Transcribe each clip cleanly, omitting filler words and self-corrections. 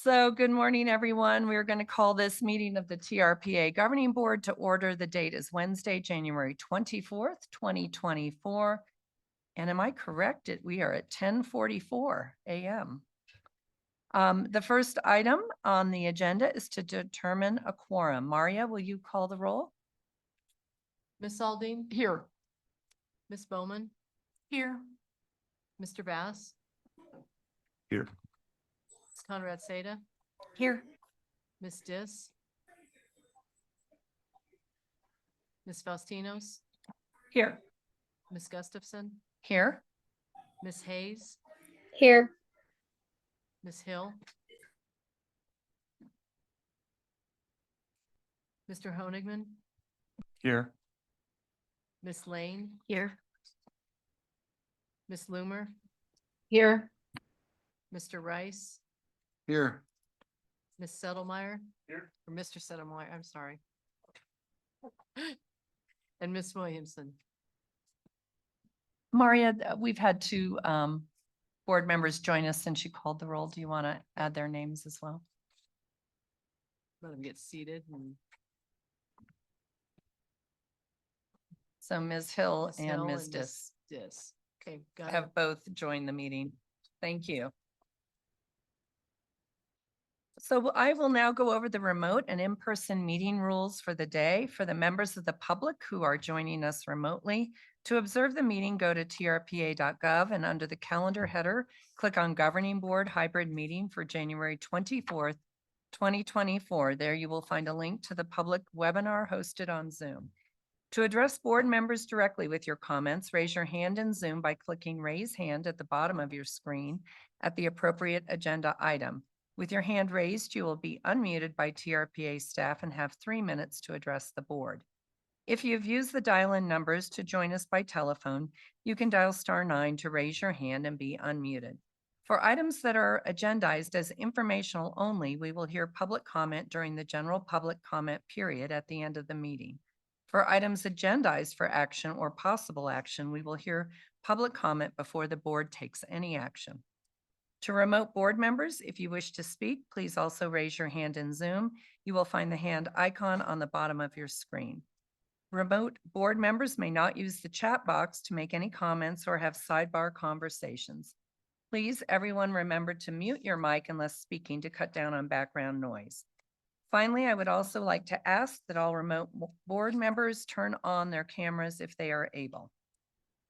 So good morning, everyone. We're going to call this meeting of the TRPA Governing Board to order. The date is Wednesday, January 24th, 2024. And am I correct? We are at 10:44 a.m. The first item on the agenda is to determine a quorum. Maria, will you call the roll? Ms. Aldine? Here. Ms. Bowman? Here. Mr. Bass? Here. Ms. Conrad Seda? Here. Ms. Dis? Ms. Faustinos? Here. Ms. Gustafson? Here. Ms. Hayes? Here. Ms. Hill? Mr. Honigman? Here. Ms. Lane? Here. Ms. Loomer? Here. Mr. Rice? Here. Ms. Settlemeyer? Here. Or Mr. Settlemeyer, I'm sorry. And Ms. Williamson? Maria, we've had two board members join us since you called the roll. Do you want to add their names as well? Let them get seated and So Ms. Hill Ms. and Hill Ms. and Dis Dis. Okay, got it. have both joined the meeting. Thank you. So I will now go over the remote and in-person meeting rules for the day. For the members of the public who are joining us remotely, to observe the meeting, go to trpa.gov and under the calendar header, click on Governing Board Hybrid Meeting for January 24th, 2024. There you will find a link to the public webinar hosted on Zoom. To address board members directly with your comments, raise your hand in Zoom by clicking Raise Hand at the bottom of your screen at the appropriate agenda item. With your hand raised, you will be unmuted by TRPA staff and have 3 minutes to address the board. If you've used the dial-in numbers to join us by telephone, you can dial *9 to raise your hand and be unmuted. For items that are agendized as informational only, we will hear public comment during the general public comment period at the end of the meeting. For items agendized for action or possible action, we will hear public comment before the board takes any action. To remote board members, if you wish to speak, please also raise your hand in Zoom. You will find the hand icon on the bottom of your screen. Remote board members may not use the chat box to make any comments or have sidebar conversations. Please, everyone, remember to mute your mic unless speaking to cut down on background noise. Finally, I would also like to ask that all remote board members turn on their cameras if they are able.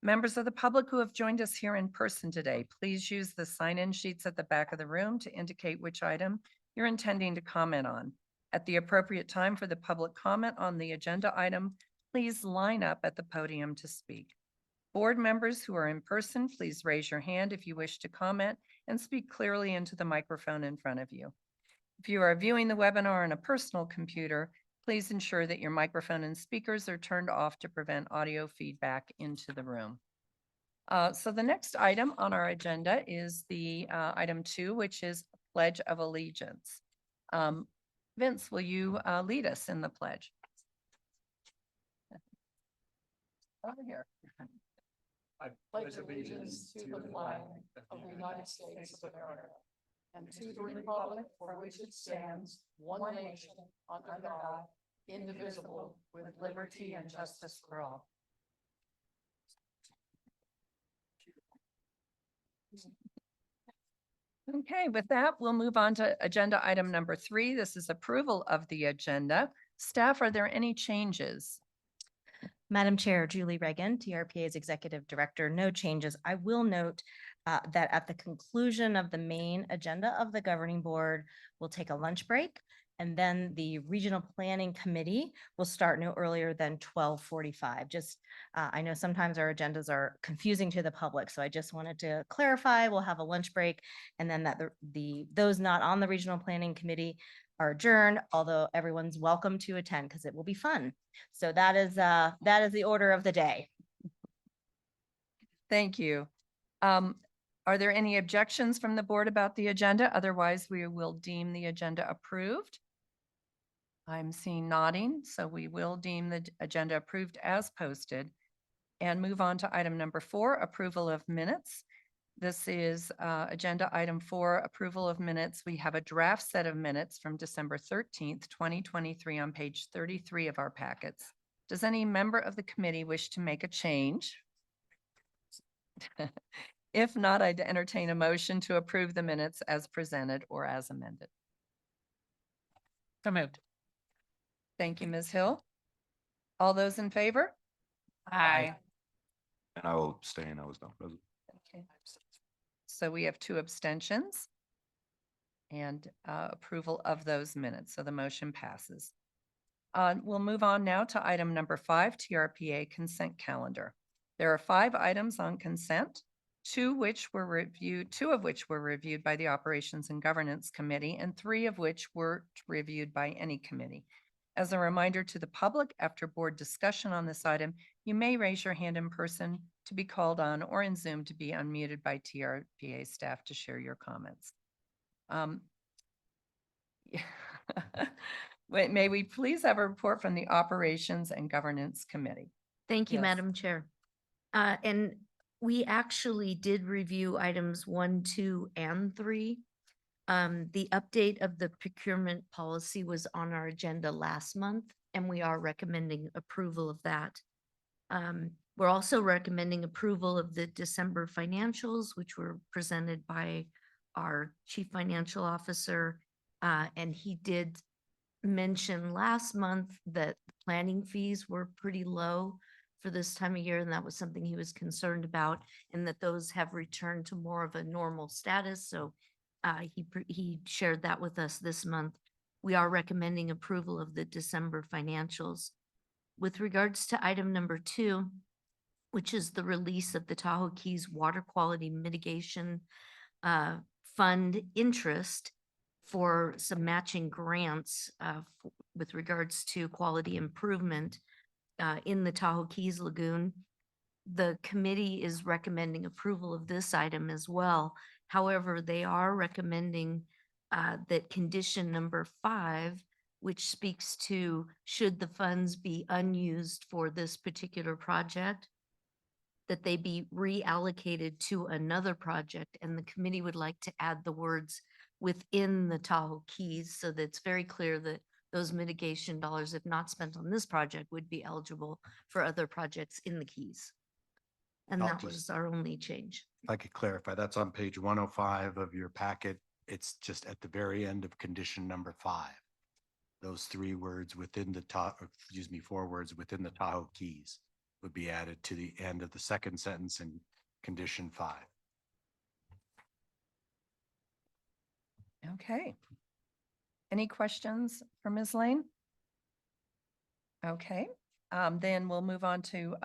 Members of the public who have joined us here in person today, please use the sign-in sheets at the back of the room to indicate which item you're intending to comment on. At the appropriate time for the public comment on the agenda item, please line up at the podium to speak. Board members who are in person, please raise your hand if you wish to comment and speak clearly into the microphone in front of you. If you are viewing the webinar on a personal computer, please ensure that your microphone and speakers are turned off to prevent audio feedback into the room. So the next item on our agenda is the item 2, which is Pledge of Allegiance. Vince, will you lead us in the pledge? Over here. I pledge allegiance to the flag of the United States of America and to the republic for which it stands, one nation, under God, indivisible, with liberty and justice for all. Okay, with that, we'll move on to agenda item number 3. This is approval of the agenda. Staff, are there any changes? Madam Chair, Julie Reagan, TRPA's Executive Director, no changes. I will note that at the conclusion of the main agenda of the Governing Board, we'll take a lunch break, and then the Regional Planning Committee will start no earlier than 12:45. Just, I know sometimes our agendas are confusing to the public, so I just wanted to clarify. We'll have a lunch break, and then that those not on the Regional Planning Committee are adjourned, although everyone's welcome to attend because it will be fun. So that is the order of the day. Thank you. Are there any objections from the board about the agenda? Otherwise, we will deem the agenda approved. I'm seeing nodding, so we will deem the agenda approved as posted and move on to item number 4, approval of minutes. This is Agenda Item 4, approval of minutes. We have a draft set of minutes from December 13th, 2023 on page 33 of our packets. Does any member of the committee wish to make a change? If not, I'd entertain a motion to approve the minutes as presented or as amended. So moved. Thank you, Ms. Hill. All those in favor? Aye. And I will abstain. I was not present. Okay. So we have 2 abstentions and approval of those minutes. So the motion passes. We'll move on now to item number 5, TRPA consent calendar. There are 5 items on consent, 2 of which were reviewed by the Operations and Governance Committee, and 3 of which were reviewed by any committee. As a reminder to the public, after board discussion on this item, you may raise your hand in person to be called on or in Zoom to be unmuted by TRPA staff to share your comments. Wait, may we please have a report from the Operations and Governance Committee? Thank you, Yes. Madam Chair. And we actually did review items 1, 2, and 3. The update of the procurement policy was on our agenda last month, and we are recommending approval of that. We're also recommending approval of the December financials, which were presented by our Chief Financial Officer. And he did mention last month that planning fees were pretty low for this time of year, and that was something he was concerned about, and that those have returned to more of a normal status. So he shared that with us this month. We are recommending approval of the December financials. With regards to item number 2, which is the release of the Tahoe Keys Water Quality Mitigation Fund interest for some matching grants with regards to quality improvement in the Tahoe Keys Lagoon. The committee is recommending approval of this item as well. However, they are recommending that condition number 5, which speaks to should the funds be unused for this particular project, that they be reallocated to another project. And the committee would like to add the words within the Tahoe Keys so that it's very clear that those mitigation dollars, if not spent on this project, would be eligible for other projects in the Keys. And I'll that just- was our only change. If I could clarify, that's on page 105 of your packet. It's just at the very end of condition number 5. Those 3 words within the excuse me, 4 words within the Tahoe Keys would be added to the end of the second sentence in condition 5. Okay. Any questions for Ms. Lane? Okay, then we'll move on to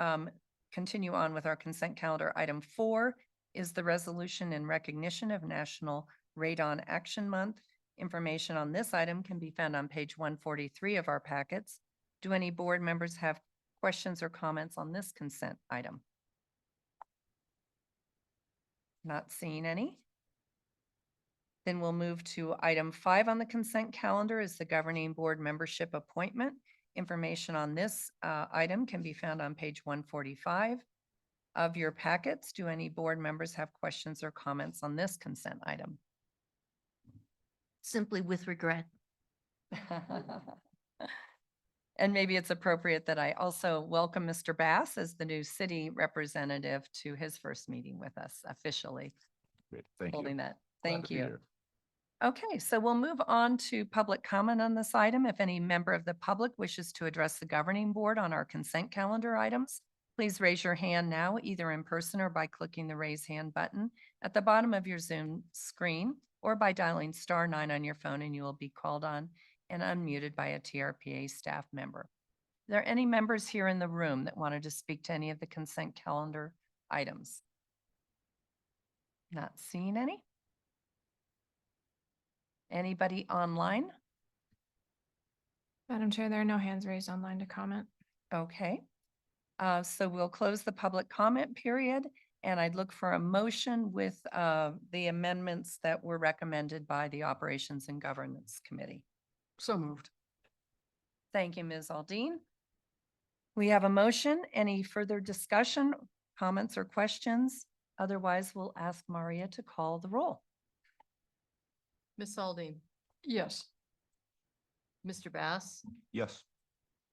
continue on with our consent calendar. Item 4 is the resolution in recognition of National Radon Action Month. Information on this item can be found on page 143 of our packets. Do any board members have questions or comments on this consent item? Not seeing any. Then we'll move to item 5 on the consent calendar is the governing board membership appointment. Information on this item can be found on page 145 of your packets. Do any board members have questions or comments on this consent item? Simply with regret. And maybe it's appropriate that I also welcome Mr. Bass as the new city representative to his first meeting with us officially. Great, thank you. Holding that. Glad Thank to be you. here. Okay, so we'll move on to public comment on this item. If any member of the public wishes to address the governing board on our consent calendar items, please raise your hand now, either in person or by clicking the raise hand button at the bottom of your Zoom screen, or by dialing *9 on your phone, and you will be called on and unmuted by a TRPA staff member. Are there any members here in the room that wanted to speak to any of the consent calendar items? Not seeing any. Anybody online? Madam Chair, there are no hands raised online to comment. Okay. So we'll close the public comment period, and I'd look for a motion with the amendments that were recommended by the Operations and Governance Committee. So moved. Thank you, Ms. Aldine. We have a motion. Any further discussion, comments, or questions? Otherwise, we'll ask Maria to call the roll. Ms. Aldine? Yes. Mr. Bass? Yes.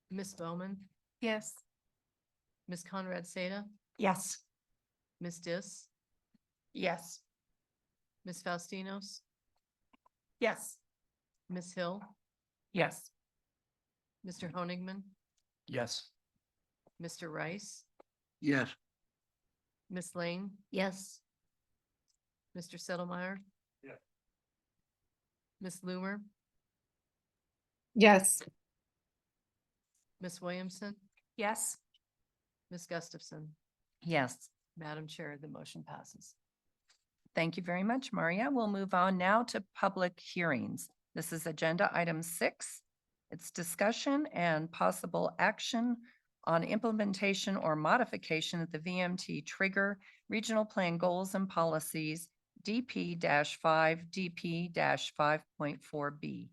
Ms. Bowman? Yes. Ms. Conrad Seda? Yes. Ms. Dis? Yes. Ms. Faustinos? Yes. Ms. Hill? Yes. Mr. Honigman? Yes. Mr. Rice? Yes. Ms. Lane? Yes. Mr. Settlemyre? Yeah. Ms. Loomer? Yes. Ms. Williamson? Yes. Ms. Gustafson? Yes. Madam Chair, the motion passes. Thank you very much, Maria. We'll move on now to public hearings. This is agenda item 6. It's discussion and possible action on implementation or modification of the VMT Trigger Regional Plan Goals and Policies DP-5, DP-5.4B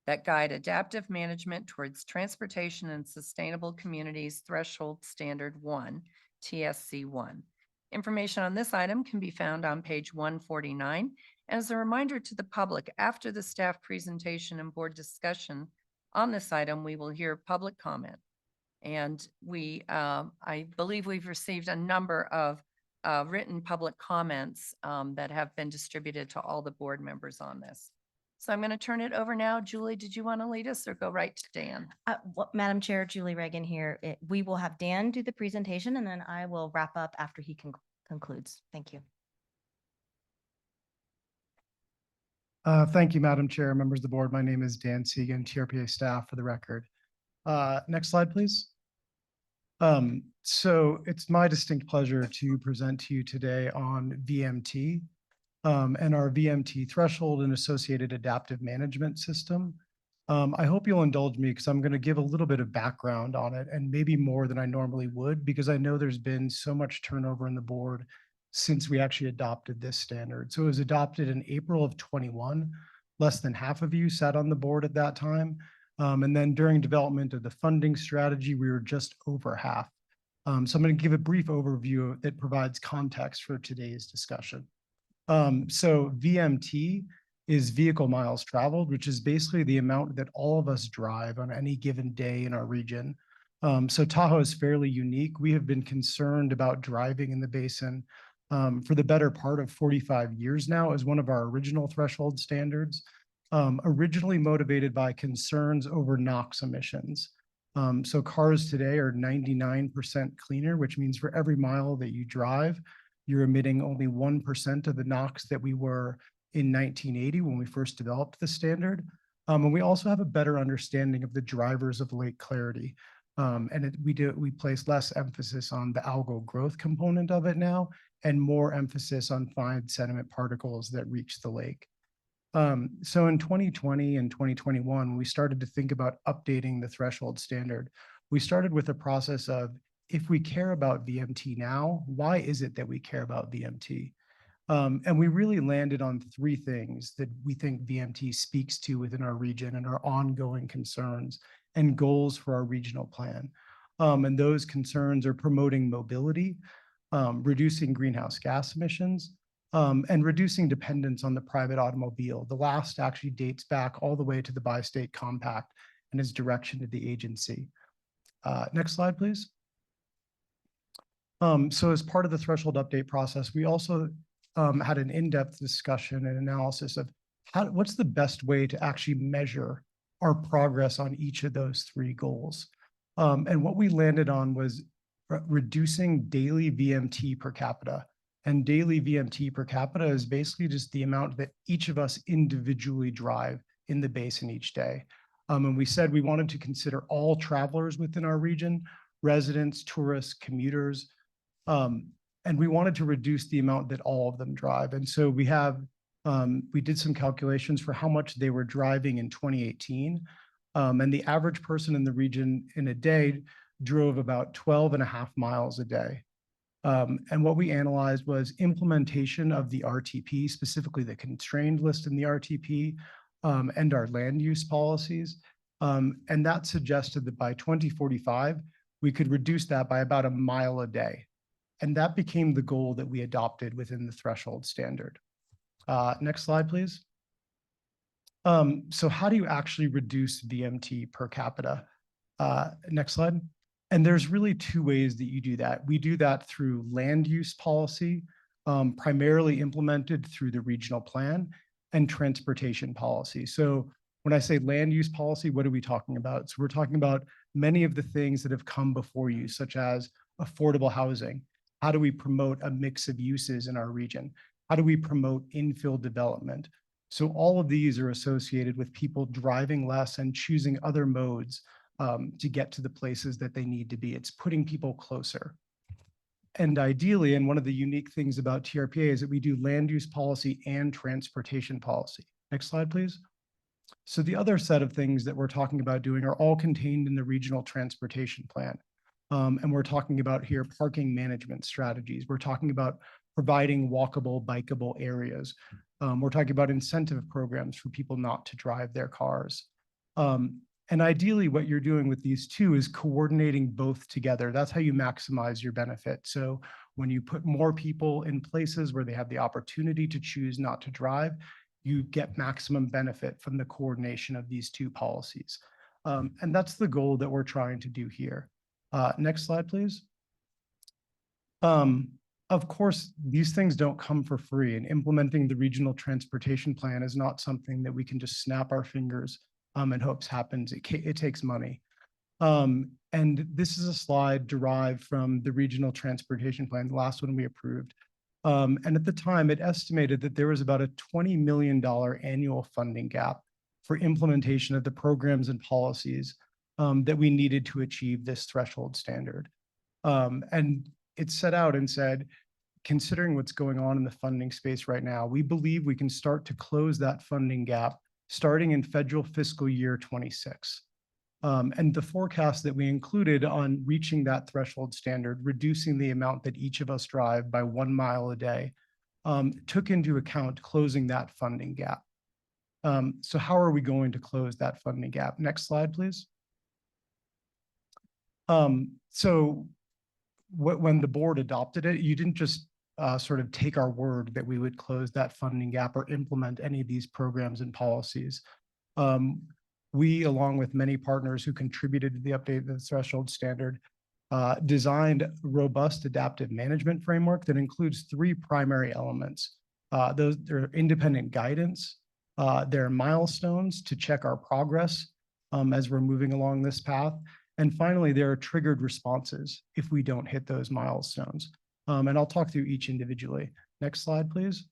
that guide adaptive management towards transportation and sustainable communities threshold standard 1, TSC 1. Information on this item can be found on page 149. As a reminder to the public, after the staff presentation and board discussion on this item, we will hear public comment. And I believe we've received a number of written public comments that have been distributed to all the board members on this. So I'm going to turn it over now. Julie, did you want to lead us or go right to Dan? Madam Chair, Julie Reagan here. We will have Dan do the presentation and then I will wrap up after he concludes. Thank you. Thank you, Madam Chair, members of the board. My name is Dan Segan, TRPA staff for the record. Next slide, please. So it's my distinct pleasure to present to you today on VMT and our VMT threshold and associated adaptive management system. I hope you'll indulge me because I'm going to give a little bit of background on it and maybe more than I normally would because I know there's been so much turnover in the board since we actually adopted this standard. So it was adopted in April of 21. Less than half of you sat on the board at that time. And then during development of the funding strategy, we were just over half. So I'm going to give a brief overview that provides context for today's discussion. So VMT is vehicle miles traveled, which is basically the amount that all of us drive on any given day in our region. So Tahoe is fairly unique. We have been concerned about driving in the basin for the better part of 45 years now as one of our original threshold standards, originally motivated by concerns over NOx emissions. So cars today are 99% cleaner, which means for every mile that you drive, you're emitting only 1% of the NOx that we were in 1980 when we first developed the standard. And we also have a better understanding of the drivers of lake clarity. We place less emphasis on the algal growth component of it now and more emphasis on fine sediment particles that reach the lake. So in 2020 and 2021, we started to think about updating the threshold standard. We started with a process of, if we care about VMT now, why is it that we care about VMT? And we really landed on 3 things that we think VMT speaks to within our region and our ongoing concerns and goals for our regional plan. And those concerns are promoting mobility, reducing greenhouse gas emissions, and reducing dependence on the private automobile. The last actually dates back all the way to the Bi-State Compact and its direction to the agency. Next slide, please. So as part of the threshold update process, we also had an in-depth discussion and analysis of what's the best way to actually measure our progress on each of those 3 goals. And what we landed on was reducing daily VMT per capita. And daily VMT per capita is basically just the amount that each of us individually drive in the basin each day. And we said we wanted to consider all travelers within our region, residents, tourists, commuters, and we wanted to reduce the amount that all of them drive. And so we did some calculations for how much they were driving in 2018. And the average person in the region in a day drove about 12.5 miles a day. And what we analyzed was implementation of the RTP, specifically the constrained list in the RTP, and our land use policies. And that suggested that by 2045, we could reduce that by about 1 mile a day. And that became the goal that we adopted within the threshold standard. Next slide, please. So how do you actually reduce VMT per capita? Next slide. And there's really two ways that you do that. We do that through land use policy, primarily implemented through the regional plan, and transportation policy. So when I say land use policy, what are we talking about? So we're talking about many of the things that have come before you, such as affordable housing. How do we promote a mix of uses in our region? How do we promote infill development? So all of these are associated with people driving less and choosing other modes to get to the places that they need to be. It's putting people closer. And ideally, and one of the unique things about TRPA is that we do land use policy and transportation policy. Next slide, please. So the other set of things that we're talking about doing are all contained in the regional transportation plan. And we're talking about here parking management strategies. We're talking about providing walkable, bikeable areas. We're talking about incentive programs for people not to drive their cars. And ideally, what you're doing with these two is coordinating both together. That's how you maximize your benefit. So when you put more people in places where they have the opportunity to choose not to drive, you get maximum benefit from the coordination of these two policies. And that's the goal that we're trying to do here. Next slide, please. Of course, these things don't come for free, and implementing the regional transportation plan is not something that we can just snap our fingers and hopes happens. It takes money. And this is a slide derived from the regional transportation plan, the last one we approved. And at the time, it estimated that there was about a $20 million annual funding gap for implementation of the programs and policies that we needed to achieve this threshold standard. And it set out and said, considering what's going on in the funding space right now, we believe we can start to close that funding gap starting in federal fiscal year 26. And the forecast that we included on reaching that threshold standard, reducing the amount that each of us drive by 1 mile a day, took into account closing that funding gap. So how are we going to close that funding gap? Next slide, please. So when the board adopted it, you didn't just sort of take our word that we would close that funding gap or implement any of these programs and policies. We, along with many partners who contributed to the update of the threshold standard, designed a robust adaptive management framework that includes 3 primary elements. Those are independent guidance, there are milestones to check our progress as we're moving along this path. And finally, there are triggered responses if we don't hit those milestones. And I'll talk through each individually. Next slide, please.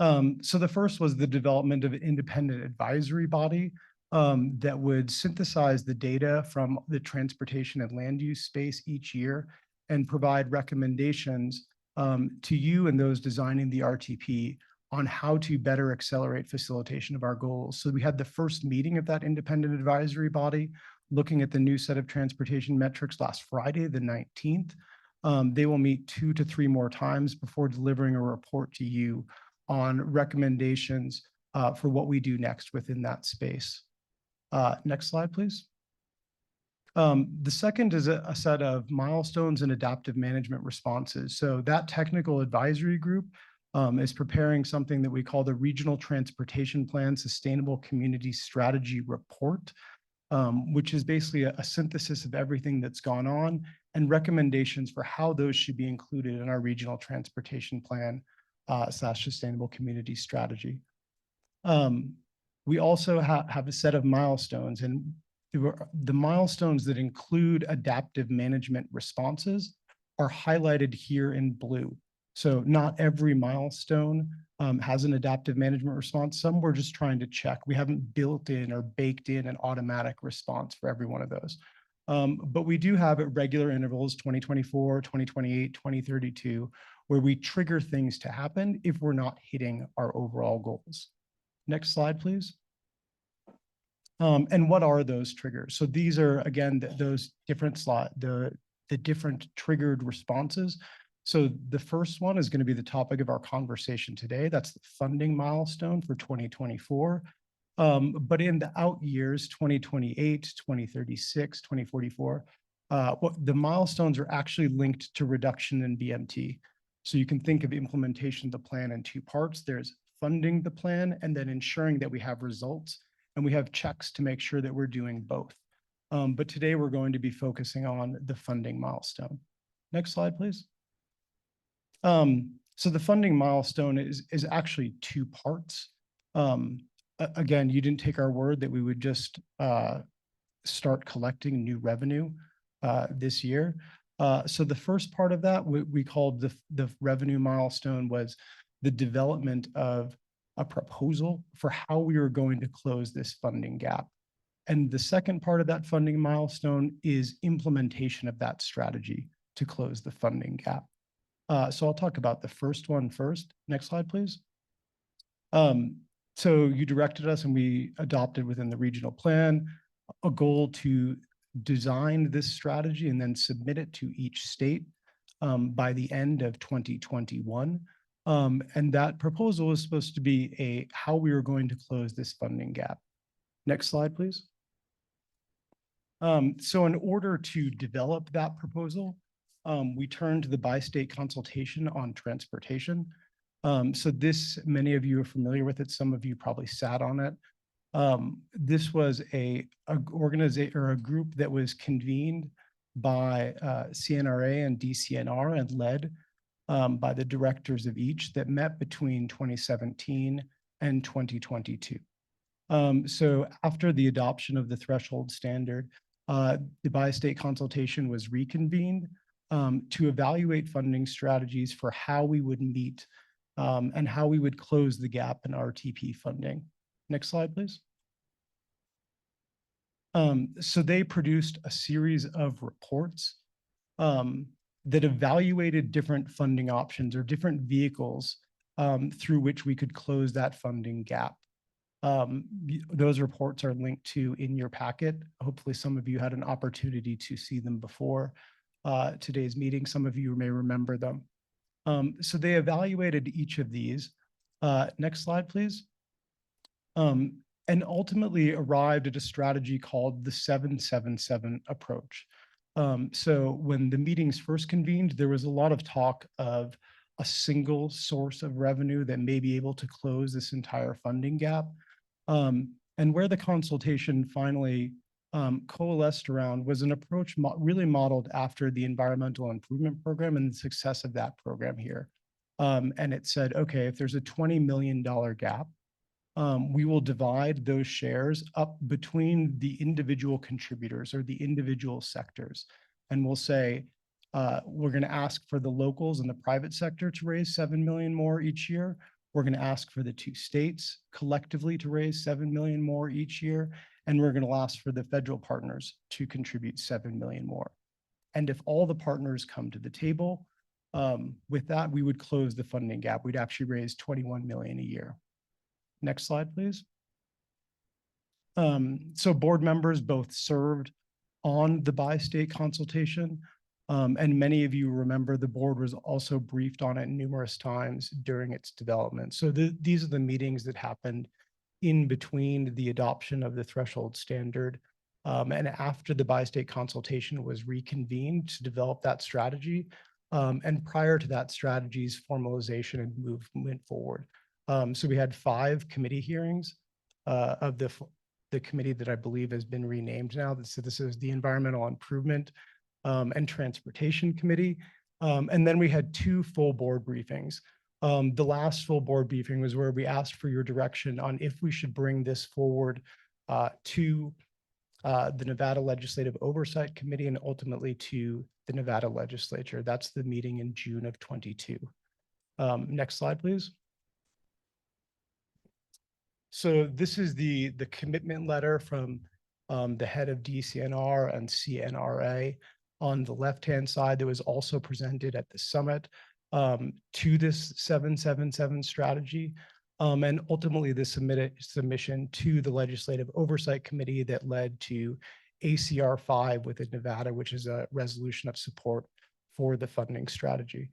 So the first was the development of an independent advisory body that would synthesize the data from the transportation and land use space each year and provide recommendations to you and those designing the RTP on how to better accelerate facilitation of our goals. So we had the first meeting of that independent advisory body looking at the new set of transportation metrics last Friday, the 19th. They will meet 2 to 3 more times before delivering a report to you on recommendations for what we do next within that space. Next slide, please. The second is a set of milestones and adaptive management responses. So that technical advisory group is preparing something that we call the Regional Transportation Plan Sustainable Community Strategy Report, which is basically a synthesis of everything that's gone on and recommendations for how those should be included in our regional transportation plan / sustainable community strategy. We also have a set of milestones, and the milestones that include adaptive management responses are highlighted here in blue. So not every milestone has an adaptive management response. Some we're just trying to check. We haven't built in or baked in an automatic response for every one of those. But we do have at regular intervals, 2024, 2028, 2032, where we trigger things to happen if we're not hitting our overall goals. Next slide, please. And what are those triggers? So these are, again, those different the different triggered responses. So the first one is going to be the topic of our conversation today. That's the funding milestone for 2024. But in the out years, 2028, 2036, 2044, What the milestones are actually linked to reduction in BMT. So you can think of implementation of the plan in two parts. There's funding the plan and then ensuring that we have results and we have checks to make sure that we're doing both. But today we're going to be focusing on the funding milestone. Next slide, please. So the funding milestone is actually two parts. Again, you didn't take our word that we would just start collecting new revenue this year. So the first part of that, we called the revenue milestone was the development of a proposal for how we were going to close this funding gap. And the second part of that funding milestone is implementation of that strategy to close the funding gap. So I'll talk about the first one first. Next slide, please. So you directed us and we adopted within the regional plan a goal to design this strategy and then submit it to each state by the end of 2021. And that proposal is supposed to be how we are going to close this funding gap. Next slide, please. So in order to develop that proposal, we turned to the bi-state consultation on transportation. So this, many of you are familiar with it. Some of you probably sat on it. This was a organization or a group that was convened by CNRA and DCNR and led by the directors of each that met between 2017 and 2022. So after the adoption of the threshold standard, the bi-state consultation was reconvened to evaluate funding strategies for how we would meet and how we would close the gap in RTP funding. Next slide, please. So they produced a series of reports that evaluated different funding options or different vehicles through which we could close that funding gap. Those reports are linked to in your packet. Hopefully some of you had an opportunity to see them before today's meeting. Some of you may remember them. So they evaluated each of these. Next slide, please. And ultimately arrived at a strategy called the 777 approach. So when the meetings first convened, there was a lot of talk of a single source of revenue that may be able to close this entire funding gap. And where the consultation finally coalesced around was an approach really modeled after the environmental improvement program and the success of that program here. And it said, okay, if there's a $20 million gap, we will divide those shares up between the individual contributors or the individual sectors. And we'll say, we're going to ask for the locals and the private sector to raise 7 million more each year. We're going to ask for the two states collectively to raise 7 million more each year. And we're going to ask for the federal partners to contribute 7 million more. And if all the partners come to the table, with that, we would close the funding gap. We'd actually raise 21 million a year. Next slide, please. So board members both served on the bi-state consultation, and many of you remember the board was also briefed on it numerous times during its development. So these are the meetings that happened in between the adoption of the threshold standard and after the bi-state consultation was reconvened to develop that strategy, and prior to that strategy's formalization and movement forward. So we had 5 committee hearings of the committee that I believe has been renamed now. So this is the Environmental Improvement and Transportation Committee. And then we had 2 full board briefings. The last full board briefing was where we asked for your direction on if we should bring this forward to the Nevada Legislative Oversight Committee and ultimately to the Nevada Legislature. That's the meeting in June of 22. Next slide, please. So this is the commitment letter from the head of DCNR and CNRA. On the left-hand side, that was also presented at the summit to this 777 strategy. And ultimately the submission to the Legislative Oversight Committee that led to ACR 5 within Nevada, which is a resolution of support for the funding strategy.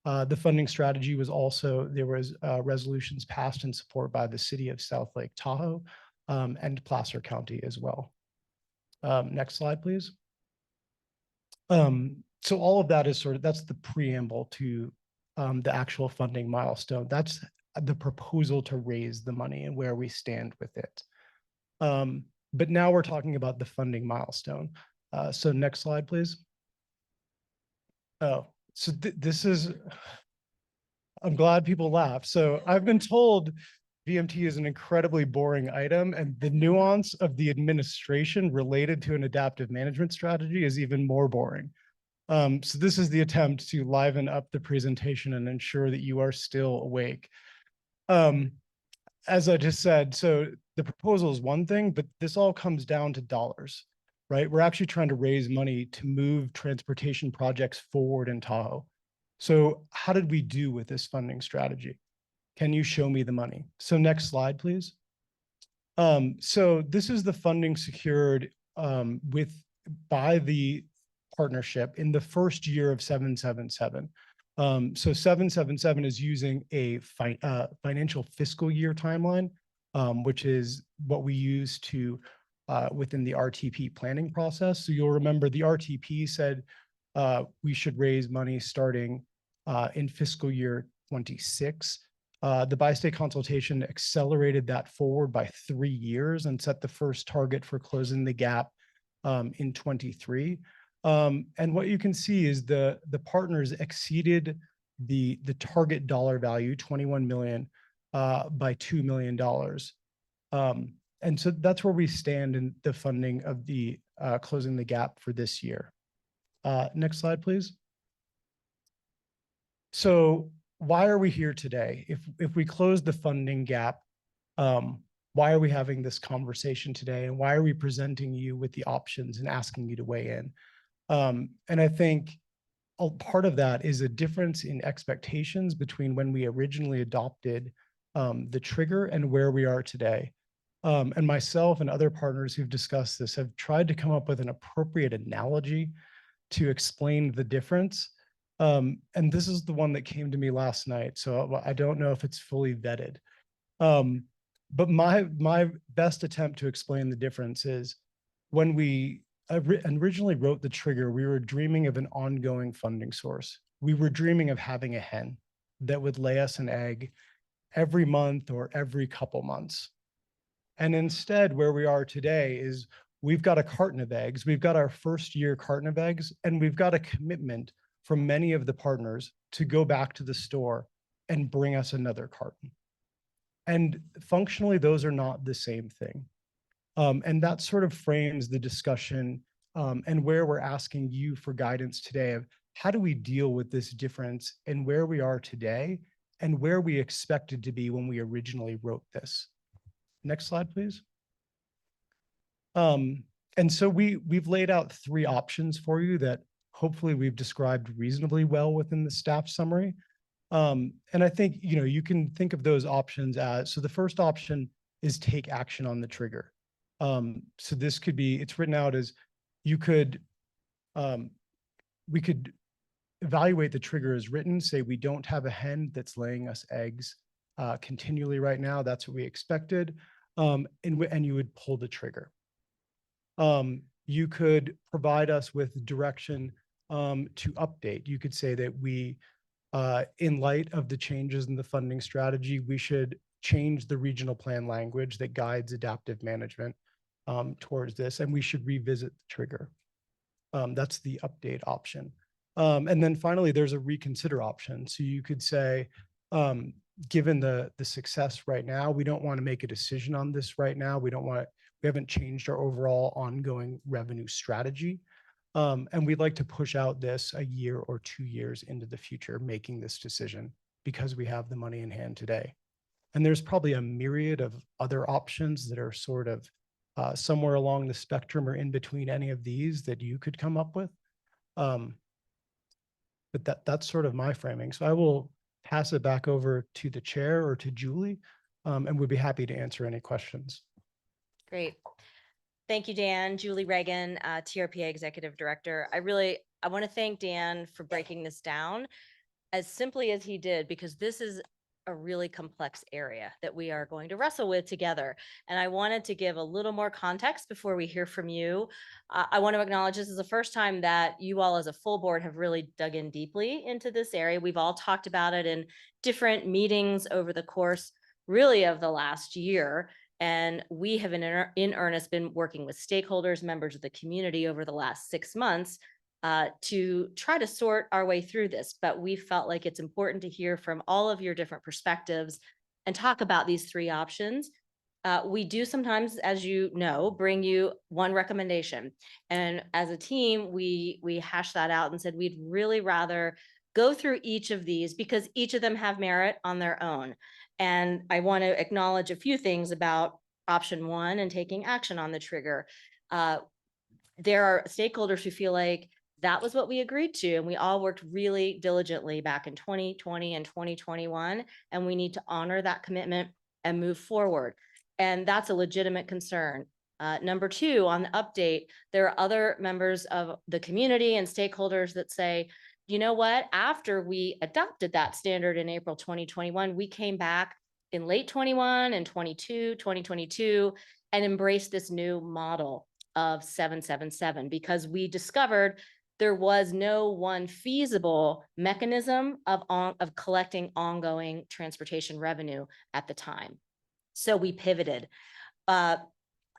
The funding strategy was also, there was resolutions passed in support by the city of South Lake Tahoe and Placer County as well. Next slide, please. So all of that is sort of, that's the preamble to the actual funding milestone. That's the proposal to raise the money and where we stand with it. But now we're talking about the funding milestone. So next slide, please. Oh, so this is, I'm glad people laugh. So I've been told VMT is an incredibly boring item, and the nuance of the administration related to an adaptive management strategy is even more boring. So this is the attempt to liven up the presentation and ensure that you are still awake. As I just said, so the proposal is one thing, but this all comes down to dollars, right? We're actually trying to raise money to move transportation projects forward in Tahoe. So how did we do with this funding strategy? Can you show me the money? So next slide, please. So this is the funding secured by the partnership in the first year of 777. So 777 is using a financial fiscal year timeline, which is what we use to within the RTP planning process. So you'll remember the RTP said we should raise money starting in fiscal year 26. The bi-state consultation accelerated that forward by 3 years and set the first target for closing the gap in 23. And what you can see is the partners exceeded the target dollar value, 21 million, by $2 million. And so that's where we stand in the funding of the closing the gap for this year. Next slide, please. So why are we here today? If we close the funding gap, why are we having this conversation today? And why are we presenting you with the options and asking you to weigh in? And I think a part of that is a difference in expectations between when we originally adopted the trigger and where we are today. And myself and other partners who've discussed this have tried to come up with an appropriate analogy to explain the difference. And this is the one that came to me last night, so I don't know if it's fully vetted. But my best attempt to explain the difference is when we originally wrote the trigger, we were dreaming of an ongoing funding source. We were dreaming of having a hen that would lay us an egg every month or every couple months. And instead, where we are today is we've got a carton of eggs. We've got our first year carton of eggs, and we've got a commitment from many of the partners to go back to the store and bring us another carton. And functionally, those are not the same thing. And that sort of frames the discussion and where we're asking you for guidance today of how do we deal with this difference in where we are today and where we expected to be when we originally wrote this. Next slide, please. And so we've laid out 3 options for you that hopefully we've described reasonably well within the staff summary. And I think, you can think of those options as, so the first option is take action on the trigger. So this could be, it's written out as we could evaluate the trigger as written, say we don't have a hen that's laying us eggs continually right now. That's what we expected. And you would pull the trigger. You could provide us with direction to update. You could say that we, in light of the changes in the funding strategy, we should change the regional plan language that guides adaptive management towards this, and we should revisit the trigger. That's the update option. And then finally, there's a reconsider option. So you could say, given the success right now, we don't want to make a decision on this right now. We haven't changed our overall ongoing revenue strategy. And we'd like to push out this a year or 2 years into the future, making this decision because we have the money in hand today. And there's probably a myriad of other options that are sort of somewhere along the spectrum or in between any of these that you could come up with. But that's sort of my framing. So I will pass it back over to the chair or to Julie, and we'd be happy to answer any questions. Great. Thank you, Dan. Julie Reagan, TRPA Executive Director. I want to thank Dan for breaking this down as simply as he did, because this is a really complex area that we are going to wrestle with together. And I wanted to give a little more context before we hear from you. I want to acknowledge this is the first time that you all as a full board have really dug in deeply into this area. We've all talked about it in different meetings over the course really of the last year. And we have in earnest been working with stakeholders, members of the community over the last 6 months to try to sort our way through this. But we felt like it's important to hear from all of your different perspectives and talk about these 3 options. We do sometimes, as you know, bring you one recommendation. And as a team, we hashed that out and said we'd really rather go through each of these because each of them have merit on their own. And I want to acknowledge a few things about option 1 and taking action on the trigger. There are stakeholders who feel like that was what we agreed to, and we all worked really diligently back in 2020 and 2021, and we need to honor that commitment and move forward. And that's a legitimate concern. Number 2, on the update, there are other members of the community and stakeholders that say, you know what, after we adopted that standard in April 2021, we came back in late 21 and 2022 and embraced this new model of 777 because we discovered there was no one feasible mechanism of collecting ongoing transportation revenue at the time. So we pivoted.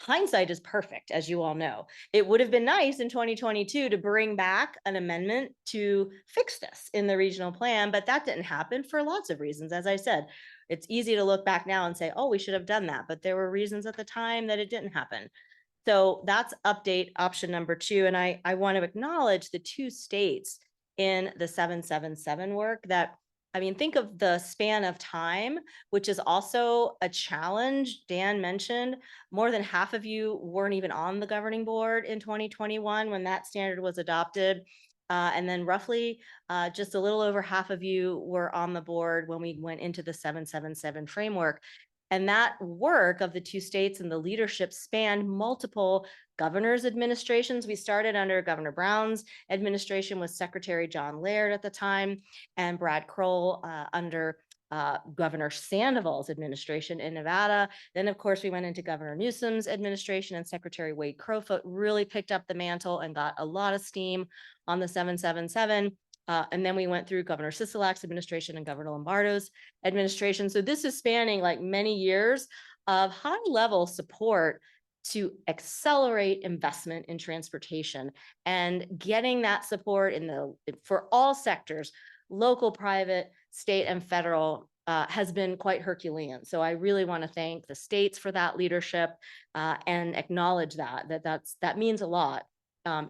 Hindsight is perfect, as you all know. It would have been nice in 2022 to bring back an amendment to fix this in the regional plan, but that didn't happen for lots of reasons. As I said, it's easy to look back now and say, oh, we should have done that, but there were reasons at the time that it didn't happen. So that's update option number 2. And I want to acknowledge the 2 states in the 777 work that, I mean, think of the span of time, which is also a challenge. Dan mentioned more than half of you weren't even on the governing board in 2021 when that standard was adopted. And then roughly just a little over half of you were on the board when we went into the 777 framework. And that work of the 2 states and the leadership spanned multiple governor's administrations. We started under Governor Brown's administration with Secretary John Laird at the time, and Brad Kroll under Governor Sandoval's administration in Nevada. Then, of course, we went into Governor Newsom's administration, and Secretary Wade Crowfoot really picked up the mantle and got a lot of steam on the 777. And then we went through Governor Sisolak's administration and Governor Lombardo's administration. So this is spanning like many years of high level support to accelerate investment in transportation and getting that support for all sectors, local, private, state, and federal, has been quite Herculean. So I really want to thank the states for that leadership and acknowledge that means a lot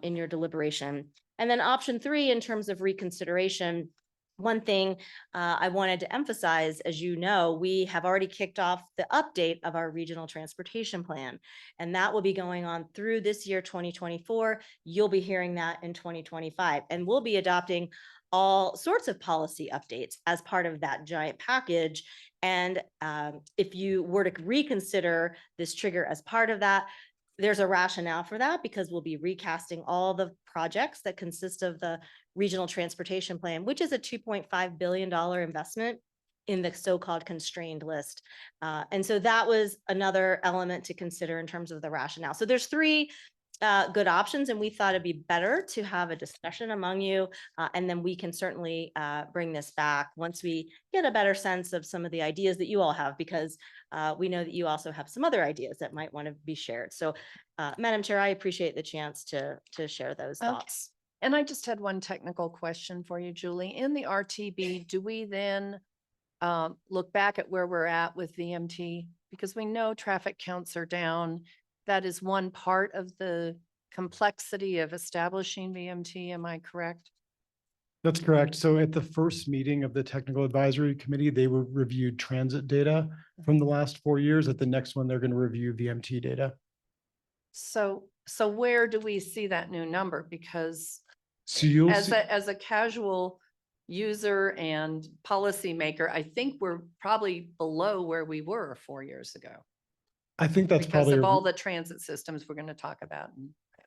in your deliberation. And then option 3, in terms of reconsideration, one thing I wanted to emphasize, as you know, we have already kicked off the update of our regional transportation plan, and that will be going on through this year, 2024. You'll be hearing that in 2025, and we'll be adopting all sorts of policy updates as part of that giant package. And if you were to reconsider this trigger as part of that, there's a rationale for that because we'll be recasting all the projects that consist of the regional transportation plan, which is a $2.5 billion investment in the so-called constrained list. And so that was another element to consider in terms of the rationale. So there's 3 good options, and we thought it'd be better to have a discussion among you, and then we can certainly bring this back once we get a better sense of some of the ideas that you all have, because we know that you also have some other ideas that might want to be shared. So, Madam Chair, I appreciate the chance to share those Okay. thoughts. And I just had one technical question for you, Julie. In the RTB, do we then look back at where we're at with VMT? Because we know traffic counts are down. That is one part of the complexity of establishing VMT. Am I correct? That's correct. So at the first meeting of the Technical Advisory Committee, they reviewed transit data from the last 4 years. At the next one, they're going to review VMT data. So where do we see that new number? Because So you'll as see, a casual user and policymaker, I think we're probably below where we were 4 years ago I think that's because probably, of all the transit systems we're going to talk about.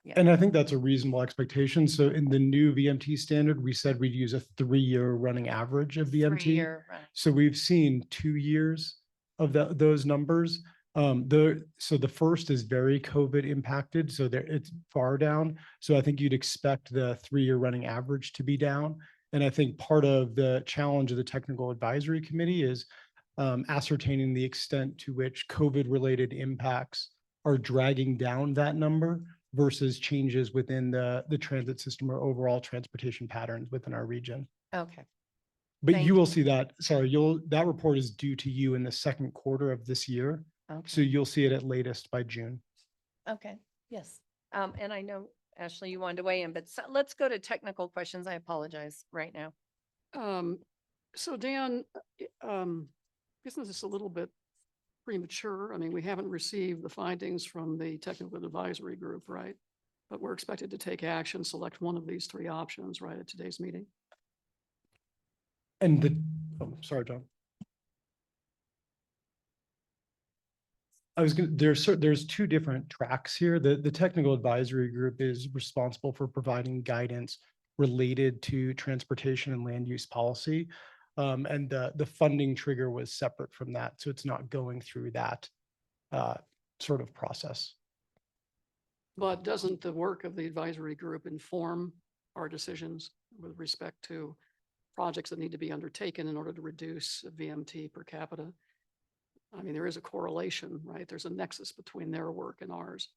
Yeah. And I think that's a reasonable expectation. So in the new VMT standard, we said we'd use a 3-year running average of VMT. 3-year run. So we've seen 2 years of those numbers. So the first is very COVID impacted, so there it's far down. So I think you'd expect the 3-year running average to be down. And I think part of the challenge of the technical advisory committee is ascertaining the extent to which COVID related impacts are dragging down that number versus changes within the transit system or overall transportation patterns within our region. Okay. But Thank you you. will see that, sorry, that report is due to you in the second quarter of this year. So Okay. you'll see it at latest by June. Okay. Yes. And I know, Ashley, you wanted to weigh in, but let's go to technical questions. I apologize right now. So Dan, isn't this a little bit premature? I mean, we haven't received the findings from the technical advisory group, right? But we're expected to take action, select one of these 3 options, right, at today's meeting? And sorry, John. There's 2 different tracks here. The technical advisory group is responsible for providing guidance related to transportation and land use policy. And the funding trigger was separate from that. So it's not going through that sort of process. But doesn't the work of the advisory group inform our decisions with respect to projects that need to be undertaken in order to reduce VMT per capita? I mean, there is a correlation, right? There's a nexus between their work and ours.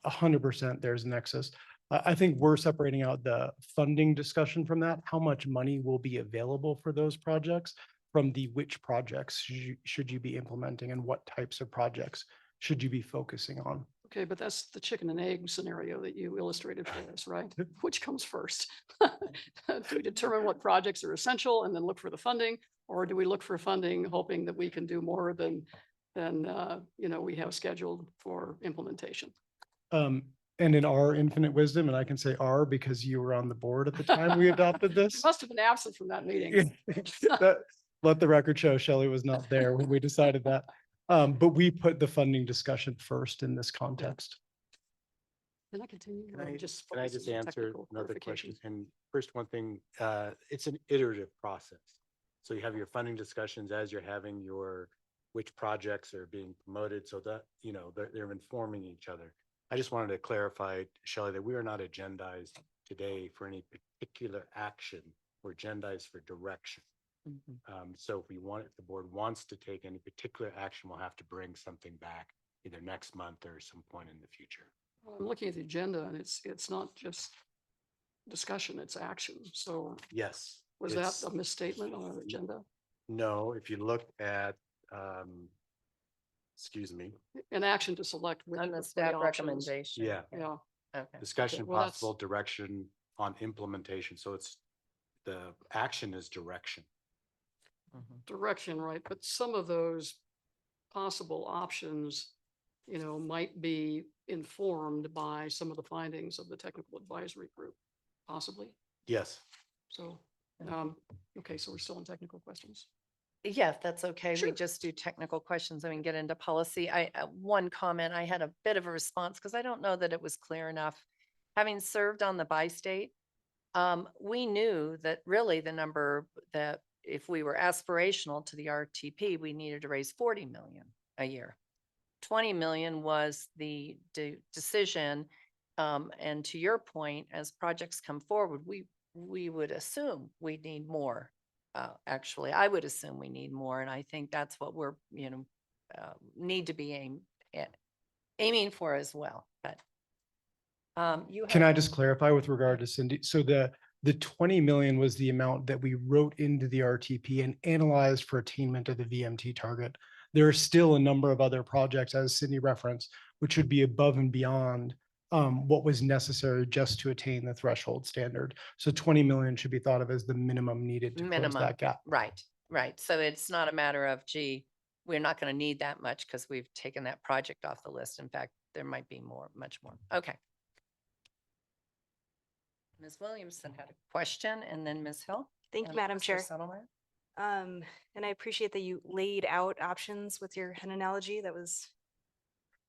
100% there's a nexus. I think we're separating out the funding discussion from that, how much money will be available for those projects from the which projects should you be implementing and what types of projects should you be focusing on. Okay, but that's the chicken and egg scenario that you illustrated for us, right? Which comes first? Do we determine what projects are essential and then look for the funding? Or do we look for funding hoping that we can do more than we have scheduled for implementation? And in our infinite wisdom, and I can say our because you were on the board at the time we adopted You this. must have been absent from that meeting. Let the record show Shelley was not there when we decided that. But we put the funding discussion first in this context. Can I continue? Can or I just Can I focus just on the answer technical another clarification? question? And first, one thing, it's an iterative process. So you have your funding discussions as you're having which projects are being promoted so that, they're informing each other. I just wanted to clarify, Shelley, that we are not agendized today for any particular action. We're agendized for direction. So if the board wants to take any particular action, we'll have to bring something back either next month or some point in the future. Well, I'm looking at the agenda and it's not just discussion, it's action. So Yes. was that a misstatement on our agenda? No, if you look at, excuse me, An action to select. which On of the three staff options. recommendation. yeah, Yeah, Okay. discussion, well, that's- possible direction on implementation. So the action is direction. direction, right? But some of those possible options, might be informed by some of the findings of the technical advisory group, possibly. Yes. So, okay, so we're still in technical questions. Yeah, if that's okay. We Sure. just do technical questions and we can get into policy. One comment, I had a bit of a response because I don't know that it was clear enough. Having served on the bi-state, we knew that really the number that if we were aspirational to the RTP, we needed to raise 40 million a year. 20 million was the decision. And to your point, as projects come forward, we would assume we need more. Actually, I would assume we need more. And I think that's what we're, need to be aiming for as well. But Can I just clarify with regard to Cindy? So the 20 million was the amount that we wrote into the RTP and analyzed for attainment of the VMT target. There are still a number of other projects, as Cindy referenced, which would be above and beyond what was necessary just to attain the threshold standard. So 20 million should be thought of as the minimum needed to close minimum, that gap. right. So it's not a matter of, gee, we're not going to need that much because we've taken that project off the list. In fact, there might be much more. Okay. Ms. Williamson had a question and then Ms. Hill. Thank you, and Madam Mr. Chair. Settlemeyer. And I appreciate that you laid out options with your hen analogy. That was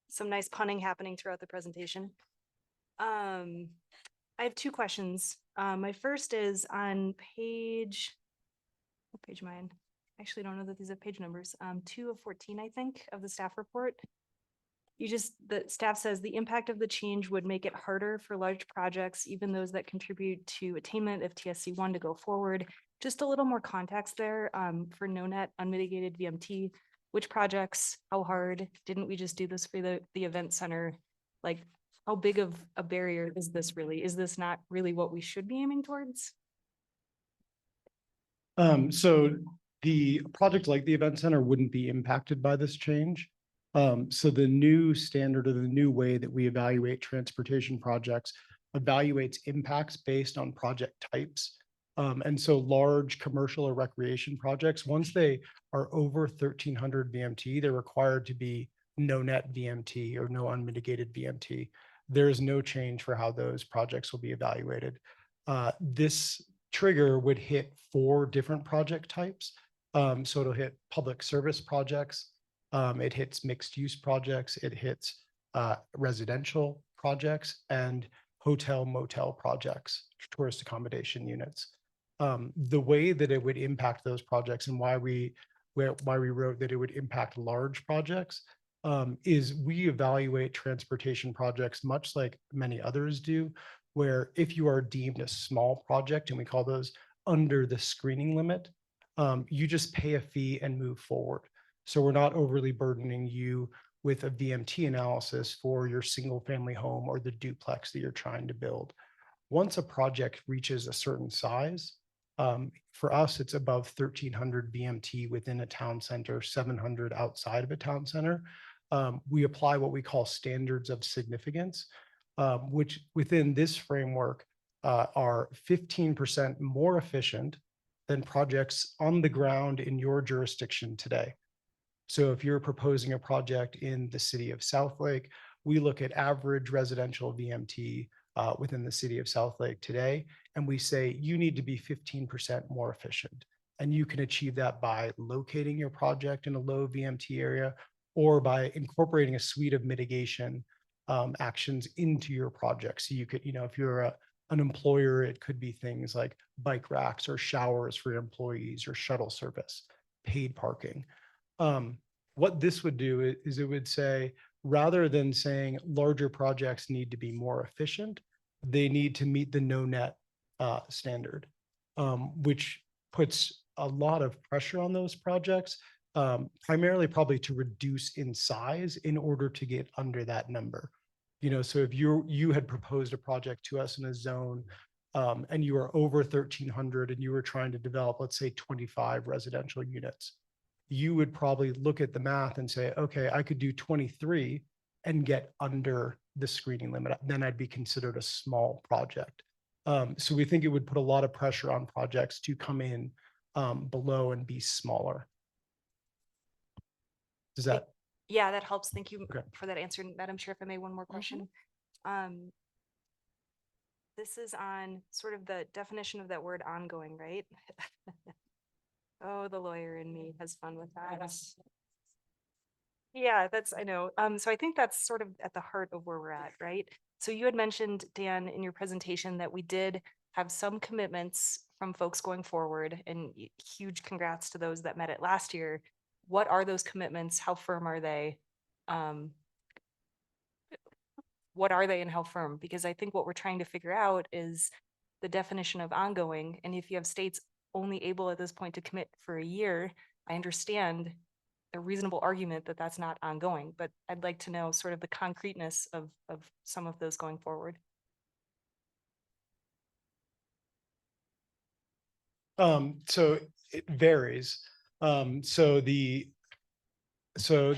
some nice punning happening throughout the presentation. I have two questions. My first is on what page am I in? I actually don't know that these have page numbers. 2 of 14, I think, of the staff report. The staff says the impact of the change would make it harder for large projects, even those that contribute to attainment of TSC 1 to go forward. Just a little more context there, for no net unmitigated VMT. Which projects, how hard? Didn't we just do this for the event center? Like, how big of a barrier is this really? Is this not really what we should be aiming towards? So the project like the event center wouldn't be impacted by this change. So the new standard or the new way that we evaluate transportation projects evaluates impacts based on project types. And so large commercial or recreation projects, once they are over 1,300 VMT, they're required to be no net VMT or no unmitigated VMT. There is no change for how those projects will be evaluated. This trigger would hit 4 different project types. So it'll hit public service projects. It hits mixed use projects. It hits residential projects and hotel motel projects, tourist accommodation units. The way that it would impact those projects and why we wrote that it would impact large projects is we evaluate transportation projects much like many others do, where if you are deemed a small project, and we call those under the screening limit, you just pay a fee and move forward. So we're not overly burdening you with a VMT analysis for your single family home or the duplex that you're trying to build. Once a project reaches a certain size, for us, it's above 1,300 VMT within a town center, 700 outside of a town center. We apply what we call standards of significance, which within this framework are 15% more efficient than projects on the ground in your jurisdiction today. So if you're proposing a project in the city of Southlake, we look at average residential VMT within the city of Southlake today, and we say you need to be 15% more efficient. And you can achieve that by locating your project in a low VMT area or by incorporating a suite of mitigation actions into your project. So you could, if you're an employer, it could be things like bike racks or showers for your employees or shuttle service, paid parking. What this would do is it would say, rather than saying larger projects need to be more efficient, they need to meet the no net standard, which puts a lot of pressure on those projects, primarily probably to reduce in size in order to get under that number. So if you had proposed a project to us in a zone and you are over 1,300 and you were trying to develop, let's say 25 residential units, you would probably look at the math and say, okay, I could do 23 and get under the screening limit. Then I'd be considered a small project. So we think it would put a lot of pressure on projects to come in below and be smaller. Does that? Yeah, that helps. Thank you Okay. for that answer. Madam Chair, if I may, one more question. This is on sort of the definition of that word ongoing, right? Oh, the lawyer in me has fun with that. Yeah, I know. So I think that's sort of at the heart of where we're at, right? So you had mentioned, Dan, in your presentation that we did have some commitments from folks going forward, and huge congrats to those that met it last year. What are those commitments? How firm are they? What are they and how firm? Because I think what we're trying to figure out is the definition of ongoing. And if you have states only able at this point to commit for a year, I understand a reasonable argument that that's not ongoing, but I'd like to know sort of the concreteness of some of those going forward. So it varies. So the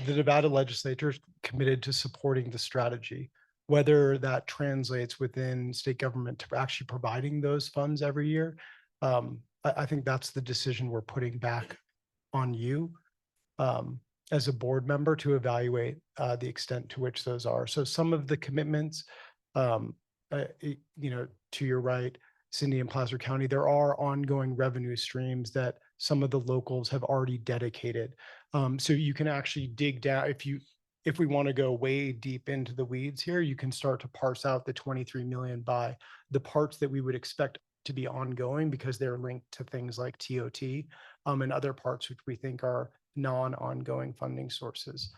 Nevada legislature is committed to supporting the strategy, whether that translates within state government to actually providing those funds every year. I think that's the decision we're putting back on you as a board member to evaluate the extent to which those are. So some of the commitments, to your right, Cindy and Placer County, there are ongoing revenue streams that some of the locals have already dedicated. So you can actually dig down if we want to go way deep into the weeds here, you can start to parse out the 23 million by the parts that we would expect to be ongoing because they're linked to things like TOT, and other parts which we think are non-ongoing funding sources.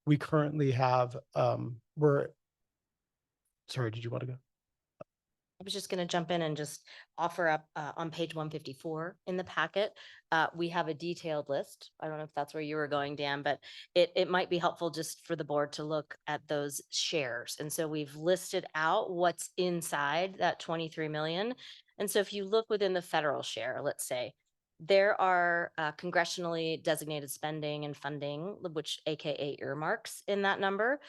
We currently have, sorry, did you want to go? I was just going to jump in and just offer up on page 154 in the packet. We have a detailed list. I don't know if that's where you were going, Dan, but it might be helpful just for the board to look at those shares. And so we've listed out what's inside that 23 million. And so if you look within the federal share, let's say, there are congressionally designated spending and funding, which AKA earmarks in that number.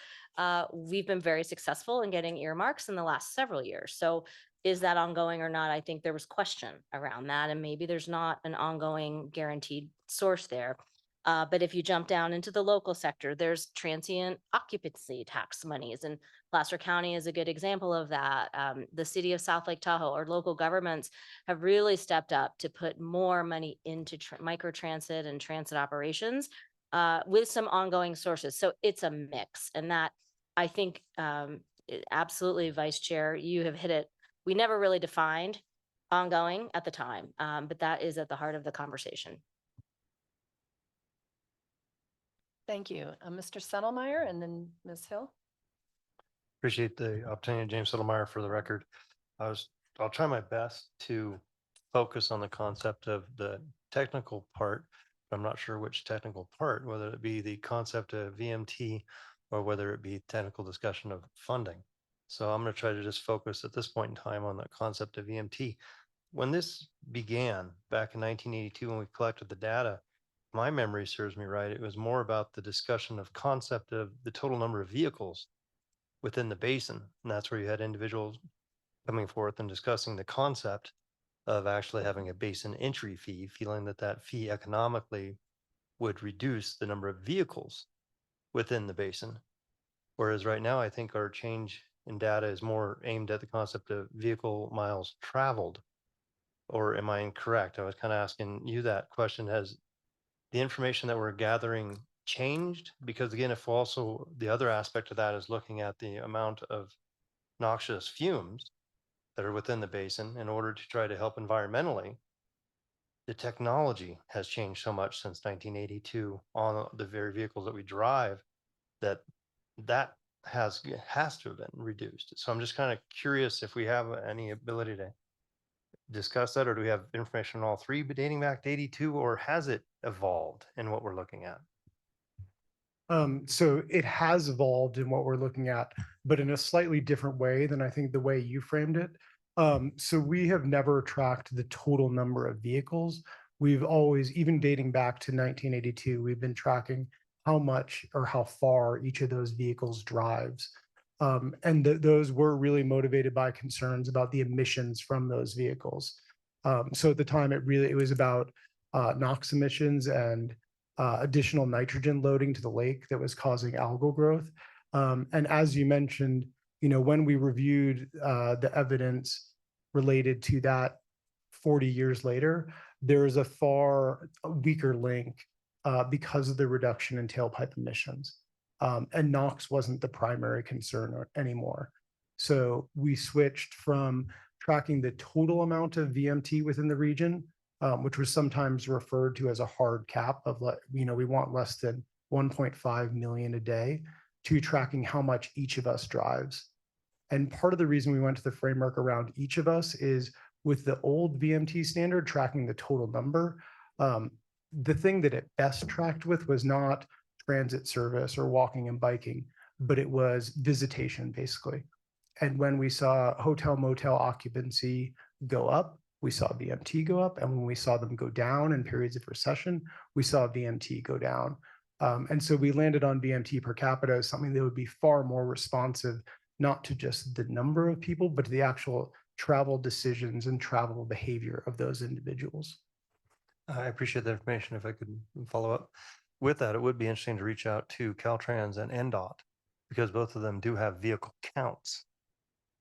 We've been very successful in getting earmarks in the last several years. So is that ongoing or not? I think there was question around that, and maybe there's not an ongoing guaranteed source there. But if you jump down into the local sector, there's transient occupancy tax monies, and Placer County is a good example of that. The city of South Lake Tahoe or local governments have really stepped up to put more money into microtransit and transit operations with some ongoing sources. So it's a mix, and that I think absolutely, Vice Chair, you have hit it. We never really defined ongoing at the time, but that is at the heart of the conversation. Thank you. Mr. Settlemyer and then Ms. Hill. Appreciate the opportunity, James Settlemyer, for the record. I'll try my best to focus on the concept of the technical part. But I'm not sure which technical part, whether it be the concept of VMT or whether it be technical discussion of funding. So I'm going to try to just focus at this point in time on the concept of VMT. When this began back in 1982, when we collected the data, my memory serves me right, it was more about the discussion of concept of the total number of vehicles within the basin. And that's where you had individuals coming forth and discussing the concept of actually having a basin entry fee, feeling that that fee economically would reduce the number of vehicles within the basin. Whereas right now, I think our change in data is more aimed at the concept of vehicle miles traveled. Or am I incorrect? I was kind of asking you that question. Has the information that we're gathering changed? Because again, if also the other aspect of that is looking at the amount of noxious fumes that are within the basin in order to try to help environmentally, the technology has changed so much since 1982 on the very vehicles that we drive that has to have been reduced. So I'm just kind of curious if we have any ability to discuss that, or do we have information on all three dating back to 82, or has it evolved in what we're looking at? So it has evolved in what we're looking at, but in a slightly different way than I think the way you framed it. So we have never tracked the total number of vehicles. We've always, even dating back to 1982, we've been tracking how much or how far each of those vehicles drives. And those were really motivated by concerns about the emissions from those vehicles. So at the time, it was about NOx emissions and additional nitrogen loading to the lake that was causing algal growth. And as you mentioned, when we reviewed the evidence related to that 40 years later, there is a far weaker link because of the reduction in tailpipe emissions. And NOx wasn't the primary concern anymore. So we switched from tracking the total amount of VMT within the region, which was sometimes referred to as a hard cap of, we want less than 1.5 million a day, to tracking how much each of us drives. And part of the reason we went to the framework around each of us is with the old VMT standard tracking the total number, the thing that it best tracked with was not transit service or walking and biking, but it was visitation basically. And when we saw hotel motel occupancy go up, we saw VMT go up. And when we saw them go down in periods of recession, we saw VMT go down. And so we landed on VMT per capita as something that would be far more responsive, not to just the number of people, but to the actual travel decisions and travel behavior of those individuals. I appreciate the information. If I could follow up with that, it would be interesting to reach out to Caltrans and NDOT, because both of them do have vehicle counts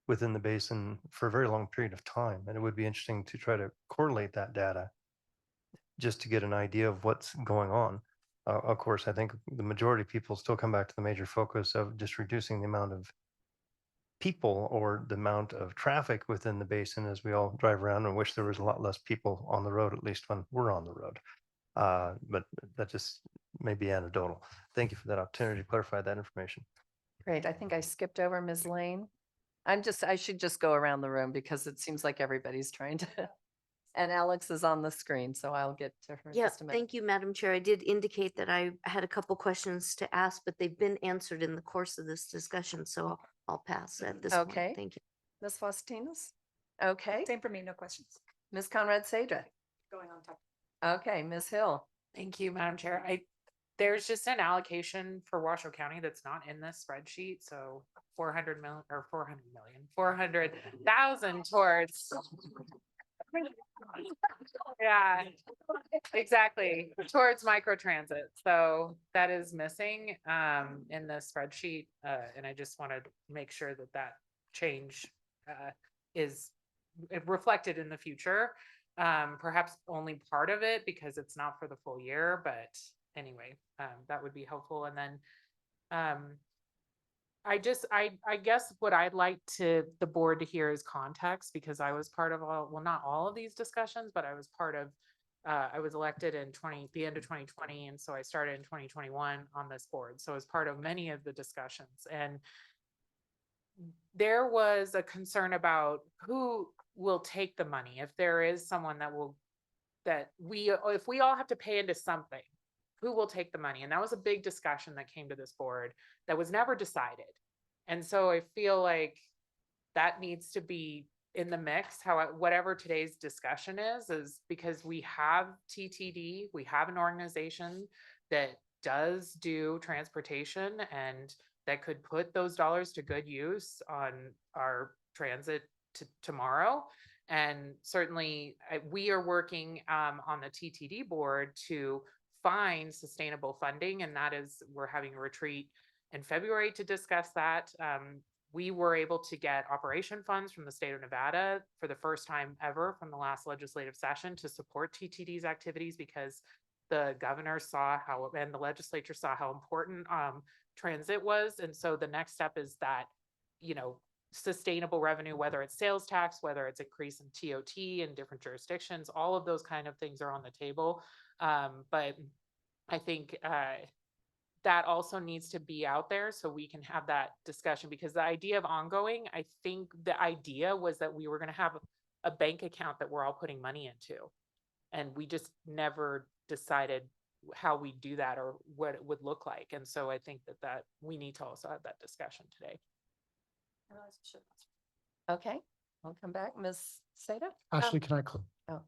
within the basin for a very long period of time. And it would be interesting to try to correlate that data just to get an idea of what's going on. Of course, I think the majority of people still come back to the major focus of just reducing the amount of people or the amount of traffic within the basin as we all drive around and wish there was a lot less people on the road, at least when we're on the road. But that just may be anecdotal. Thank you for that opportunity to clarify that information. Great. I think I skipped over Ms. Lane. I should just go around the room because it seems like everybody's trying to. And Alex is on the screen, so I'll get to her in Yeah, just a minute. thank you, Madam Chair. I did indicate that I had a couple questions to ask, but they've been answered in the course of this discussion, so I'll pass at this point. Okay. Thank you. Ms. Faustina's? Okay. Same for me, no questions. Ms. Conrad Sadra? Going on top. Okay, Ms. Hill? Thank you, Madam Chair. There's just an allocation for Washoe County that's not in this spreadsheet, so 400,000 towards. Yeah, exactly, towards microtransit. So that is missing in the spreadsheet. And I just want to make sure that that change is reflected in the future. Perhaps only part of it because it's not for the full year, but anyway, that would be helpful. And then I guess what I'd like the board to hear is context, because I was part of not all of these discussions, but I was part of, I was elected in the end of 2020. And so I started in 2021 on this board. So as part of many of the discussions, and there was a concern about who will take the money. If there is someone if we all have to pay into something, who will take the money? And that was a big discussion that came to this board that was never decided. And so I feel like that needs to be in the mix, whatever today's discussion is because we have TTD, we have an organization that does do transportation and that could put those dollars to good use on our transit tomorrow. And certainly we are working on the TTD board to find sustainable funding. And we're having a retreat in February to discuss that. We were able to get operation funds from the state of Nevada for the first time ever from the last legislative session to support TTD's activities, because the governor and the legislature saw how important transit was. And so the next step is that, sustainable revenue, whether it's sales tax, whether it's increase in TOT in different jurisdictions, all of those kind of things are on the table. But I think that also needs to be out there so we can have that discussion, because the idea of ongoing, I think the idea was that we were going to have a bank account that we're all putting money into. And we just never decided how we do that or what it would look like. And so I think that we need to also have that discussion today. Okay, I'll come back. Ms. Seda? Ashley, can I?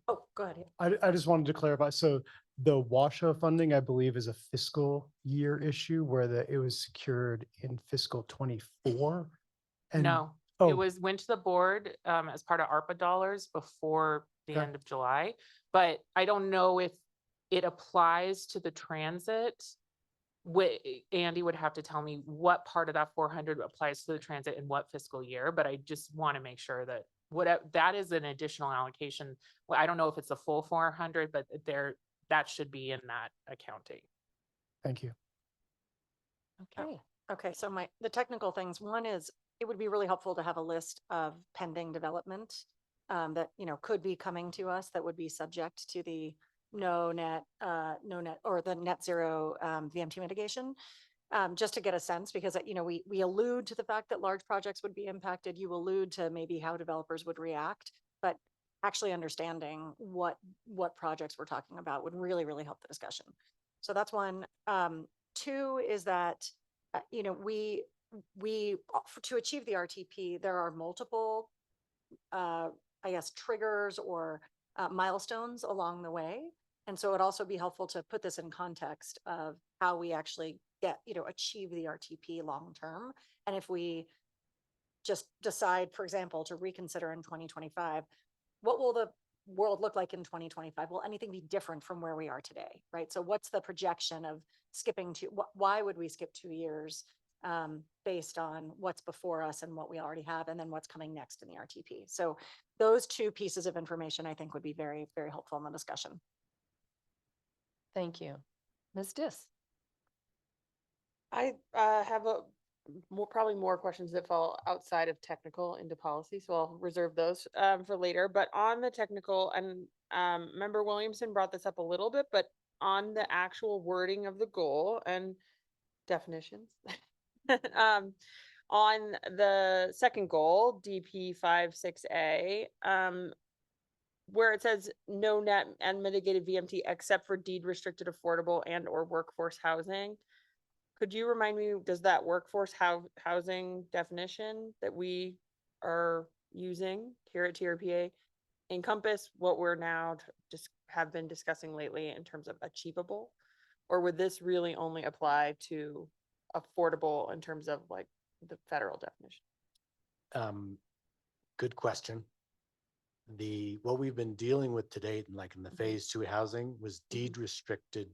Oh, go ahead. I just wanted to clarify. So the Washoe funding, I believe, is a fiscal year issue where it was secured in fiscal 24. And No, oh, it went to the board as part of ARPA dollars before the Okay. end of July, but I don't know if it applies to the transit. Andy would have to tell me what part of that 400 applies to the transit in what fiscal year, but I just want to make sure that that is an additional allocation. Well, I don't know if it's a full 400, but that should be in that accounting. thank you. Okay. Okay, so the technical things, one is, it would be really helpful to have a list of pending development that, could be coming to us that would be subject to the no net or the net zero VMT mitigation. Just to get a sense, because, we allude to the fact that large projects would be impacted. You allude to maybe how developers would react, but actually understanding what projects we're talking about would really, really help the discussion. So that's one. Two is that, to achieve the RTP, there are multiple, triggers or milestones along the way. And so it'd also be helpful to put this in context of how we actually achieve the RTP long term. And if we just decide, for example, to reconsider in 2025, what will the world look like in 2025? Will anything be different from where we are today, right? So what's the projection of skipping why would we skip 2 years based on what's before us and what we already have, and then what's coming next in the RTP? So those two pieces of information, I think, would be very, very helpful in the discussion. Thank you. Ms. Dis. I have probably more questions that fall outside of technical into policy, so I'll reserve those for later. But on the technical, and Member Williamson brought this up a little bit, but on the actual wording of the goal and definitions, on the second goal, DP 56A, where it says no net and mitigated VMT except for deed restricted affordable and or workforce housing. Could you remind me, does that workforce housing definition that we are using here at TRPA encompass what we're now just have been discussing lately in terms of achievable? Or would this really only apply to affordable in terms of like the federal definition? Good question. What we've been dealing with to date, like in the Mhm. phase 2 housing, was deed restricted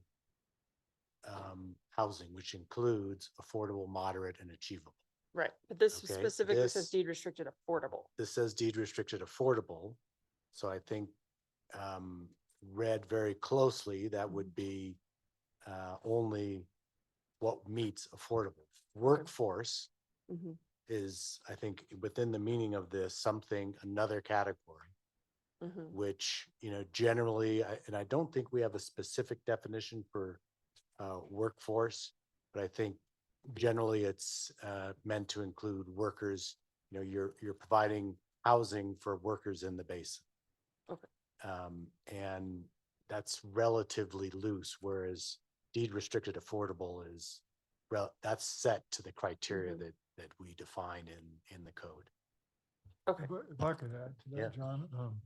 housing, which includes affordable, moderate, and achievable. Right, but this Okay, specifically says this- deed restricted affordable. This says deed restricted affordable. So I think read very closely, that would be only what meets affordable. Workforce Mhm. is, I think, within the meaning of this, another category, Mhm. which, generally, and I don't think we have a specific definition for workforce, but I think generally it's meant to include workers. You're providing housing for workers in the basin. Okay. And that's relatively loose, whereas deed restricted affordable is that's set to the criteria Mhm. that we define in the code. Okay. If I could add to Yeah. that, John,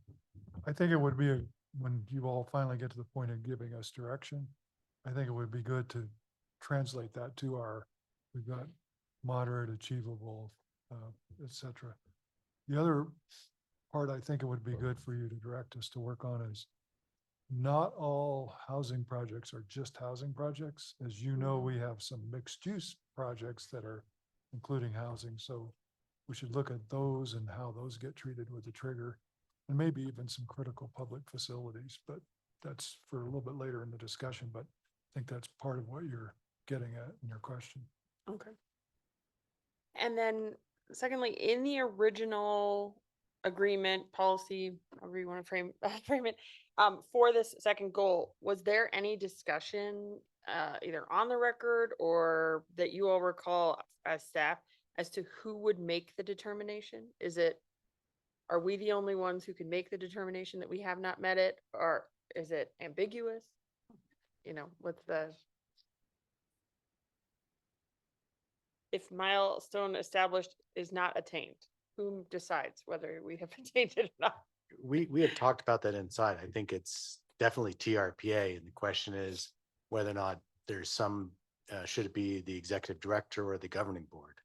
I think it would be, when you all finally get to the point of giving us direction, I think it would be good to translate that to we've got moderate, achievable, et cetera. The other part I think it would be good for you to direct us to work on is not all housing projects are just housing projects. As you know, we have some mixed use projects that are including housing, so we should look at those and how those get treated with the trigger, and maybe even some critical public facilities, but that's for a little bit later in the discussion, but I think that's part of what you're getting at in your question. Okay. And then secondly, in the original agreement, policy, however you want to frame it, for this second goal, was there any discussion either on the record or that you all recall as staff as to who would make the determination? Are we the only ones who can make the determination that we have not met it, or is it ambiguous? What's if milestone established is not attained, who decides whether we have attained it or not? We had talked about that inside. I think it's definitely TRPA, and the question is whether or not there's should it be the executive director or the governing board?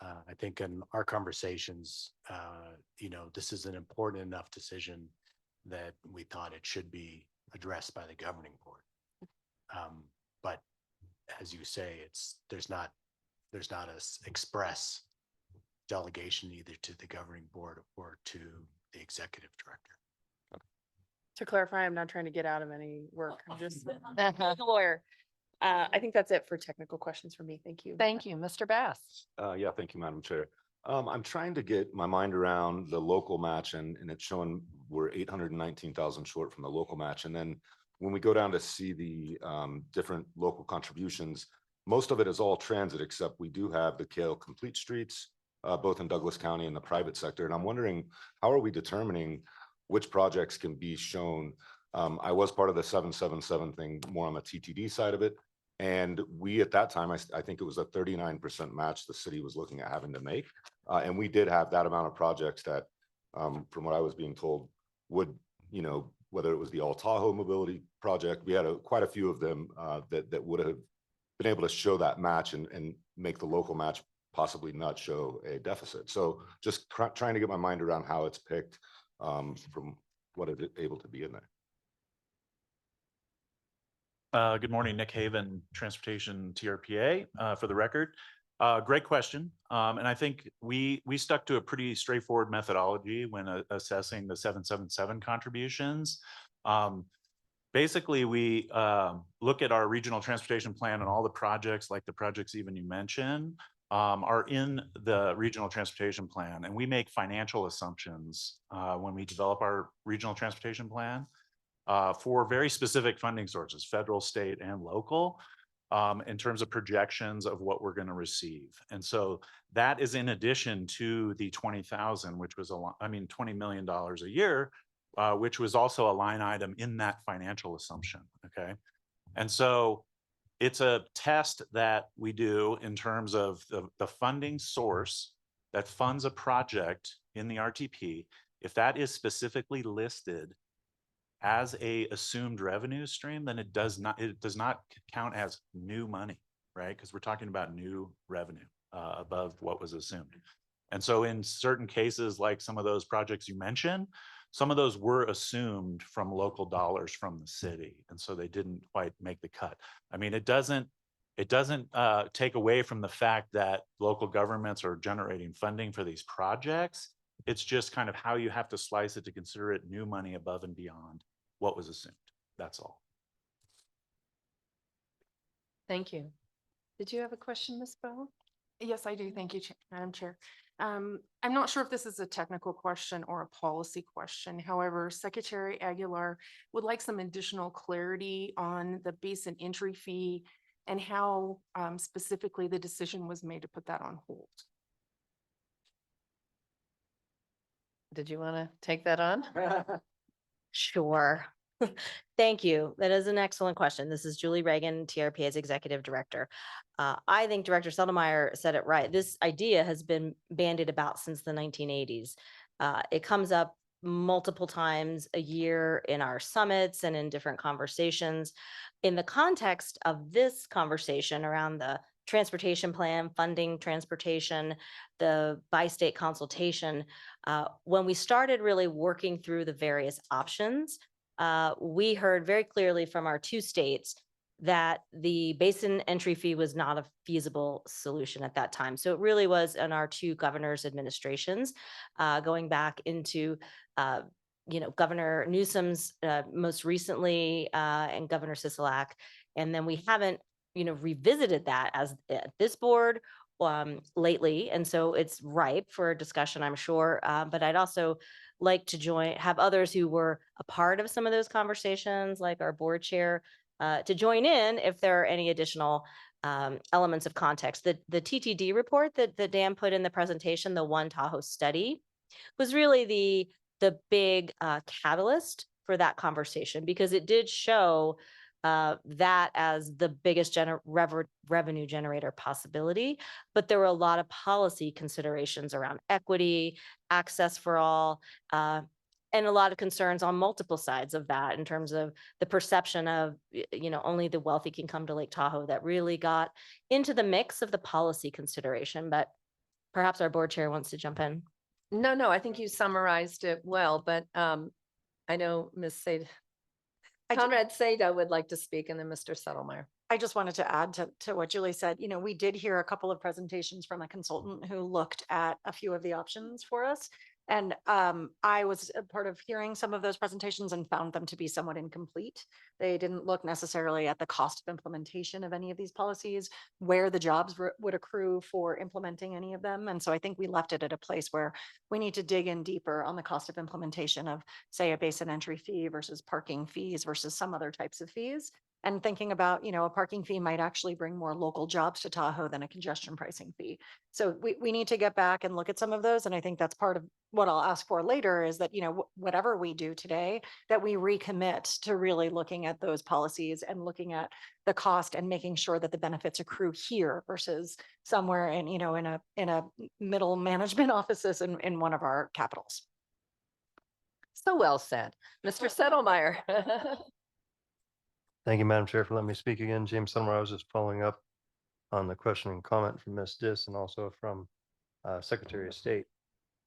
I think in our conversations, this is an important enough decision that we thought it should be addressed by the governing board. But as you say, there's not a express delegation either to the governing board or to the executive director. To clarify, I'm not trying to get out of any work. I'm just a lawyer. I think that's it for technical questions for me. Thank you. Thank you, Mr. Bass. Yeah, thank you, Madam Chair. I'm trying to get my mind around the local match, and it's showing we're 819,000 short from the local match. And then when we go down to see the different local contributions, most of it is all transit, except we do have the Kale Complete Streets, both in Douglas County and the private sector. And I'm wondering, how are we determining which projects can be shown? I was part of the 777 thing, more on the TTD side of it. And we, at that time, I think it was a 39% match the city was looking at having to make. And we did have that amount of projects that, from what I was being told, would, whether it was the All Tahoe mobility project, we had quite a few of them that would have been able to show that match and make the local match possibly not show a deficit. So just trying to get my mind around how it's picked from what is able to be in there. Good morning, Nick Haven, Transportation TRPA, for the record. Great question. And I think we stuck to a pretty straightforward methodology when assessing the 777 contributions. basically, we look at our regional transportation plan, and all the projects, like the projects even you mentioned, are in the regional transportation plan, and we make financial assumptions when we develop our regional transportation plan for very specific funding sources, federal, state, and local, in terms of projections of what we're going to receive. And so that is in addition to the 20,000, which was $20 million a year, which was also a line item in that financial assumption. Okay. And so it's a test that we do in terms of the funding source that funds a project in the RTP. If that is specifically listed as a assumed revenue stream, then it does not count as new money, right? Because we're talking about new revenue above what was assumed. And so in certain cases, like some of those projects you mentioned, some of those were assumed from local dollars from the city. And so they didn't quite make the cut. I mean, it doesn't take away from the fact that local governments are generating funding for these projects. It's just kind of how you have to slice it to consider it new money above and beyond what was assumed. That's all. Thank you. Did you have a question, Ms. Bell? Yes, I do. Thank you, Madam Chair. I'm not sure if this is a technical question or a policy question. However, Secretary Aguilar would like some additional clarity on the basin entry fee and how specifically the decision was made to put that on hold. Did you want to take that on? Sure. Thank you. That is an excellent question. This is Julie Reagan, TRPA's Executive Director. I think Director Seldemeyer said it right. This idea has been bandied about since the 1980s. It comes up multiple times a year in our summits and in different conversations. In the context of this conversation around the transportation plan, funding transportation, the bi-state consultation, when we started really working through the various options, we heard very clearly from our two states that the basin entry fee was not a feasible solution at that time. So it really was in our two governors' administrations, going back into Governor Newsom's most recently, and Governor Sisolak. And then we haven't revisited that as this board lately. And so it's ripe for discussion, I'm sure. But I'd also like to have others who were a part of some of those conversations, like our board chair, to join in if there are any additional elements of context. The TTD report that Dan put in the presentation, the One Tahoe study, was really the big catalyst for that conversation, because it did show that as the biggest revenue generator possibility. But there were a lot of policy considerations around equity, access for all, and a lot of concerns on multiple sides of that in terms of the perception of, only the wealthy can come to Lake Tahoe, that really got into the mix of the policy consideration. But perhaps our board chair wants to jump in. No, I think you summarized it well, but I know Ms. Seda, Conrad Seda would like to speak, and then Mr. Settlemeyer. I just wanted to add to what Julie said. We did hear a couple of presentations from a consultant who looked at a few of the options for us. And I was a part of hearing some of those presentations and found them to be somewhat incomplete. They didn't look necessarily at the cost of implementation of any of these policies, where the jobs would accrue for implementing any of them. And so I think we left it at a place where we need to dig in deeper on the cost of implementation of, say, a basin entry fee versus parking fees versus some other types of fees. And thinking about, a parking fee might actually bring more local jobs to Tahoe than a congestion pricing fee. So we need to get back and look at some of those. And I think that's part of what I'll ask for later, is that, whatever we do today, that we recommit to really looking at those policies and looking at the cost and making sure that the benefits accrue here versus somewhere in a middle management offices in one of our capitals. So well said. Mr. Settlemeyer. Thank you, Madam Chair, for letting me speak again. James Summer, I was just following up on the question and comment from Ms. Dis and also from Secretary of State.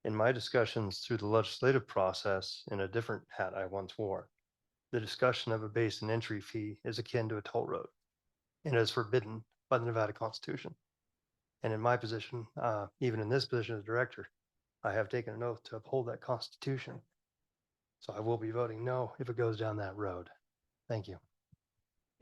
In my discussions through the legislative process, in a different hat I once wore, the discussion of a basin entry fee is akin to a toll road and is forbidden by the Nevada Constitution. And in my position, even in this position as director, I have taken an oath to uphold that Constitution. So I will be voting no if it goes down that road. Thank you.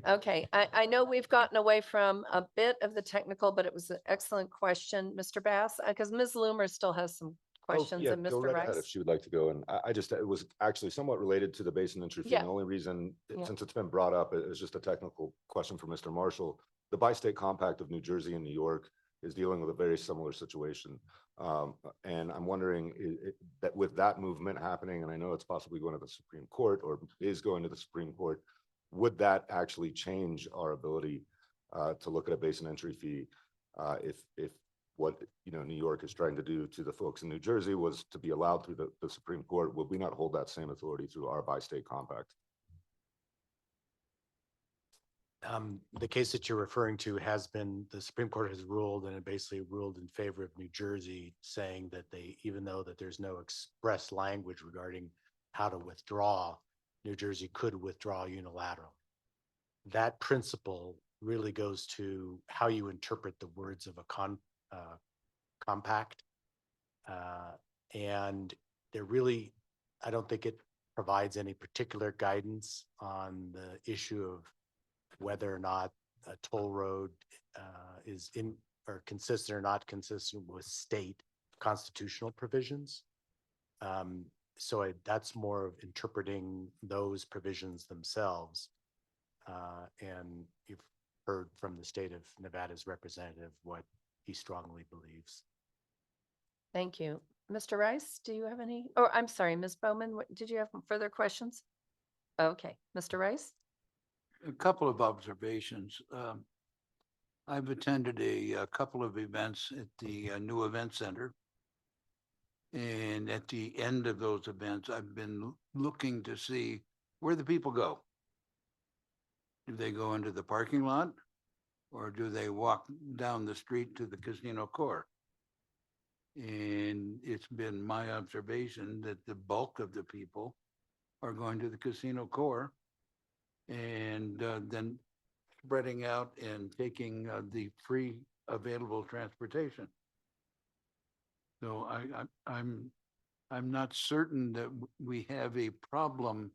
Okay, I know we've gotten away from a bit of the technical, but it was an excellent question, Mr. Bass, because Ms. Loomer still has some questions Yeah, and go Mr. right ahead if Rice. she would like to go. And I just, it was actually somewhat related to the basin entry fee. Yeah. And the only reason, Yeah. since it's been brought up, it was just a technical question for Mr. Marshall. The bi-state compact of New Jersey and New York is dealing with a very similar situation. And I'm wondering that with that movement happening, and I know it's possibly going to the Supreme Court or is going to the Supreme Court, would that actually change our ability to look at a basin entry fee if what New York is trying to do to the folks in New Jersey was to be allowed through the Supreme Court? Would we not hold that same authority through our bi-state compact? The case that you're referring to has been, the Supreme Court has ruled, and it basically ruled in favor of New Jersey, saying that they, even though that there's no express language regarding how to withdraw, New Jersey could withdraw unilaterally. That principle really goes to how you interpret the words of a compact. And there really, I don't think it provides any particular guidance on the issue of whether or not a toll road is in or consistent or not consistent with state constitutional provisions. So that's more of interpreting those provisions themselves. And you've heard from the state of Nevada's representative what he strongly believes. Thank you. Mr. Rice, do you have any, or I'm sorry, Ms. Bowman, did you have further questions? Okay, Mr. Rice? A couple of observations. I've attended a couple of events at the new event center. And at the end of those events, I've been looking to see where the people go. Do they go into the parking lot or do they walk down the street to the casino core? And it's been my observation that the bulk of the people are going to the casino core and then spreading out and taking the free available transportation. So I'm not certain that we have a problem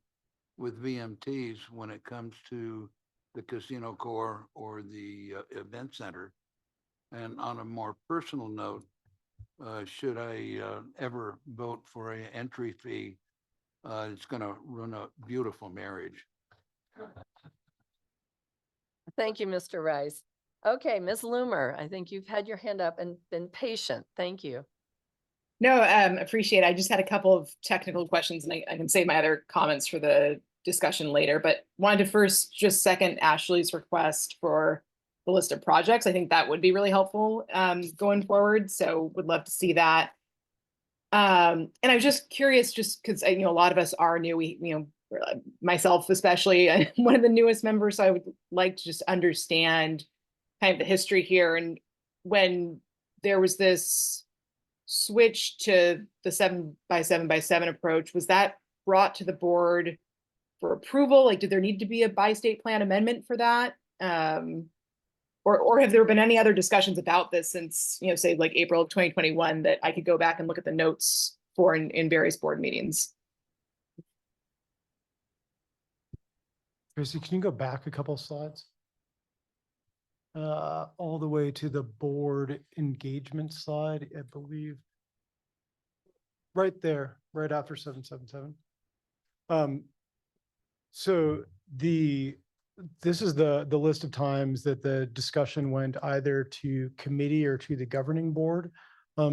with VMTs when it comes to the casino core or the event center. And on a more personal note, should I ever vote for an entry fee, it's going to ruin a beautiful marriage. Thank you, Mr. Rice. Okay, Ms. Loomer, I think you've had your hand up and been patient. Thank you. No, appreciate it. I just had a couple of technical questions and I can save my other comments for the discussion later, but wanted to first just second Ashley's request for the list of projects. I think that would be really helpful going forward. So would love to see that. And I was just curious, just because a lot of us are new, myself especially, I'm one of the newest members, so I would like to just understand kind of the history here. And when there was this switch to the 7x7x7 approach, was that brought to the board for approval? Like, did there need to be a bi-state plan amendment for that? Or have there been any other discussions about this since, say like April of 2021 that I could go back and look at the notes for in various board meetings? Tracy, can you go back a couple slides? All the way to the board engagement slide, I believe. Right there, right after 777. So this is the list of times that the discussion went either to committee or to the governing board.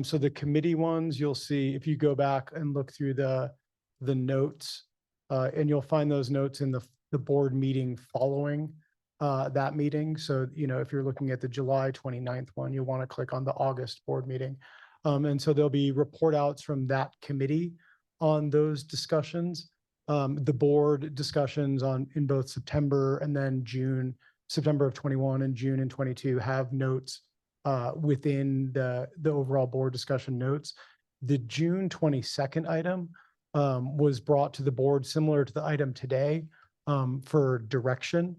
So the committee ones, you'll see if you go back and look through the notes, and you'll find those notes in the board meeting following that meeting. So, if you're looking at the July 29th one, you'll want to click on the August board meeting. And so there'll be report outs from that committee on those discussions. The board discussions in both September and then June, September of 21 and June in 22 have notes within the overall board discussion notes. The June 22nd item was brought to the board similar to the item today for direction.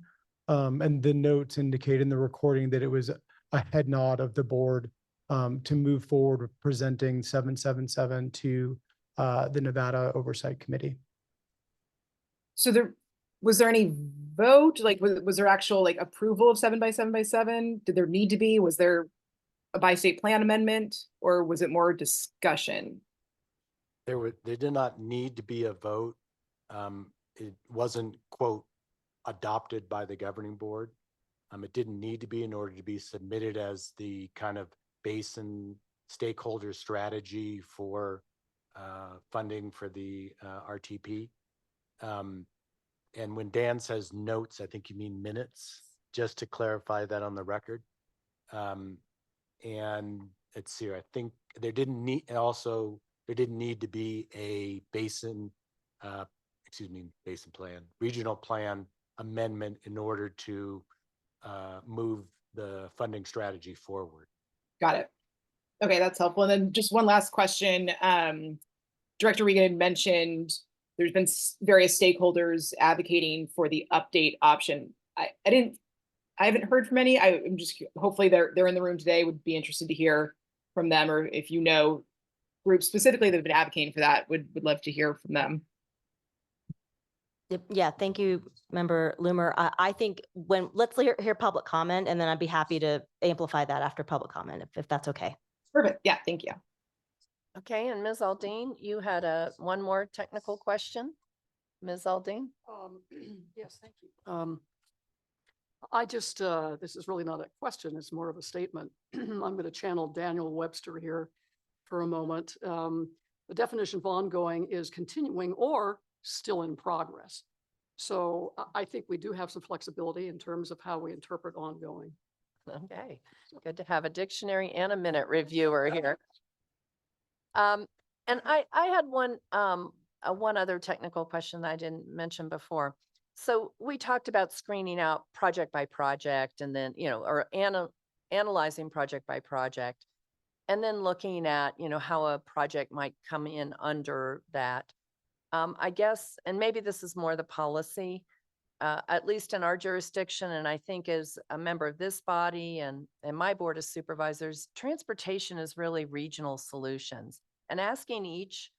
And the notes indicate in the recording that it was a head nod of the board to move forward with presenting 777 to the Nevada Oversight Committee. So was there any vote? Like, was there actual like approval of 7x7x7? Did there need to be? Was there a by-state plan amendment, or was it more discussion? There did not need to be a vote. It wasn't, quote, adopted by the governing board. It didn't need to be in order to be submitted as the kind of basin stakeholder strategy for funding for the RTP. And when Dan says notes, I think you mean minutes, just to clarify that on the record. And let's see, I think there didn't need to be a basin plan, regional plan amendment in order to move the funding strategy forward. Got it. Okay, that's helpful. And then just one last question. Director Regan had mentioned there's been various stakeholders advocating for the update option. I haven't heard from any. I'm just, hopefully they're in the room today, would be interested to hear from them, or if you know groups specifically that have been advocating for that, would love to hear from them. Yeah, thank you, Member Loomer. I think let's hear public comment, and then I'd be happy to amplify that after public comment, if that's okay. Perfect. Yeah, thank you. Okay, and Ms. Aldine, you had one more technical question. Ms. Aldine? Yes, thank you. I just, this is really not a question, it's more of a statement. I'm going to channel Daniel Webster here for a moment. The definition of ongoing is continuing or still in progress. So I think we do have some flexibility in terms of how we interpret ongoing. Okay, good to have a dictionary and a minute reviewer here. And I had one other technical question that I didn't mention before. So we talked about screening out project by project, and then, or analyzing project by project, and then looking at, how a project might come in under that. I guess, and maybe this is more the policy, at least in our jurisdiction, and I think as a member of this body and my board of supervisors, transportation is really regional solutions. And asking each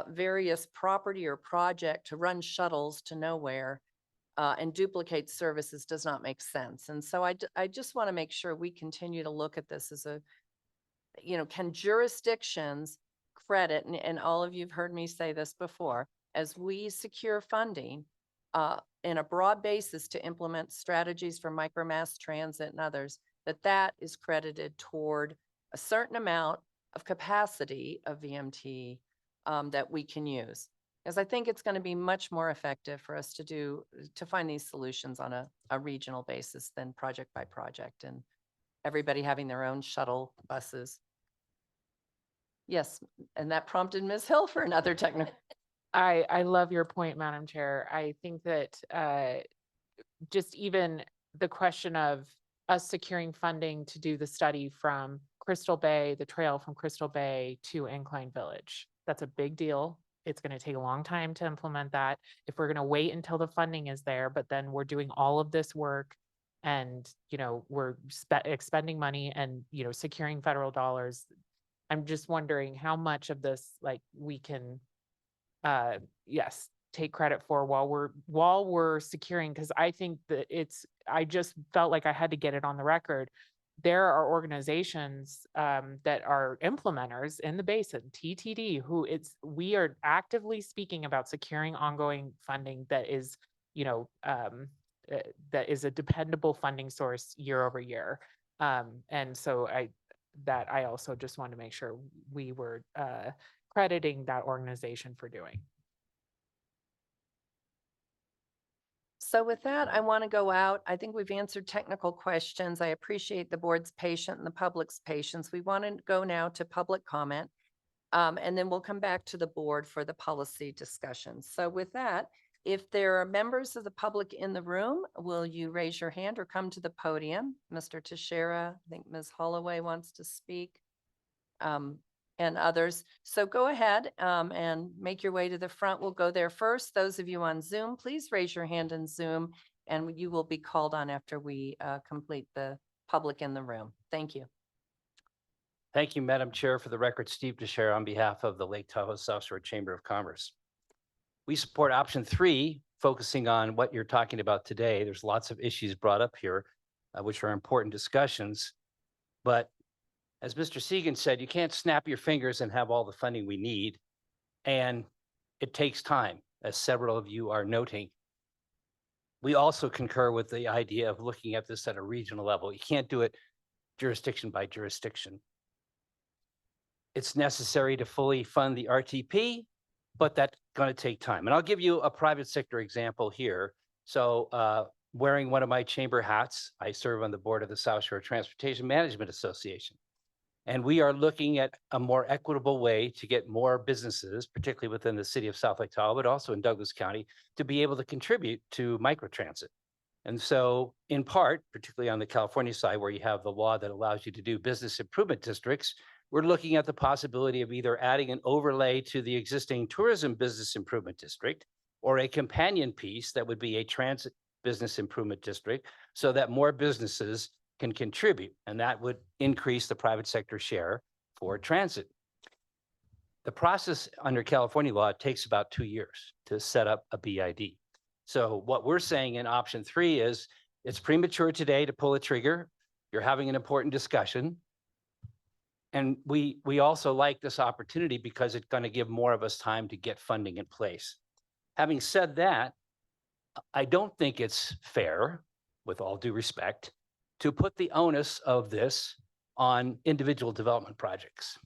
various property or project to run shuttles to nowhere and duplicate services does not make sense. And so I just want to make sure we continue to look at this as can jurisdictions credit, and all of you have heard me say this before, as we secure funding in a broad basis to implement strategies for micromass transit and others, that is credited toward a certain amount of capacity of VMT that we can use. Because I think it's going to be much more effective for us to find these solutions on a regional basis than project by project and everybody having their own shuttle buses. Yes, and that prompted Ms. Hill for another technical. I love your point, Madam Chair. I think that just even the question of us securing funding to do the study from Crystal Bay, the trail from Crystal Bay to Incline Village, that's a big deal. It's going to take a long time to implement that. If we're going to wait until the funding is there, but then we're doing all of this work and, we're expending money and, securing federal dollars. I'm just wondering how much of this, we can, yes, take credit for while we're securing, because I think that I just felt like I had to get it on the record. There are organizations that are implementers in the basin, TTD, we are actively speaking about securing ongoing funding that is, that is a dependable funding source year over year. And so I also just want to make sure we were crediting that organization for doing. So with that, I want to go out. I think we've answered technical questions. I appreciate the board's patience and the public's patience. We want to go now to public comment, and then we'll come back to the board for the policy discussion. So with that, if there are members of the public in the room, will you raise your hand or come to the podium? Mr. Teixeira, I think Ms. Holloway wants to speak, and others. So go ahead and make your way to the front. We'll go there first. Those of you on Zoom, please raise your hand in Zoom, and you will be called on after we complete the public in the room. Thank you. Thank you, Madam Chair. For the record, Steve Teixeira on behalf of the Lake Tahoe South Shore Chamber of Commerce. We support option 3 focusing on what you're talking about today. There's lots of issues brought up here, which are important discussions. But as Mr. Segan said, you can't snap your fingers and have all the funding we need. And it takes time, as several of you are noting. We also concur with the idea of looking at this at a regional level. You can't do it jurisdiction by jurisdiction. It's necessary to fully fund the RTP, but that's going to take time. And I'll give you a private sector example here. So wearing one of my chamber hats, I serve on the board of the South Shore Transportation Management Association. And we are looking at a more equitable way to get more businesses, particularly within the city of South Lake Tahoe, but also in Douglas County, to be able to contribute to microtransit. And so in part, particularly on the California side, where you have the law that allows you to do business improvement districts, we're looking at the possibility of either adding an overlay to the existing tourism business improvement district or a companion piece that would be a transit business improvement district so that more businesses can contribute, and that would increase the private sector share for transit. The process under California law takes about 2 years to set up a BID. So what we're saying in option 3 is it's premature today to pull a trigger. You're having an important discussion. And we also like this opportunity because it's going to give more of us time to get funding in place. Having said that, I don't think it's fair, with all due respect, to put the onus of this on individual development projects,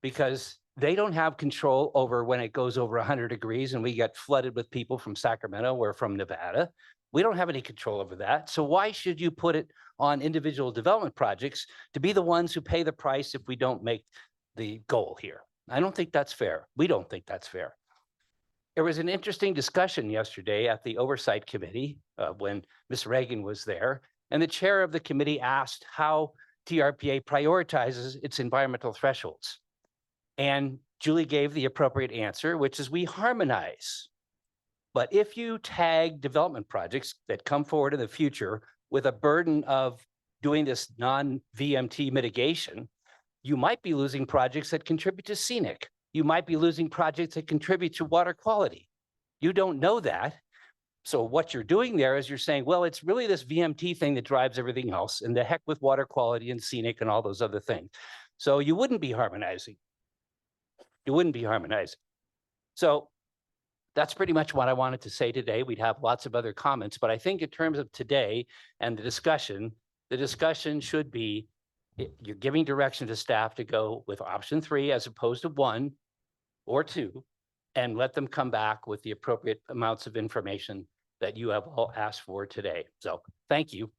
because they don't have control over when it goes over 100 degrees and we get flooded with people from Sacramento or from Nevada. We don't have any control over that. So why should you put it on individual development projects to be the ones who pay the price if we don't make the goal here? I don't think that's fair. We don't think that's fair. There was an interesting discussion yesterday at the Oversight Committee when Ms. Reagan was there, and the chair of the committee asked how TRPA prioritizes its environmental thresholds. And Julie gave the appropriate answer, which is we harmonize. But if you tag development projects that come forward in the future with a burden of doing this non-VMT mitigation, you might be losing projects that contribute to scenic. You might be losing projects that contribute to water quality. You don't know that. So what you're doing there is you're saying, well, it's really this VMT thing that drives everything else, and the heck with water quality and scenic and all those other things. So you wouldn't be harmonizing. You wouldn't be harmonizing. So that's pretty much what I wanted to say today. We'd have lots of other comments, but I think in terms of today and the discussion should be you're giving direction to staff to go with option 3 as opposed to 1 or 2, and let them come back with the appropriate amounts of information that you have all asked for today. So thank you.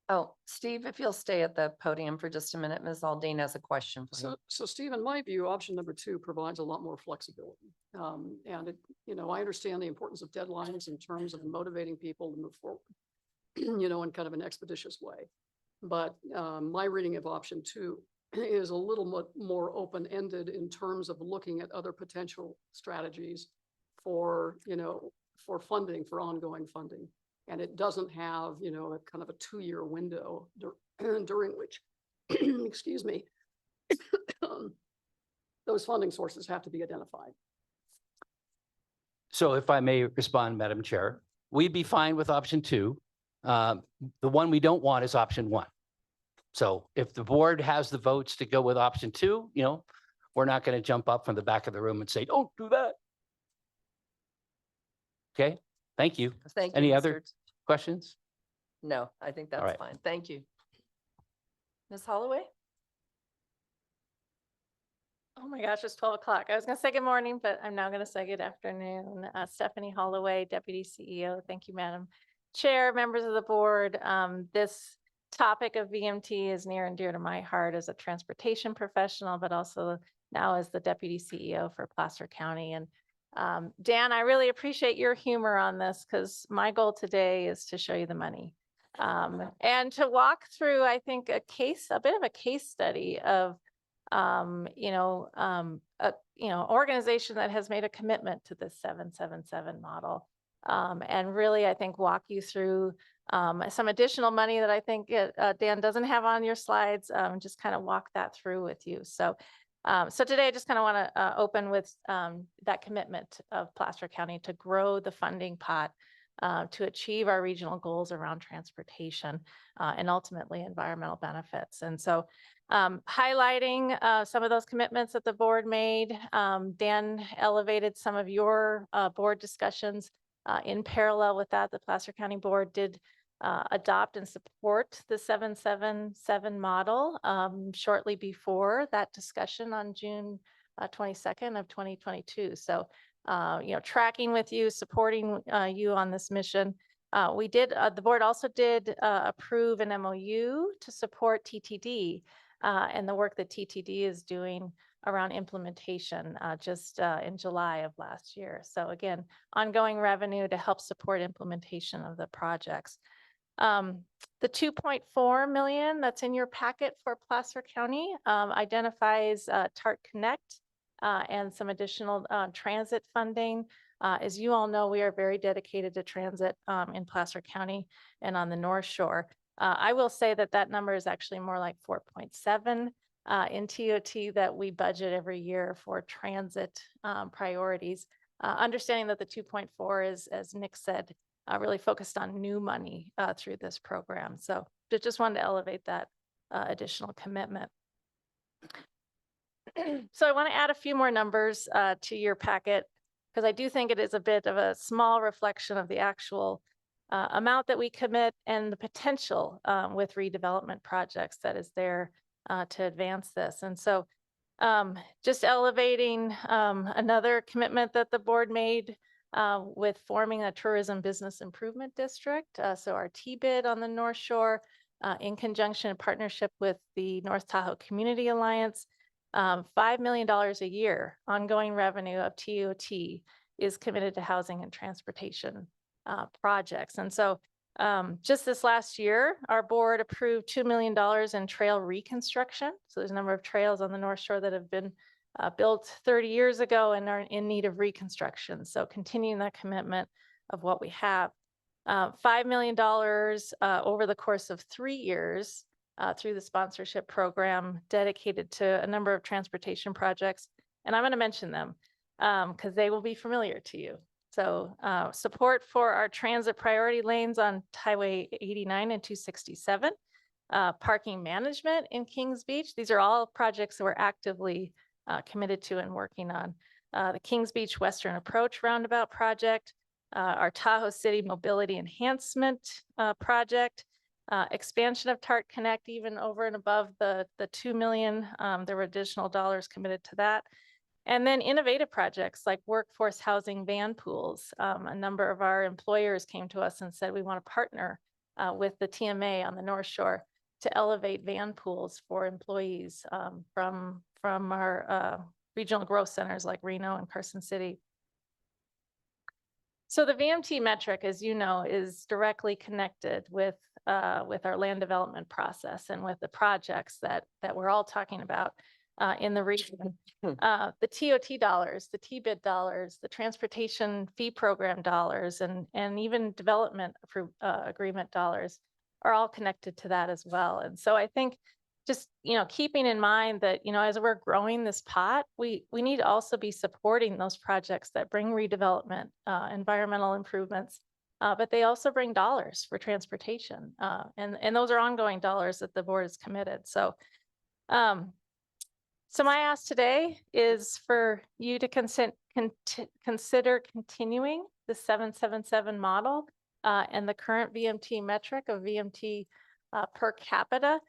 Oh, Steve, if you'll stay at the podium for just a minute, Ms. Aldean has a question for you. So Steve, in my view, option number 2 provides a lot more flexibility. And it, I understand the importance of deadlines in terms of motivating people to move forward, in kind of an expeditious way. But my reading of option 2 is a little more open-ended in terms of looking at other potential strategies for, for funding, for ongoing funding. And it doesn't have, a kind of a 2-year window during which, excuse me, those funding sources have to be identified. So if I may respond, Madam Chair, we'd be fine with option 2. The one we don't want is option 1. So if the board has the votes to go with option 2, we're not going to jump up from the back of the room and say, don't do that. Okay, thank you. Thank you. Any Mr. other questions? No, I think that's right. fine. Thank you. Ms. Holloway? Oh my gosh, it's 12 o'clock. I was going to say good morning, but I'm now going to say good afternoon. Stephanie Holloway, Deputy CEO. Thank you, Madam Chair, members of the board. This topic of VMT is near and dear to my heart as a transportation professional, but also now as the Deputy CEO for Placer County. And Dan, I really appreciate your humor on this because my goal today is to show you the money and to walk through, I think, a bit of a case study of organization that has made a commitment to this 777 model. And really, I think, walk you through some additional money that I think Dan doesn't have on your slides, just kind of walk that through with you. So So today I just kind of want to open with that commitment of Placer County to grow the funding pot to achieve our regional goals around transportation and ultimately environmental benefits. And so highlighting some of those commitments that the board made, Dan elevated some of your board discussions. In parallel with that, the Placer County Board did adopt and support the 777 model shortly before that discussion on June 22nd of 2022. So, tracking with you, supporting you on this mission. The board also did approve an MOU to support TTD and the work that TTD is doing around implementation just in July of last year. So again, ongoing revenue to help support implementation of the projects. The 2.4 million that's in your packet for Placer County identifies TART Connect and some additional transit funding. As you all know, we are very dedicated to transit in Placer County and on the North Shore. I will say that that number is actually more like 4.7 in TOT that we budget every year for transit priorities. Understanding that the 2.4 is, as Nick said, really focused on new money through this program. So just wanted to elevate that additional commitment. So I want to add a few more numbers to your packet because I do think it is a bit of a small reflection of the actual amount that we commit and the potential with redevelopment projects that is there to advance this. And so just elevating another commitment that the board made with forming a tourism business improvement district. So our T-bid on the North Shore in conjunction and partnership with the North Tahoe Community Alliance, $5 million a year ongoing revenue of TOT is committed to housing and transportation projects. And so just this last year, our board approved $2 million in trail reconstruction. So there's a number of trails on the North Shore that have been built 30 years ago and are in need of reconstruction. So continuing that commitment of what we have. $5 million over the course of 3 years through the sponsorship program dedicated to a number of transportation projects. And I'm going to mention them because they will be familiar to you. So support for our transit priority lanes on Highway 89 and 267, parking management in Kings Beach. These are all projects that we're actively committed to and working on. The Kings Beach Western Approach Roundabout Project, our Tahoe City Mobility Enhancement Project, expansion of TART Connect even over and above the 2 million. There were additional dollars committed to that. And then innovative projects like workforce housing van pools. A number of our employers came to us and said, we want to partner with the TMA on the North Shore to elevate van pools for employees from our regional growth centers like Reno and Carson City. So the VMT metric, as you know, is directly connected with our land development process and with the projects that we're all talking about in the region. The TOT dollars, the T-bid dollars, the transportation fee program dollars, and even development agreement dollars are all connected to that as well. And so I think just, keeping in mind that, as we're growing this pot, we need to also be supporting those projects that bring redevelopment, environmental improvements, but they also bring dollars for transportation. And those are ongoing dollars that the board is committed. So my ask today is for you to consider continuing the 777 model and the current VMT metric of VMT per capita.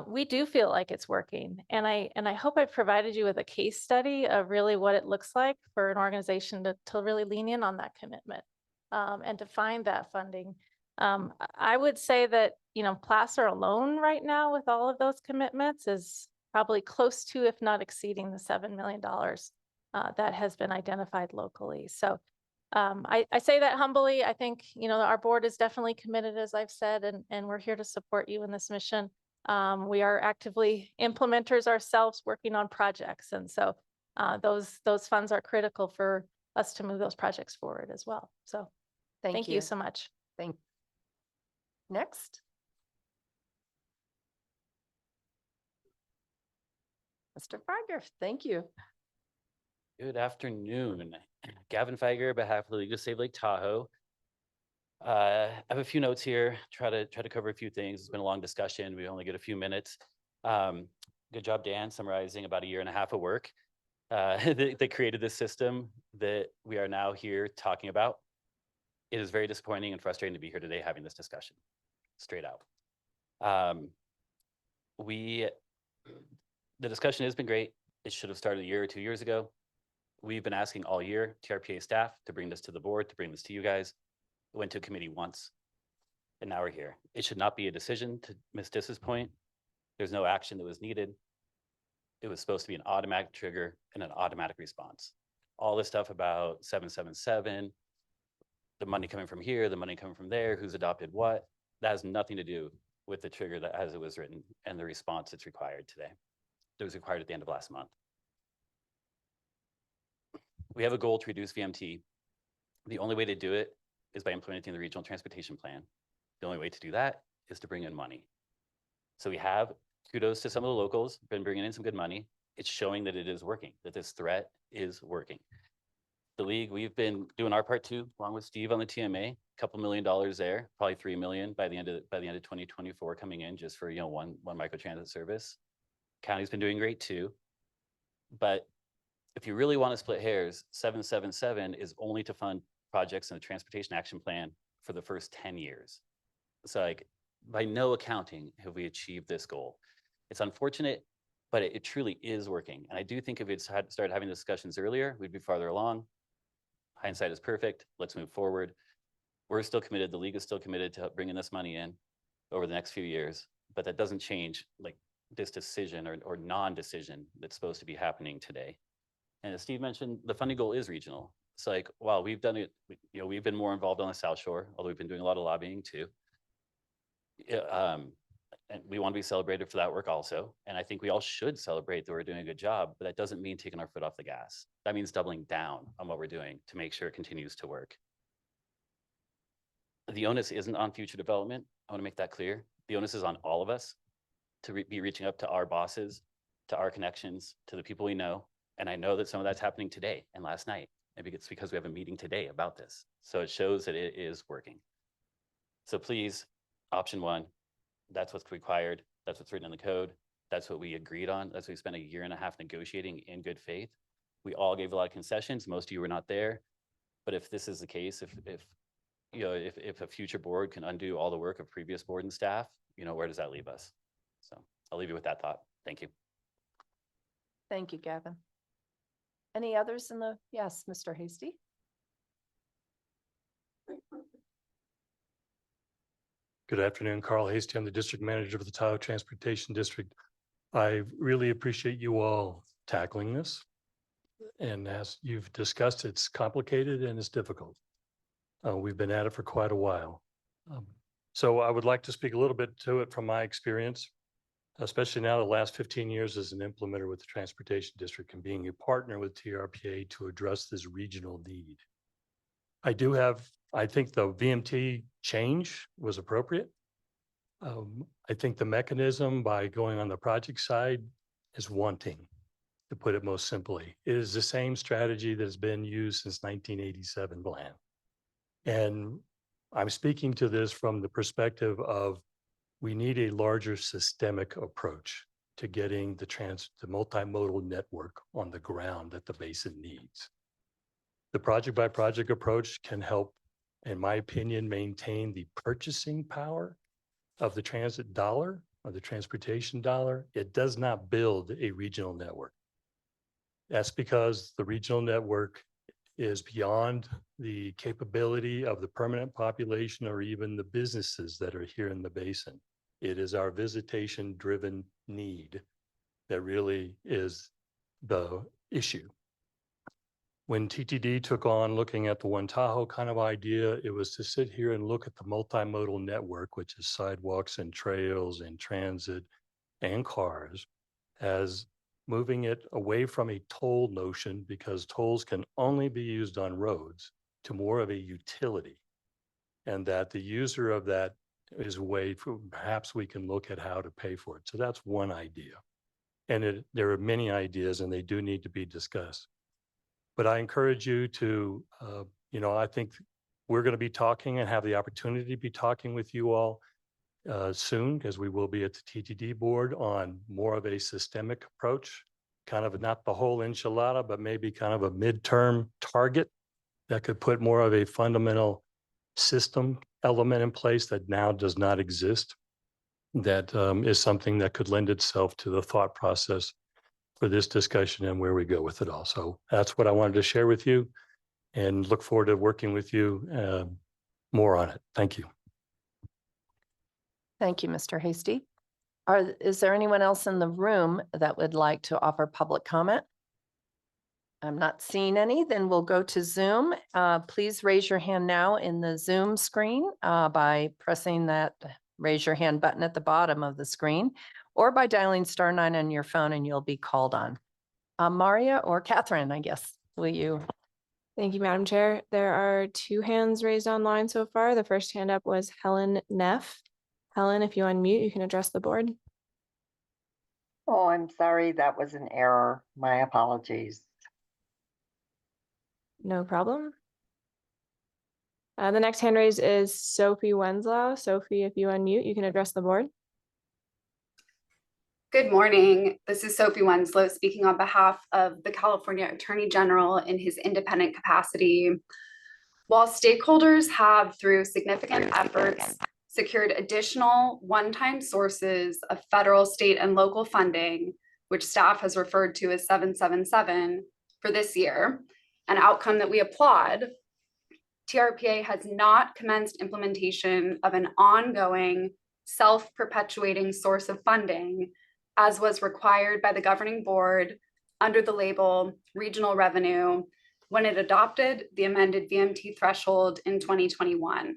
We do feel like it's working. And I hope I provided you with a case study of really what it looks like for an organization to really lean in on that commitment and to find that funding. I would say that, Placer alone right now with all of those commitments is probably close to, if not exceeding, the $7 million that has been identified locally. So I say that humbly. I think, our board is definitely committed, as I've said, and we're here to support you in this mission. We are actively implementers ourselves working on projects. And so those funds are critical for us to move those projects forward as well. So thank you so much. Next. Mr. Feiger, thank you. Good afternoon. Gavin Feiger, behalf of the League of Save Lake Tahoe. I have a few notes here, try to cover a few things. It's been a long discussion. We only get a few minutes. Good job, Dan, summarizing about a year and a half of work. They created this system that we are now here talking about. It is very disappointing and frustrating to be here today having this discussion, straight out. The discussion has been great. It should have started a year or 2 years ago. We've been asking all year, TRPA staff, to bring this to the board, to bring this to you guys. It went to committee once, and now we're here. It should not be a decision, to Ms. Diss's point. There's no action that was needed. It was supposed to be an automatic trigger and an automatic response. All this stuff about 777, the money coming from here, the money coming from there, who's adopted what, that has nothing to do with the trigger that as it was written and the response that's required today. That was required at the end of last month. We have a goal to reduce VMT. The only way to do it is by implementing the regional transportation plan. The only way to do that is to bring in money. So we have, kudos to some of the locals, been bringing in some good money. It's showing that it is working, that this threat is working. The league, we've been doing our part too, along with Steve on the TMA, a couple $1 million there, probably 3 million by the end of 2024 coming in just for one microtransit service. County's been doing great too. But if you really want to split hairs, 777 is only to fund projects in the Transportation Action Plan for the first 10 years. So like by no accounting have we achieved this goal. It's unfortunate, but it truly is working. And I do think if we'd started having discussions earlier, we'd be farther along. Hindsight is perfect. Let's move forward. We're still committed. The league is still committed to bringing this money in over the next few years, but that doesn't change like this decision or non-decision that's supposed to be happening today. And as Steve mentioned, the funding goal is regional. It's like, while we've done it, we've been more involved on the South Shore, although we've been doing a lot of lobbying too. And we want to be celebrated for that work also. And I think we all should celebrate that we're doing a good job, but that doesn't mean taking our foot off the gas. That means doubling down on what we're doing to make sure it continues to work. The onus isn't on future development. I want to make that clear. The onus is on all of us to be reaching up to our bosses, to our connections, to the people we know. And I know that some of that's happening today and last night. Maybe it's because we have a meeting today about this. So it shows that it is working. So please, option one, that's what's required. That's what's written in the code. That's what we agreed on. That's what we spent a year and a half negotiating in good faith. We all gave a lot of concessions. Most of you were not there. But if this is the case, if a future board can undo all the work of previous board and staff, where does that leave us? So I'll leave you with that thought. Thank you. Thank you, Gavin. Any others yes, Mr. Hasty? Good afternoon, Carl Hasty. I'm the district manager of the Tahoe Transportation District. I really appreciate you all tackling this. And as you've discussed, it's complicated and it's difficult. We've been at it for quite a while. So I would like to speak a little bit to it from my experience, especially now the last 15 years as an implementer with the Transportation District and being a partner with TRPA to address this regional need. I think the VMT change was appropriate. I think the mechanism by going on the project side is wanting, to put it most simply. It is the same strategy that has been used since 1987 plan. And I'm speaking to this from the perspective of we need a larger systemic approach to getting the multimodal network on the ground that the basin needs. The project by project approach can help, in my opinion, maintain the purchasing power of the transit dollar, or the transportation dollar. It does not build a regional network. That's because the regional network is beyond the capability of the permanent population or even the businesses that are here in the basin. It is our visitation-driven need that really is the issue. When TTD took on looking at the One Tahoe kind of idea, it was to sit here and look at the multimodal network, which is sidewalks and trails and transit and cars, as moving it away from a toll notion, because tolls can only be used on roads, to more of a utility. And that the user of that is a way for perhaps we can look at how to pay for it. So that's one idea. And there are many ideas and they do need to be discussed. But I encourage you to, I think we're going to be talking and have the opportunity to be talking with you all soon, because we will be at the TTD board on more of a systemic approach, kind of not the whole enchilada, but maybe kind of a midterm target that could put more of a fundamental system element in place that now does not exist. That is something that could lend itself to the thought process for this discussion and where we go with it all. So that's what I wanted to share with you, and look forward to working with you more on it. Thank you. Thank you, Mr. Hasty. Is there anyone else in the room that would like to offer public comment? I'm not seeing any. Then we'll go to Zoom. Please raise your hand now in the Zoom screen by pressing that raise your hand button at the bottom of the screen, or by dialing *9 on your phone and you'll be called on. Maria or Catherine, I guess, will you? Thank you, Madam Chair. There are 2 hands raised online so far. The first hand up was Helen Neff. Helen, if you unmute, you can address the board. Oh, I'm sorry. That was an error. My apologies. No problem. The next hand raised is Sophie Wenslow. Sophie, if you unmute, you can address the board. Good morning. This is Sophie Wenslow speaking on behalf of the California Attorney General in his independent capacity. While stakeholders have, through significant efforts, secured additional one-time sources of federal, state, and local funding, which staff has referred to as 777 for this year, an outcome that we applaud, TRPA has not commenced implementation of an ongoing self-perpetuating source of funding, as was required by the governing board under the label regional revenue when it adopted the amended VMT threshold in 2021.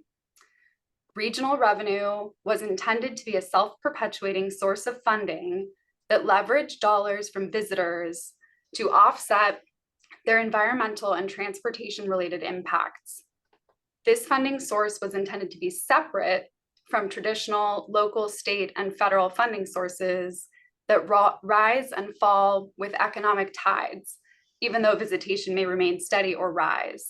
Regional revenue was intended to be a self-perpetuating source of funding that leveraged dollars from visitors to offset their environmental and transportation-related impacts. This funding source was intended to be separate from traditional local, state, and federal funding sources that rise and fall with economic tides, even though visitation may remain steady or rise.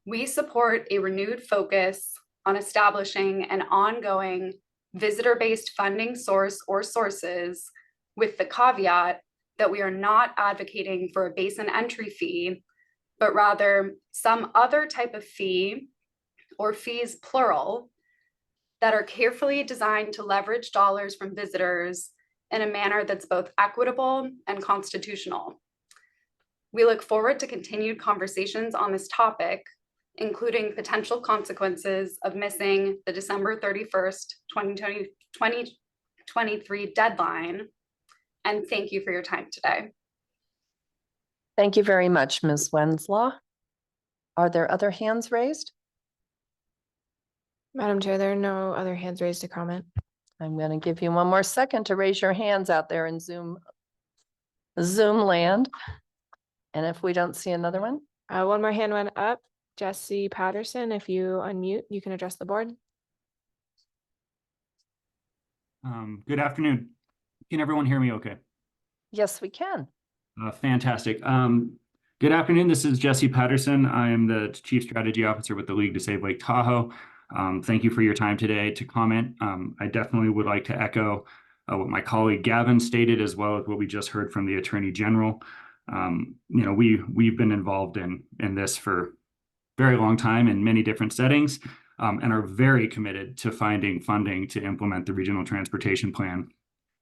We support a renewed focus on establishing an ongoing visitor-based funding source or sources, with the caveat that we are not advocating for a basin entry fee, but rather some other type of fee, or fees plural, that are carefully designed to leverage dollars from visitors in a manner that's both equitable and constitutional. We look forward to continued conversations on this topic, including potential consequences of missing the December 31st, 2023 deadline. And thank you for your time today. Thank you very much, Ms. Wenslow. Are there other hands raised? Madam Chair, there are no other hands raised to comment. I'm going to give you one more second to raise your hands out there in Zoom land. And if we don't see another one? One more hand went up. Jesse Patterson, if you unmute, you can address the board. Good afternoon. Can everyone hear me okay? Yes, we can. Fantastic. Good afternoon. This is Jesse Patterson. I am the Chief Strategy Officer with the League to Save Lake Tahoe. Thank you for your time today to comment. I definitely would like to echo what my colleague Gavin stated, as well as what we just heard from the Attorney General. We've been involved in this for a very long time in many different settings, and are very committed to finding funding to implement the Regional Transportation Plan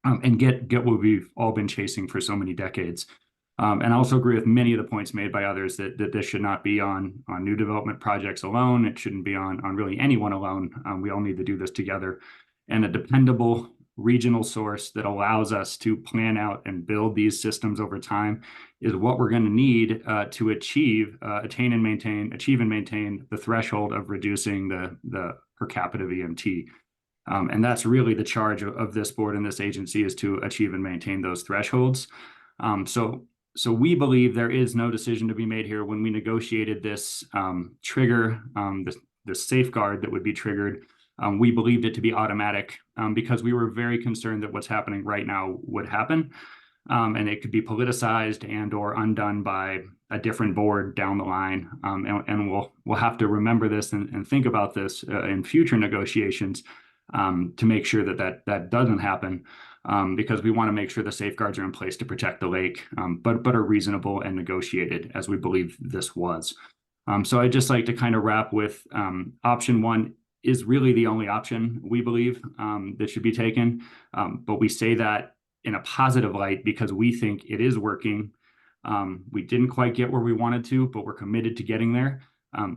and get what we've all been chasing for so many decades. And I also agree with many of the points made by others that this should not be on new development projects alone. It shouldn't be on really anyone alone. We all need to do this together. And a dependable regional source that allows us to plan out and build these systems over time is what we're going to need to achieve and maintain the threshold of reducing the per capita VMT. And that's really the charge of this board and this agency, is to achieve and maintain those thresholds. So we believe there is no decision to be made here. When we negotiated this trigger, this safeguard that would be triggered, We believed it to be automatic because we were very concerned that what's happening right now would happen. And it could be politicized and or undone by a different board down the line. And we'll have to remember this and think about this in future negotiations to make sure that doesn't happen. Because we want to make sure the safeguards are in place to protect the lake, but are reasonable and negotiated, as we believe this was. So I'd just like to kind of wrap with option one is really the only option we believe that should be taken. But we say that in a positive light because we think it is working. We didn't quite get where we wanted to, but we're committed to getting there.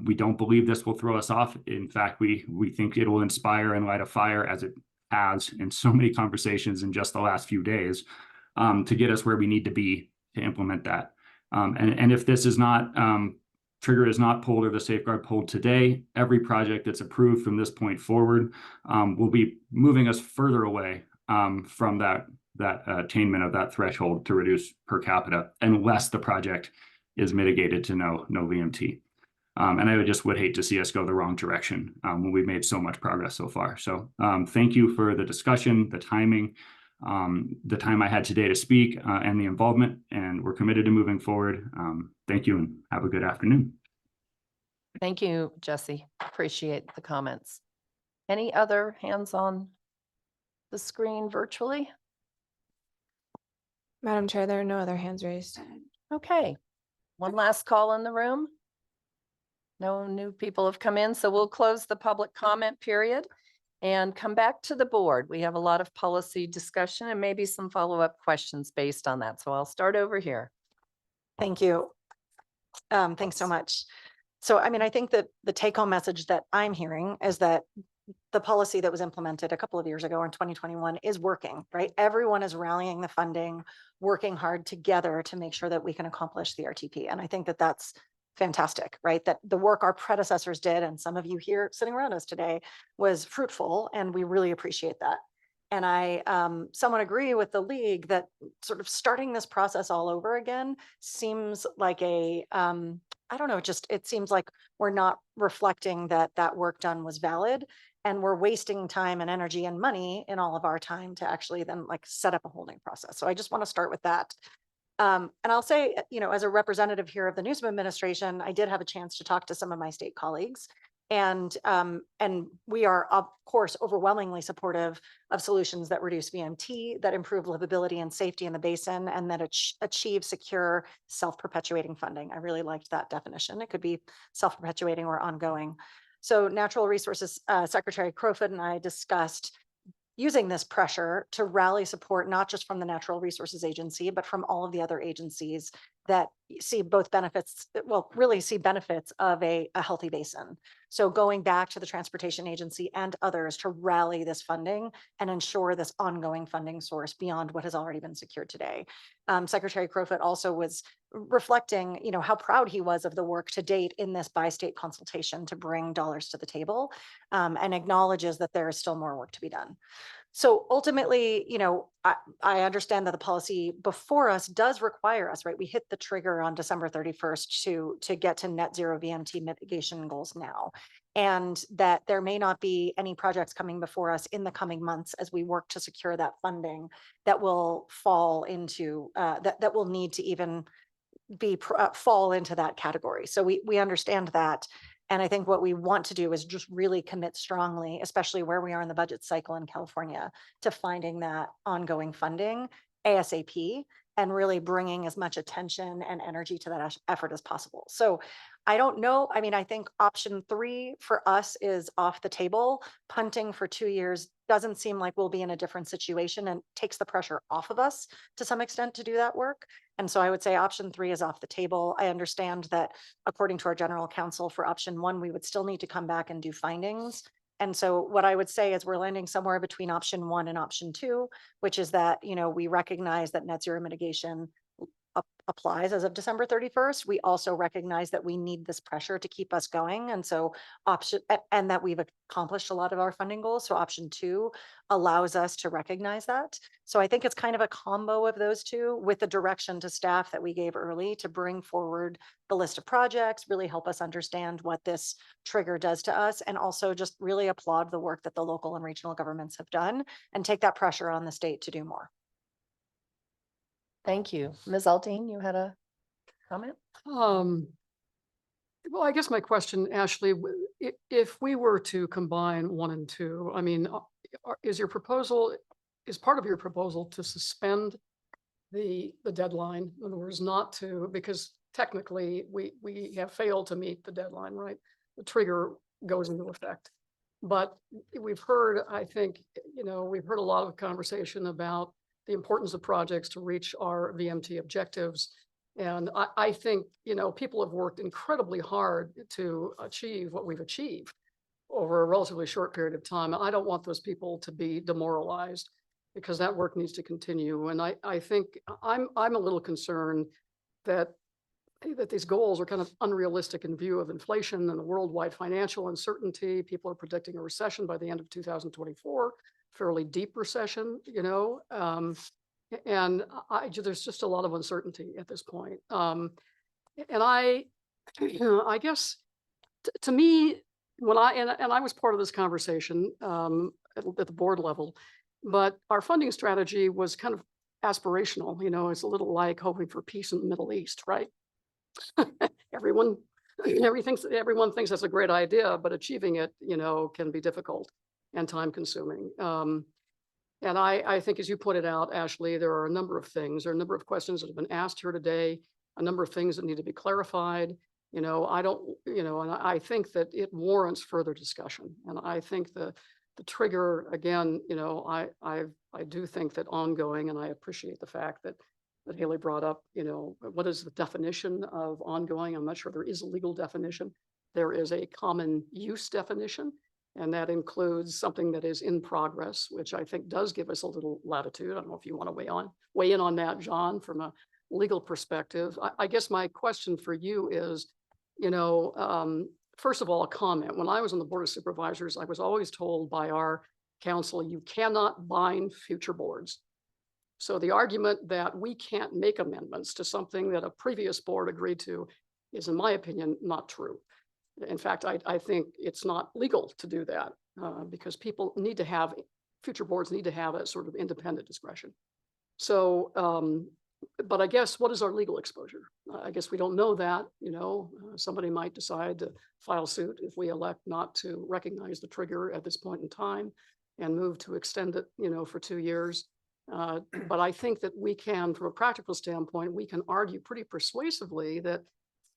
We don't believe this will throw us off. In fact, we think it will inspire and light a fire, as it has in so many conversations in just the last few days, to get us where we need to be to implement that. And if this is not, trigger is not pulled or the safeguard pulled today, every project that's approved from this point forward will be moving us further away from that attainment of that threshold to reduce per capita, unless the project is mitigated to no VMT. And I would hate to see us go the wrong direction when we've made so much progress so far. So thank you for the discussion, the timing, the time I had today to speak, and the involvement, and we're committed to moving forward. Thank you and have a good afternoon. Thank you, Jesse. Appreciate the comments. Any other hands on the screen virtually? Madam Chair, there are no other hands raised. Okay, one last call in the room. No new people have come in, so we'll close the public comment period and come back to the board. We have a lot of policy discussion and maybe some follow-up questions based on that. So I'll start over here. Thank you. Thanks so much. So, I mean, I think that the take-home message that I'm hearing is that the policy that was implemented a couple of years ago in 2021 is working, right? Everyone is rallying the funding, working hard together to make sure that we can accomplish the RTP. And I think that that's fantastic, right? That the work our predecessors did, and some of you here sitting around us today, was fruitful, and we really appreciate that. And I somewhat agree with the league that sort of starting this process all over again seems like a, I don't know, just it seems like we're not reflecting that that work done was valid, and we're wasting time and energy and money in all of our time to actually then like set up a whole new process. So I just want to start with that. And I'll say, you know, as a representative here of the Newsom administration, I did have a chance to talk to some of my state colleagues. And we are, of course, overwhelmingly supportive of solutions that reduce VMT, that improve livability and safety in the basin, and that achieve secure, self-perpetuating funding. I really liked that definition. It could be self-perpetuating or ongoing. So Natural Resources Secretary Crowfoot and I discussed using this pressure to rally support, not just from the Natural Resources Agency, but from all of the other agencies that see both benefits, well, really see benefits of a healthy basin. So going back to the Transportation Agency and others to rally this funding and ensure this ongoing funding source beyond what has already been secured today. Secretary Crowfoot also was reflecting, you know, how proud he was of the work to date in this bi-state consultation to bring dollars to the table, and acknowledges that there is still more work to be done. So ultimately, you know, I understand that the policy before us does require us, right? We hit the trigger on December 31st to get to net zero VMT mitigation goals now. And that there may not be any projects coming before us in the coming months as we work to secure that funding that will fall into, that will need to even be fall into that category. So we understand that. And I think what we want to do is just really commit strongly, especially where we are in the budget cycle in California, to finding that ongoing funding ASAP and really bringing as much attention and energy to that effort as possible. So I don't know. I mean, I think option 3 for us is off the table. Punting for 2 years doesn't seem like we'll be in a different situation and takes the pressure off of us to some extent to do that work. And so I would say option 3 is off the table. I understand that according to our general counsel for option 1, we would still need to come back and do findings. And so what I would say is we're landing somewhere between option 1 and option 2, which is that, you know, we recognize that net zero mitigation applies as of December 31st. We also recognize that we need this pressure to keep us going. And so and that we've accomplished a lot of our funding goals. So option 2 allows us to recognize that. So I think it's kind of a combo of those two with the direction to staff that we gave early to bring forward the list of projects, really help us understand what this trigger does to us, and also just really applaud the work that the local and regional governments have done and take that pressure on the state to do more. Thank you. Ms. Aldean, you had a comment? Well, I guess my question, Ashley, if we were to combine 1 and 2, I mean, is part of your proposal to suspend the deadline? In other words, not to, because technically we have failed to meet the deadline, right? The trigger goes into effect. But we've heard, I think, we've heard a lot of conversation about the importance of projects to reach our VMT objectives. And I think, people have worked incredibly hard to achieve what we've achieved over a relatively short period of time. I don't want those people to be demoralized because that work needs to continue. And I think I'm a little concerned that these goals are kind of unrealistic in view of inflation and the worldwide financial uncertainty. People are predicting a recession by the end of 2024, fairly deep recession, and there's just a lot of uncertainty at this point. And I guess to me, when I was part of this conversation at the board level, but our funding strategy was kind of aspirational. It's a little like hoping for peace in the Middle East, right? Everyone thinks that's a great idea, but achieving it, can be difficult and time consuming. And I think, as you pointed out, Ashley, there are a number of things, there are a number of questions that have been asked here today, a number of things that need to be clarified. And I think that it warrants further discussion. And I think the trigger, again, I do think that ongoing, and I appreciate the fact that Haley brought up, what is the definition of ongoing? I'm not sure there is a legal definition. There is a common use definition, and that includes something that is in progress, which I think does give us a little latitude. I don't know if you want to weigh in on that, John, from a legal perspective. I guess my question for you is, first of all, a comment. When I was on the Board of Supervisors, I was always told by our council, you cannot bind future boards. So the argument that we can't make amendments to something that a previous board agreed to is, in my opinion, not true. In fact, I think it's not legal to do that because future boards need to have a sort of independent discretion. So, but I guess, what is our legal exposure? I guess we don't know that, somebody might decide to file suit if we elect not to recognize the trigger at this point in time and move to extend it, for 2 years. But I think that we can, from a practical standpoint, we can argue pretty persuasively that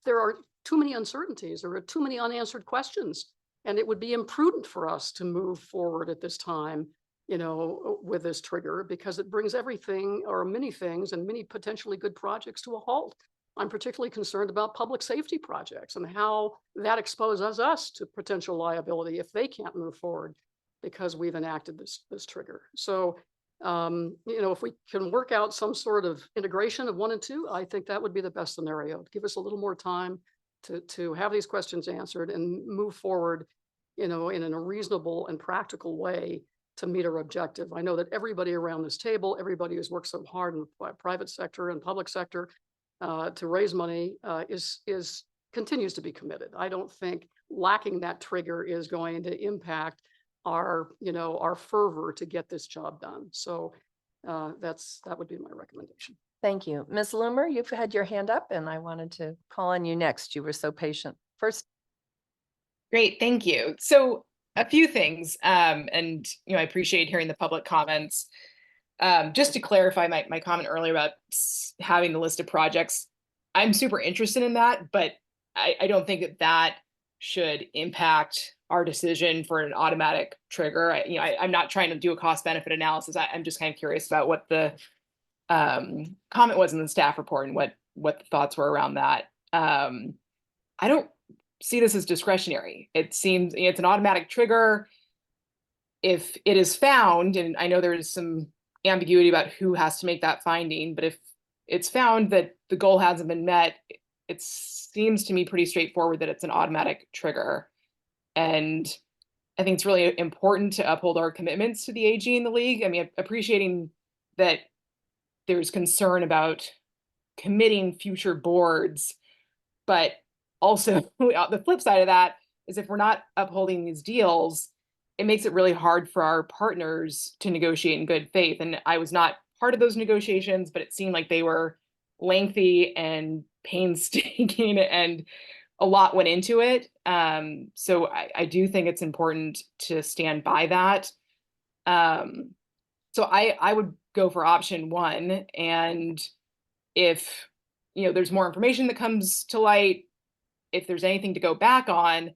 there are too many uncertainties, there are too many unanswered questions, and it would be imprudent for us to move forward at this time, with this trigger, because it brings everything or many things and many potentially good projects to a halt. I'm particularly concerned about public safety projects and how that exposes us to potential liability if they can't move forward because we've enacted this trigger. So if we can work out some sort of integration of 1 and 2, I think that would be the best scenario. Give us a little more time to have these questions answered and move forward, in a reasonable and practical way to meet our objective. I know that everybody around this table, everybody who's worked so hard in the private sector and public sector to raise money continues to be committed. I don't think lacking that trigger is going to impact our fervor to get this job done. So that would be my recommendation. Thank you. Ms. Loomer, you've had your hand up and I wanted to call on you next. You were so patient. First. Great, thank you. So a few things, and I appreciate hearing the public comments. Just to clarify my comment earlier about having the list of projects, I'm super interested in that, but I don't think that should impact our decision for an automatic trigger. I'm not trying to do a cost benefit analysis. I'm just kind of curious about what the comment was in the staff report and what the thoughts were around that. I don't see this as discretionary. It seems it's an automatic trigger. If it is found, and I know there is some ambiguity about who has to make that finding, but if it's found that the goal hasn't been met, it seems to me pretty straightforward that it's an automatic trigger. And I think it's really important to uphold our commitments to the AG and the league. I mean, appreciating that there's concern about committing future boards, but also the flip side of that is if we're not upholding these deals, it makes it really hard for our partners to negotiate in good faith. And I was not part of those negotiations, but it seemed like they were lengthy and painstaking and a lot went into it. So I do think it's important to stand by that. So I would go for option one. And if, there's more information that comes to light, if there's anything to go back on,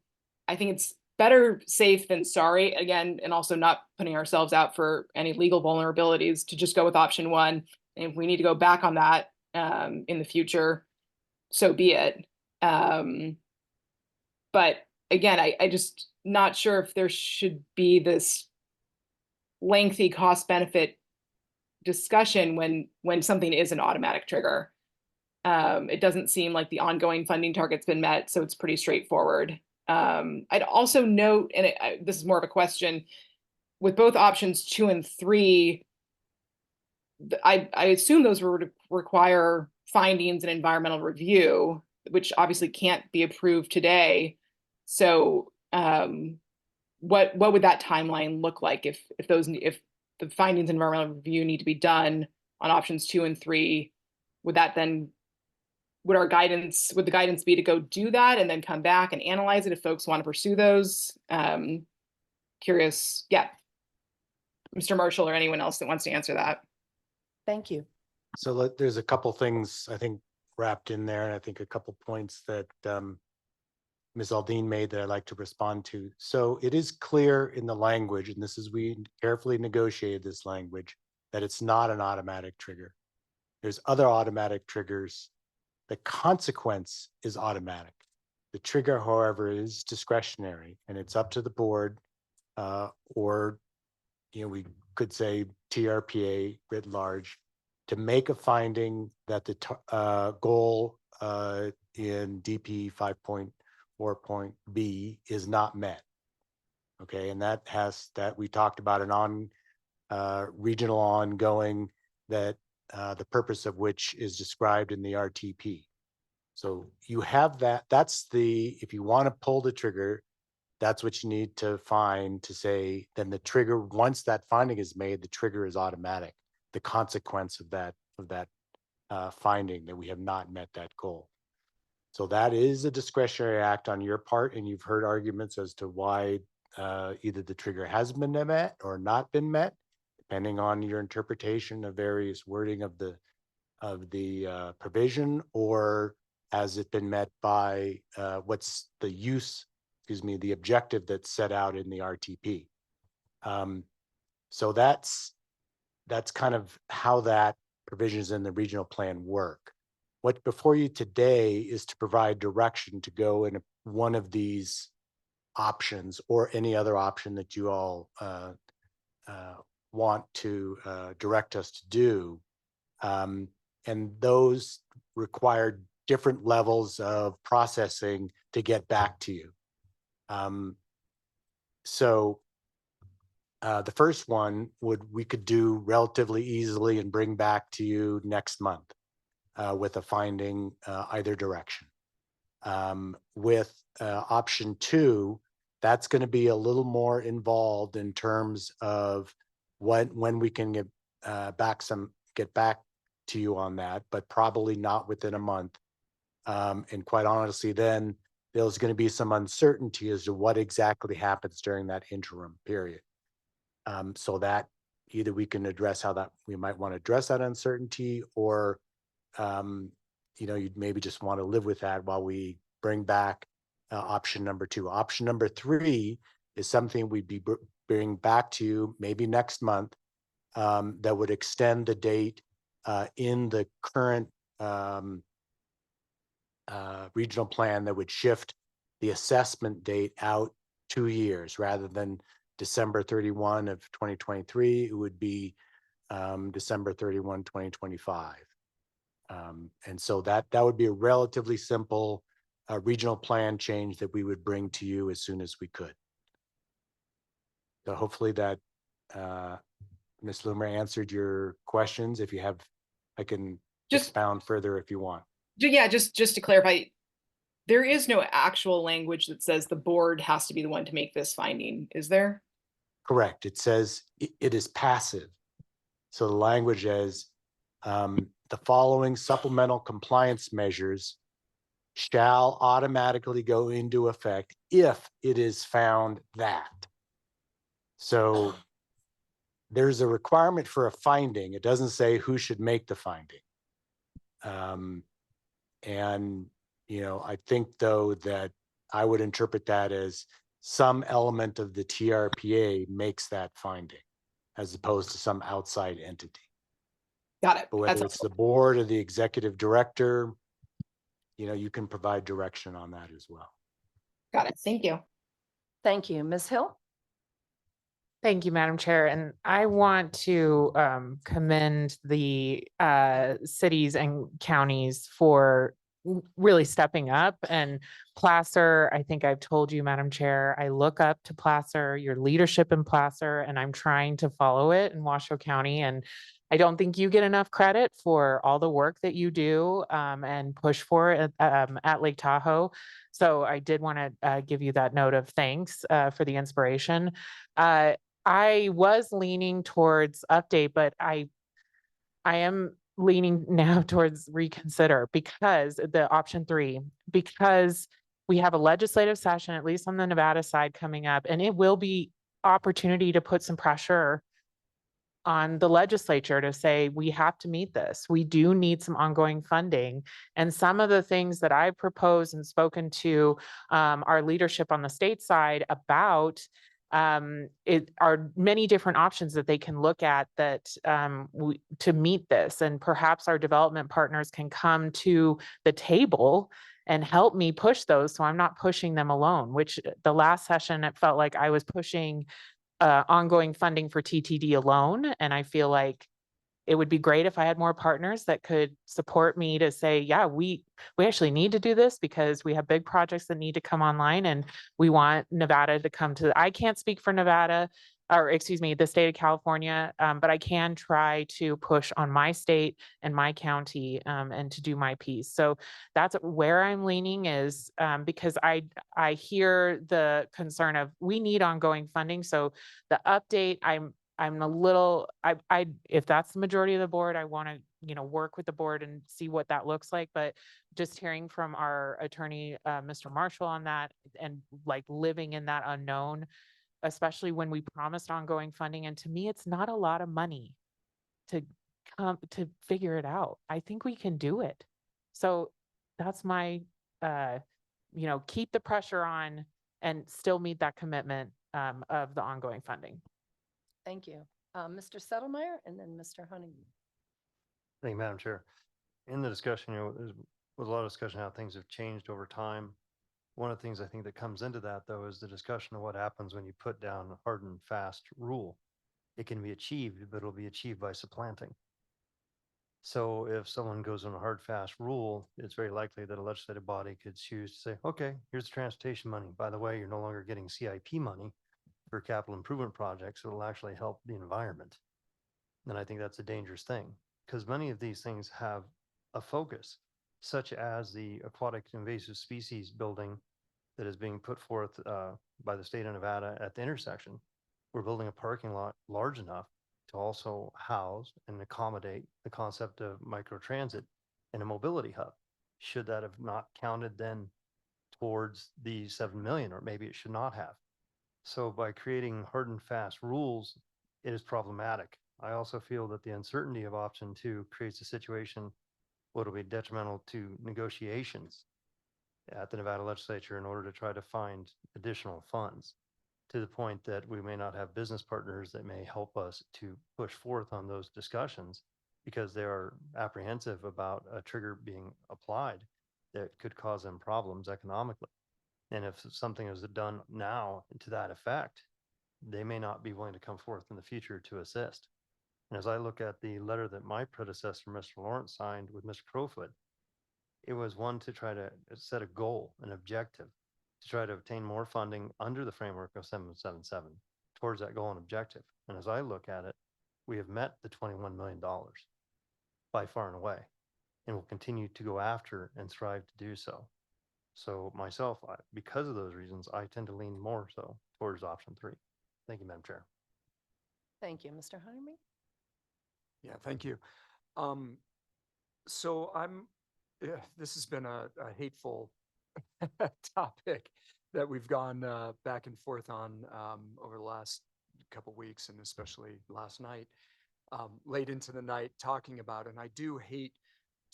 I think it's better safe than sorry, again, and also not putting ourselves out for any legal vulnerabilities, to just go with option one. And if we need to go back on that in the future, so be it. But again, I just not sure if there should be this lengthy cost benefit discussion when something is an automatic trigger. It doesn't seem like the ongoing funding target's been met, so it's pretty straightforward. I'd also note, and this is more of a question, with both options 2 and 3, I assume those would require findings and environmental review, which obviously can't be approved today. So what would that timeline look like if the findings and environmental review need to be done on options 2 and 3? Would the guidance be to go do that and then come back and analyze it if folks want to pursue those? Curious. Yeah. Mr. Marshall or anyone else that wants to answer that. Thank you. So there's a couple things I think wrapped in there, and I think a couple points that Ms. Aldine made that I'd like to respond to. So it is clear in the language, and we carefully negotiated this language, that it's not an automatic trigger. There's other automatic triggers. The consequence is automatic. The trigger, however, is discretionary, and it's up to the board, or we could say TRPA writ large, to make a finding that the goal in DP 5.4.b is not met. Okay, and that we talked about an regional ongoing that the purpose of which is described in the RTP. So you have that. If you want to pull the trigger, that's what you need to find to say, then the trigger, once that finding is made, the trigger is automatic. The consequence of that finding that we have not met that goal. So that is a discretionary act on your part, and you've heard arguments as to why either the trigger has been met or not been met, depending on your interpretation of various wording of the provision, or has it been met by what's the objective that's set out in the RTP. So that's kind of how that provisions in the regional plan work. What's before you today is to provide direction to go in one of these options or any other option that you all want to direct us to do. And those require different levels of processing to get back to you. So the first one we could do relatively easily and bring back to you next month with a finding either direction. With option 2, that's going to be a little more involved in terms of when we can get back to you on that, but probably not within a month. And quite honestly, then there's going to be some uncertainty as to what exactly happens during that interim period. So that either we can address we might want to address that uncertainty, or you'd maybe just want to live with that while we bring back option number 2. Option number 3 is something we'd be bringing back to you maybe next month, that would extend the date in the current regional plan, that would shift the assessment date out 2 years. Rather than December 31 of 2023, it would be December 31, 2025. And so that would be a relatively simple regional plan change that we would bring to you as soon as we could. So hopefully that Ms. Loomer answered your questions. If you have, I can Just- expound further if you want. Yeah, just to clarify, there is no actual language that says the board has to be the one to make this finding, is there? Correct. It says it is passive. So the language is the following supplemental compliance measures shall automatically go into effect if it is found that. So there's a requirement for a finding. It doesn't say who should make the finding. And, you know, I think though that I would interpret that as some element of the TRPA makes that finding as opposed to some outside entity. Got it. But whether That's it's the board or the executive director, you know, you can provide direction on that as well. Got it. Thank you. Thank you. Ms. Hill? Thank you, Madam Chair. And I want to commend the cities and counties for really stepping up. And Placer, I think I've told you, Madam Chair, I look up to Placer, your leadership in Placer, and I'm trying to follow it in Washoe County. And I don't think you get enough credit for all the work that you do and push for at Lake Tahoe. So I did want to give you that note of thanks for the inspiration. I was leaning towards update, but I am leaning now towards reconsider because the option 3, because we have a legislative session, at least on the Nevada side coming up, and it will be opportunity to put some pressure on the legislature to say, we have to meet this. We do need some ongoing funding. And some of the things that I've proposed and spoken to our leadership on the state side about it are many different options that they can look at that to meet this. And perhaps our development partners can come to the table and help me push those. So I'm not pushing them alone, which the last session, it felt like I was pushing ongoing funding for TTD alone. And I feel like it would be great if I had more partners that could support me to say, yeah, we actually need to do this because we have big projects that need to come online and we want Nevada to come to, I can't speak for Nevada, or excuse me, the state of California, but I can try to push on my state and my county and to do my piece. So that's where I'm leaning is because I hear the concern of we need ongoing funding. So the update, I'm a little, I if that's the majority of the board, I want to, you know, work with the board and see what that looks like. But just hearing from our attorney, Mr. Marshall on that and like living in that unknown, especially when we promised ongoing funding. And to me, it's not a lot of money to come to figure it out. I think we can do it. So that's my, you know, keep the pressure on and still meet that commitment of the ongoing funding. Thank you. Mr. Settlemeyer and then Mr. Honeyman. Thank you, Madam Chair. In the discussion, you know, there was a lot of discussion how things have changed over time. One of the things I think that comes into that, though, is the discussion of what happens when you put down a hard and fast rule. It can be achieved, but it'll be achieved by supplanting. So if someone goes on a hard, fast rule, it's very likely that a legislative body could choose to say, okay, here's the transportation money. By the way, you're no longer getting CIP money for capital improvement projects. It'll actually help the environment. And I think that's a dangerous thing because many of these things have a focus, such as the aquatic invasive species building that is being put forth by the state of Nevada at the intersection. We're building a parking lot large enough to also house and accommodate the concept of microtransit and a mobility hub. Should that have not counted then towards the 7 million, or maybe it should not have. So by creating hard and fast rules, it is problematic. I also feel that the uncertainty of option 2 creates a situation what will be detrimental to negotiations at the Nevada legislature in order to try to find additional funds, to the point that we may not have business partners that may help us to push forth on those discussions because they are apprehensive about a trigger being applied that could cause them problems economically. And if something is done now to that effect, they may not be willing to come forth in the future to assist. And as I look at the letter that my predecessor, Mr. Lawrence, signed with Mr. Crowfoot, it was one to try to set a goal, an objective, to try to obtain more funding under the framework of 777 towards that goal and objective. And as I look at it, we have met the $21 million by far and away, and will continue to go after and strive to do so. So myself, because of those reasons, I tend to lean more so towards option 3. Thank you, Madam Chair. Thank you, Mr. Jaime. Yeah, thank you. So this has been a hateful topic that we've gone back and forth on over the last couple weeks, and especially last night, late into the night, talking about it. And I do hate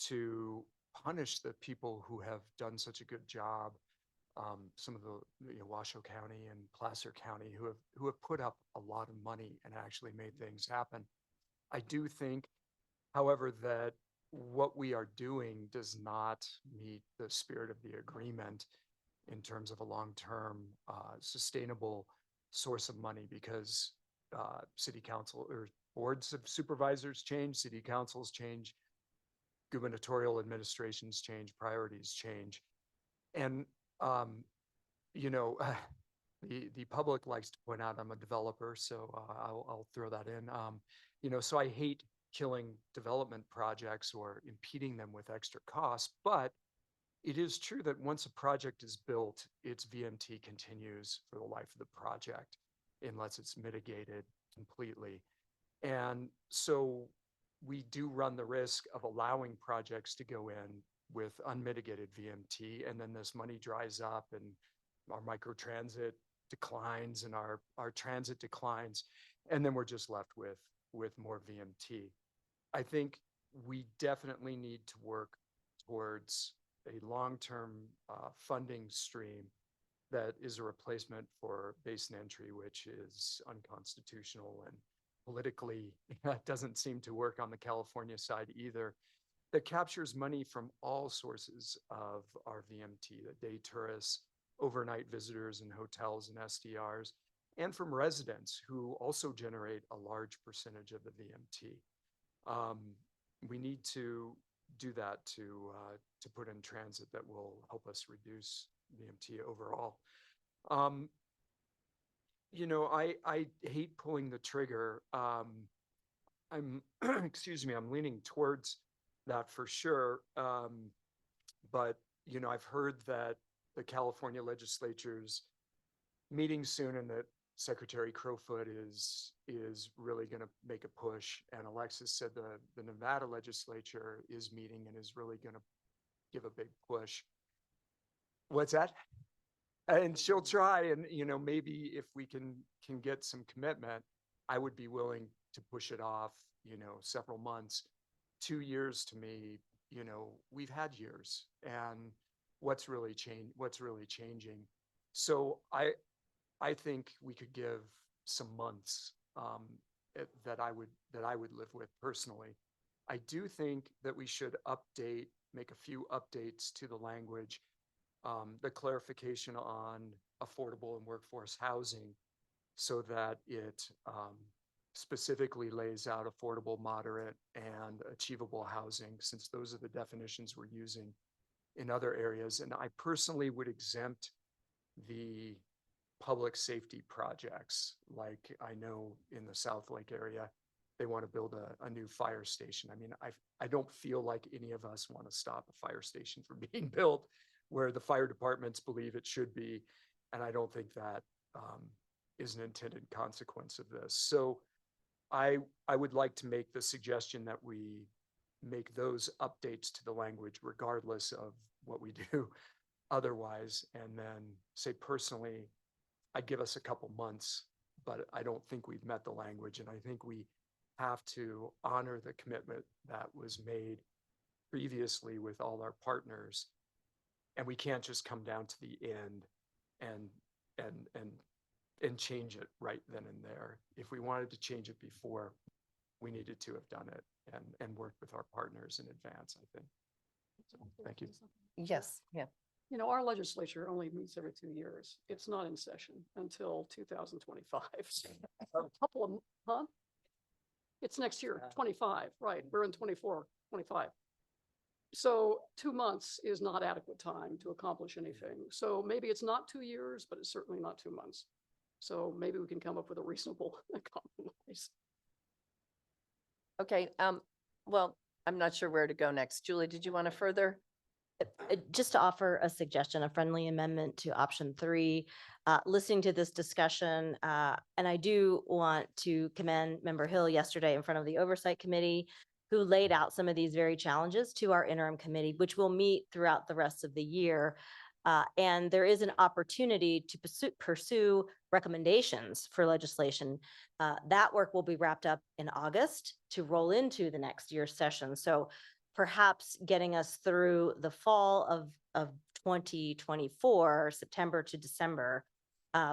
to punish the people who have done such a good job. Some of the Washoe County and Placer County who have put up a lot of money and actually made things happen. I do think, however, that what we are doing does not meet the spirit of the agreement in terms of a long-term sustainable source of money, because city council or boards of supervisors change, city councils change, gubernatorial administrations change, priorities change. And, the public likes to point out I'm a developer, so I'll throw that in. So I hate killing development projects or impeding them with extra costs, but it is true that once a project is built, its VMT continues for the life of the project unless it's mitigated completely. And so we do run the risk of allowing projects to go in with unmitigated VMT, and then this money dries up and our microtransit declines and our transit declines, and then we're just left with more VMT. I think we definitely need to work towards a long-term funding stream that is a replacement for basin entry, which is unconstitutional and politically doesn't seem to work on the California side either, that captures money from all sources of our VMT, the day tourists, overnight visitors and hotels and SDRs, and from residents who also generate a large percentage of the VMT. We need to do that to put in transit that will help us reduce VMT overall. I hate pulling the trigger. I'm, excuse me, I'm leaning towards that for sure. But, I've heard that the California legislature's meeting soon and that Secretary Crowfoot is really going to make a push. And Alexis said the Nevada legislature is meeting and is really going to give a big push. What's that? And she'll try, and maybe if we can get some commitment, I would be willing to push it off, several months. 2 years to me, we've had years, and what's really changing. So I think we could give some months that I would live with personally. I do think that we should make a few updates to the language, the clarification on affordable and workforce housing, so that it specifically lays out affordable, moderate, and achievable housing, since those are the definitions we're using in other areas. And I personally would exempt the public safety projects. Like I know in the South Lake area, they want to build a new fire station. I mean, I don't feel like any of us want to stop a fire station from being built where the fire departments believe it should be. And I don't think that is an intended consequence of this. So I would like to make the suggestion that we make those updates to the language regardless of what we do otherwise. And then say personally, I'd give us a couple months, but I don't think we've met the language. And I think we have to honor the commitment that was made previously with all our partners. And we can't just come down to the end and change it right then and there. If we wanted to change it before, we needed to have done it and worked with our partners in advance, I think. So, thank you. Yes, yeah. Our legislature only meets every 2 years. It's not in session until 2025. A couple of, huh? It's next year, 25, right? We're in 24, 25. So 2 months is not adequate time to accomplish anything. So maybe it's not 2 years, but it's certainly not 2 months. So maybe we can come up with a reasonable compromise. Okay, well, I'm not sure where to go next. Julie, did you want to further? Just to offer a suggestion, a friendly amendment to option 3, listening to this discussion, and I do want to commend Member Hill yesterday in front of the Oversight Committee, who laid out some of these very challenges to our interim committee, which will meet throughout the rest of the year. And there is an opportunity to pursue recommendations for legislation. That work will be wrapped up in August to roll into the next year's session. So perhaps getting us through the fall of 2024, September to December,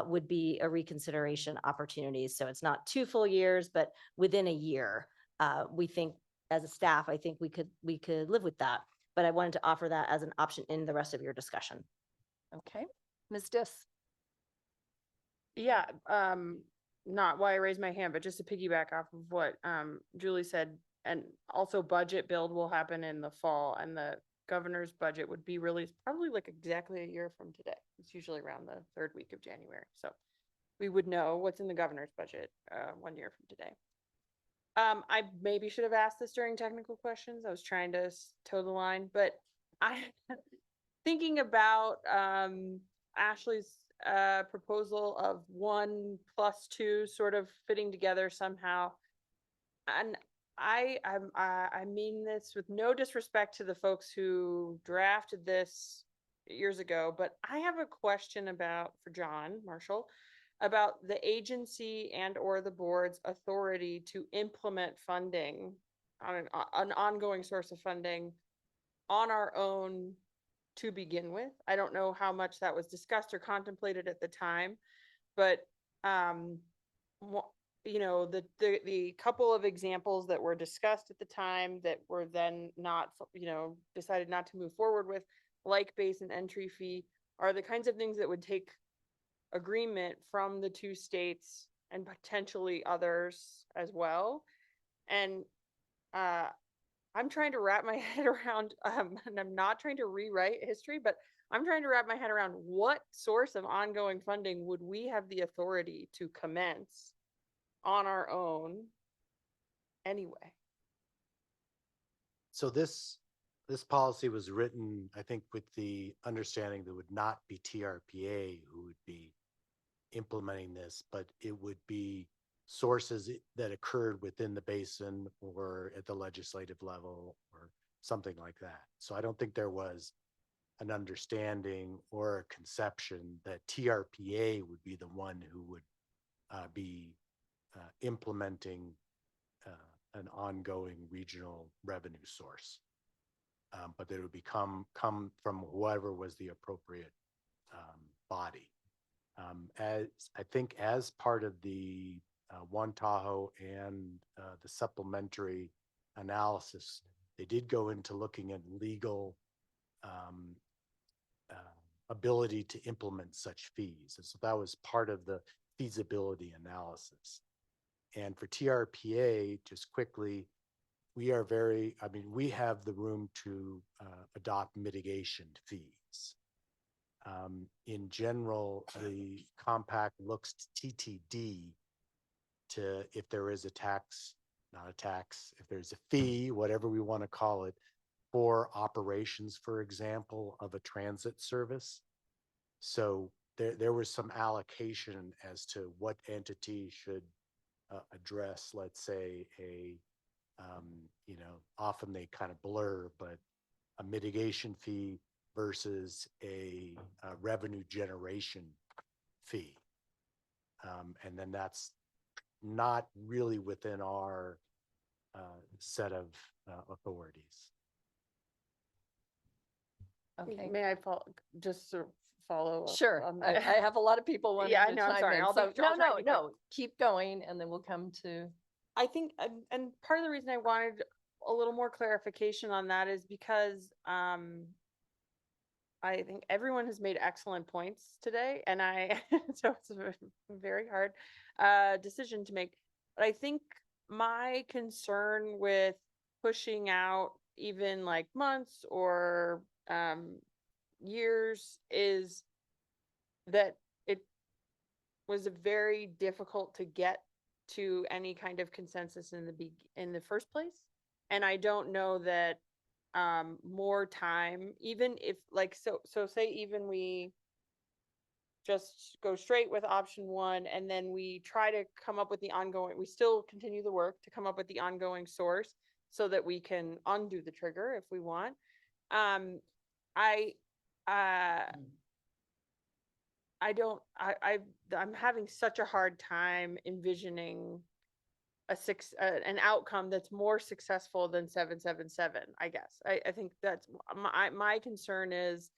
would be a reconsideration opportunity. So it's not 2 full years, but within a year. We think as a staff, I think we could live with that. But I wanted to offer that as an option in the rest of your discussion. Okay, Ms. Dis. Yeah, not why I raised my hand, but just to piggyback off of what Julie said, and also budget build will happen in the fall, and the governor's budget would be released probably like exactly a year from today. It's usually around the 3rd week of January. So we would know what's in the governor's budget 1 year from today. I maybe should have asked this during technical questions. I was trying to toe the line, but I thinking about Ashley's proposal of 1 + 2 sort of fitting together somehow. And I mean this with no disrespect to the folks who drafted this years ago, but I have a question for John Marshall about the agency and or the board's authority to implement funding on an ongoing source of funding on our own to begin with. I don't know how much that was discussed or contemplated at the time, but you know, the couple of examples that were discussed at the time that were then not, you know, decided not to move forward with, like base and entry fee, are the kinds of things that would take agreement from the 2 states and potentially others as well. And I'm trying to wrap my head around, and I'm not trying to rewrite history, but I'm trying to wrap my head around what source of ongoing funding would we have the authority to commence on our own anyway. So this policy was written, I think, with the understanding that would not be TRPA who would be implementing this, but it would be sources that occurred within the basin or at the legislative level or something like that. So I don't think there was an understanding or a conception that TRPA would be the one who would be implementing an ongoing regional revenue source, but that it would come from whoever was the appropriate body. As I think, as part of the One Tahoe and the supplementary analysis, they did go into looking at legal ability to implement such fees, and so that was part of the feasibility analysis. And for TRPA, just quickly, we are we have the room to adopt mitigation fees. In general, the compact looks to TTD to, if there is a tax, not a tax, if there's a fee, whatever we want to call it, for operations, for example, of a transit service. So there was some allocation as to what entity should address, let's say, you know, often they kind of blur, but a mitigation fee versus a revenue generation fee. And then that's not really within our set of authorities. Okay. May I just sort of follow up Sure. on I that? have a lot of people wanting Yeah, I to know, I'm chime sorry. in. I'll So be- I'll try to be quick. no, keep going and then we'll come to. I think, and part of the reason I wanted a little more clarification on that is because I think everyone has made excellent points today, and so it's a very hard decision to make. But I think my concern with pushing out even like months or years is that it was very difficult to get to any kind of consensus in the first place. And I don't know that more time, even if like so say even we just go straight with option one, and then we try to come up with we still continue the work to come up with the ongoing source so that we can undo the trigger if we want. I'm having such a hard time envisioning an outcome that's more successful than 777, I guess. I think that's my concern is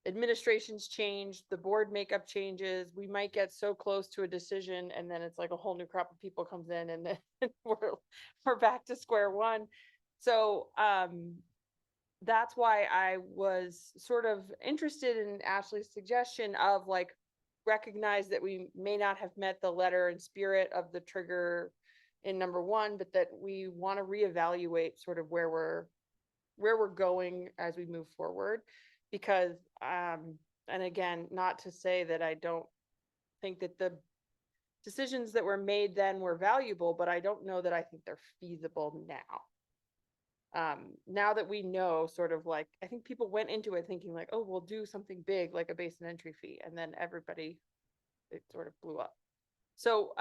administrations change, the board makeup changes, we might get so close to a decision and then it's like a whole new crop of people comes in and then we're back to square one. So that's why I was sort of interested in Ashley's suggestion of like recognize that we may not have met the letter and spirit of the trigger in number one, but that we want to reevaluate sort of where we're going as we move forward. Because and again, not to say that I don't think that the decisions that were made then were valuable, but I don't know that I think they're feasible now. Now that we know sort of like, I think people went into it thinking like, oh, we'll do something big like a basin entry fee, and then it sort of blew up. So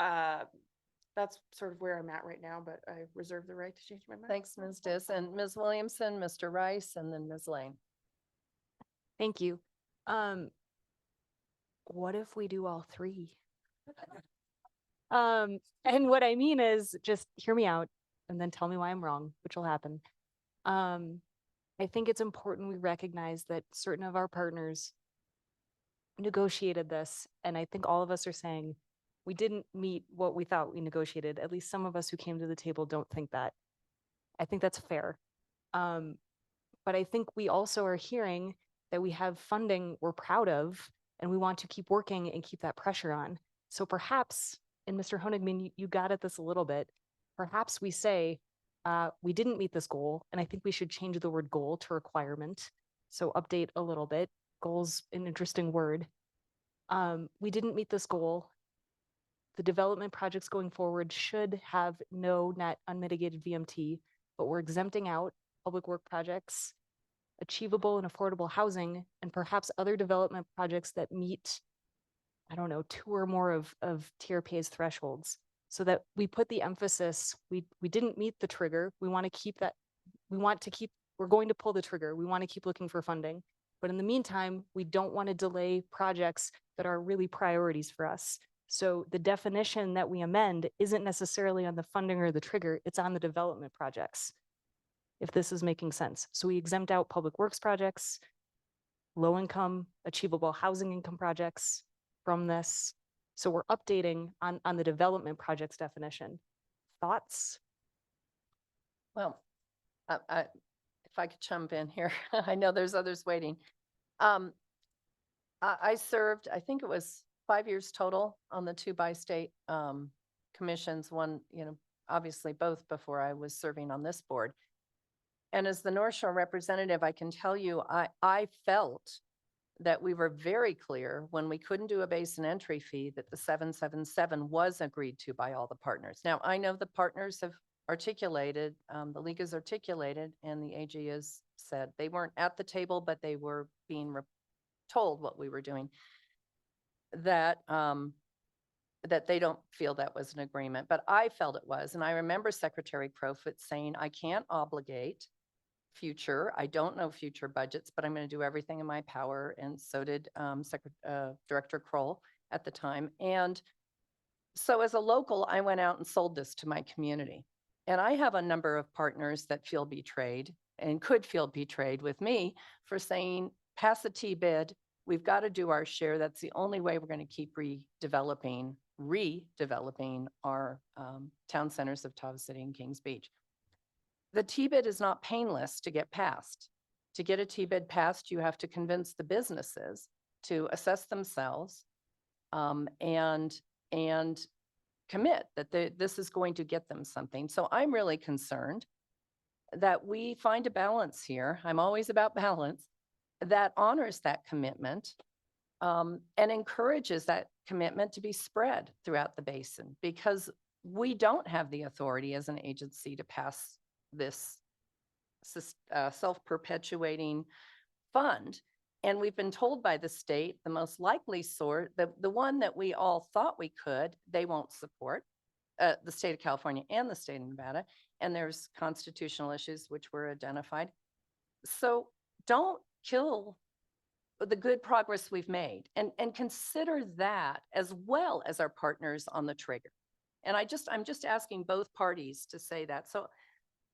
that's sort of where I'm at right now, but I reserve the right to change my mind. Thanks, Ms. Dis, and Ms. Williamson, Mr. Rice, and then Ms. Lane. Thank you. What if we do all three? And what I mean is just hear me out and then tell me why I'm wrong, which will happen. I think it's important we recognize that certain of our partners negotiated this, and I think all of us are saying we didn't meet what we thought we negotiated. At least some of us who came to the table don't think that. I think that's fair. But I think we also are hearing that we have funding we're proud of, and we want to keep working and keep that pressure on. So perhaps, and Mr. Honigman, you got at this a little bit, perhaps we say, we didn't meet this goal, and I think we should change the word goal to requirement. So update a little bit. Goal's an interesting word. We didn't meet this goal. The development projects going forward should have no net unmitigated VMT, but we're exempting out public work projects, achievable and affordable housing, and perhaps other development projects that meet, I don't know, 2 or more of TRPA's thresholds, so that we put the emphasis, we didn't meet the trigger. We want to keep that, we're going to pull the trigger. We want to keep looking for funding. But in the meantime, we don't want to delay projects that are really priorities for us. So the definition that we amend isn't necessarily on the funding or the trigger, it's on the development projects, if this is making sense. So we exempt out public works projects, low income, achievable housing income projects from this. So we're updating on the development projects definition. Thoughts? Well, if I could jump in here, I know there's others waiting. I served, I think it was 5 years total on the 2 bi-state commissions, one, obviously both before I was serving on this board. And as the North Shore representative, I can tell you, I felt that we were very clear when we couldn't do a basin entry fee that the 777 was agreed to by all the partners. Now, I know the partners have articulated, the league has articulated, and the AG has said they weren't at the table, but they were being told what we were doing, that they don't feel that was an agreement, but I felt it was. And I remember Secretary Crowfoot saying, I can't obligate future, I don't know future budgets, but I'm going to do everything in my power. And so did Director Kroll at the time. And so as a local, I went out and sold this to my community. And I have a number of partners that feel betrayed and could feel betrayed with me for saying, pass the T-bid, we've got to do our share. That's the only way we're going to keep redeveloping our town centers of Tahoe City and Kings Beach. The T-bid is not painless to get passed. To get a T-bid passed, you have to convince the businesses to assess themselves and commit that this is going to get them something. So I'm really concerned that we find a balance here. I'm always about balance that honors that commitment and encourages that commitment to be spread throughout the basin, because we don't have the authority as an agency to pass this self-perpetuating fund. And we've been told by the state, the most likely sort, the one that we all thought we could, they won't support, the state of California and the state of Nevada. And there's constitutional issues which were identified. So don't kill the good progress we've made, and consider that as well as our partners on the trigger. And I'm just asking both parties to say that. So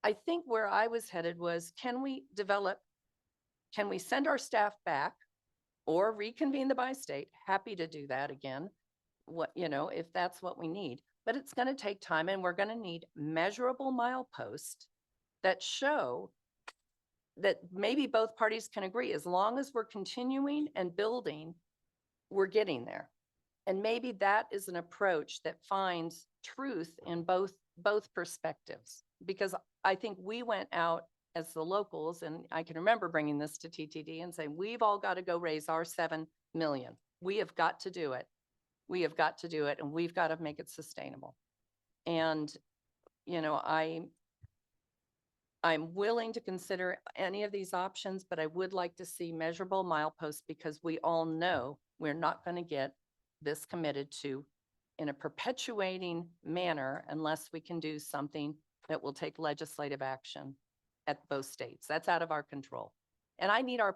I think where I was headed was, can we send our staff back or reconvene the bi-state? Happy to do that again, if that's what we need. But it's going to take time, and we're going to need measurable mileposts that show that maybe both parties can agree. As long as we're continuing and building, we're getting there. And maybe that is an approach that finds truth in both perspectives. Because I think we went out as the locals, and I can remember bringing this to TTD and saying, we've all got to go raise our 7 million. We have got to do it. We have got to do it, and we've got to make it sustainable. And, I'm willing to consider any of these options, but I would like to see measurable mileposts, because we all know we're not going to get this committed to in a perpetuating manner unless we can do something that will take legislative action at both states. That's out of our control. And I need all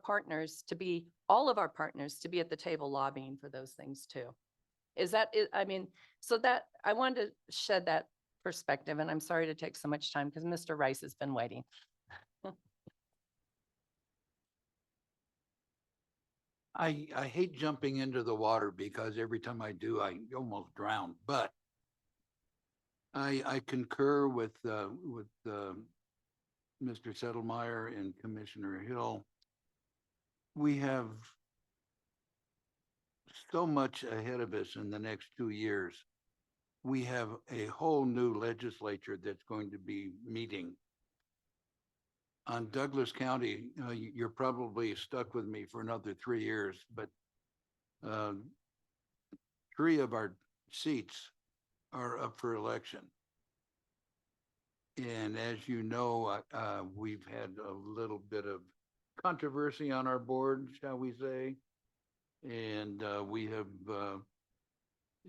of our partners to be at the table lobbying for those things too. So that I wanted to shed that perspective, and I'm sorry to take so much time because Mr. Rice has been waiting. I hate jumping into the water because every time I do, I almost drown, but I concur with Mr. Settlemyer and Commissioner Hill. We have so much ahead of us in the next 2 years. We have a whole new legislature that's going to be meeting. On Douglas County, you're probably stuck with me for another 3 years, but 3 of our seats are up for election. And as you know, we've had a little bit of controversy on our board, shall we say. And we have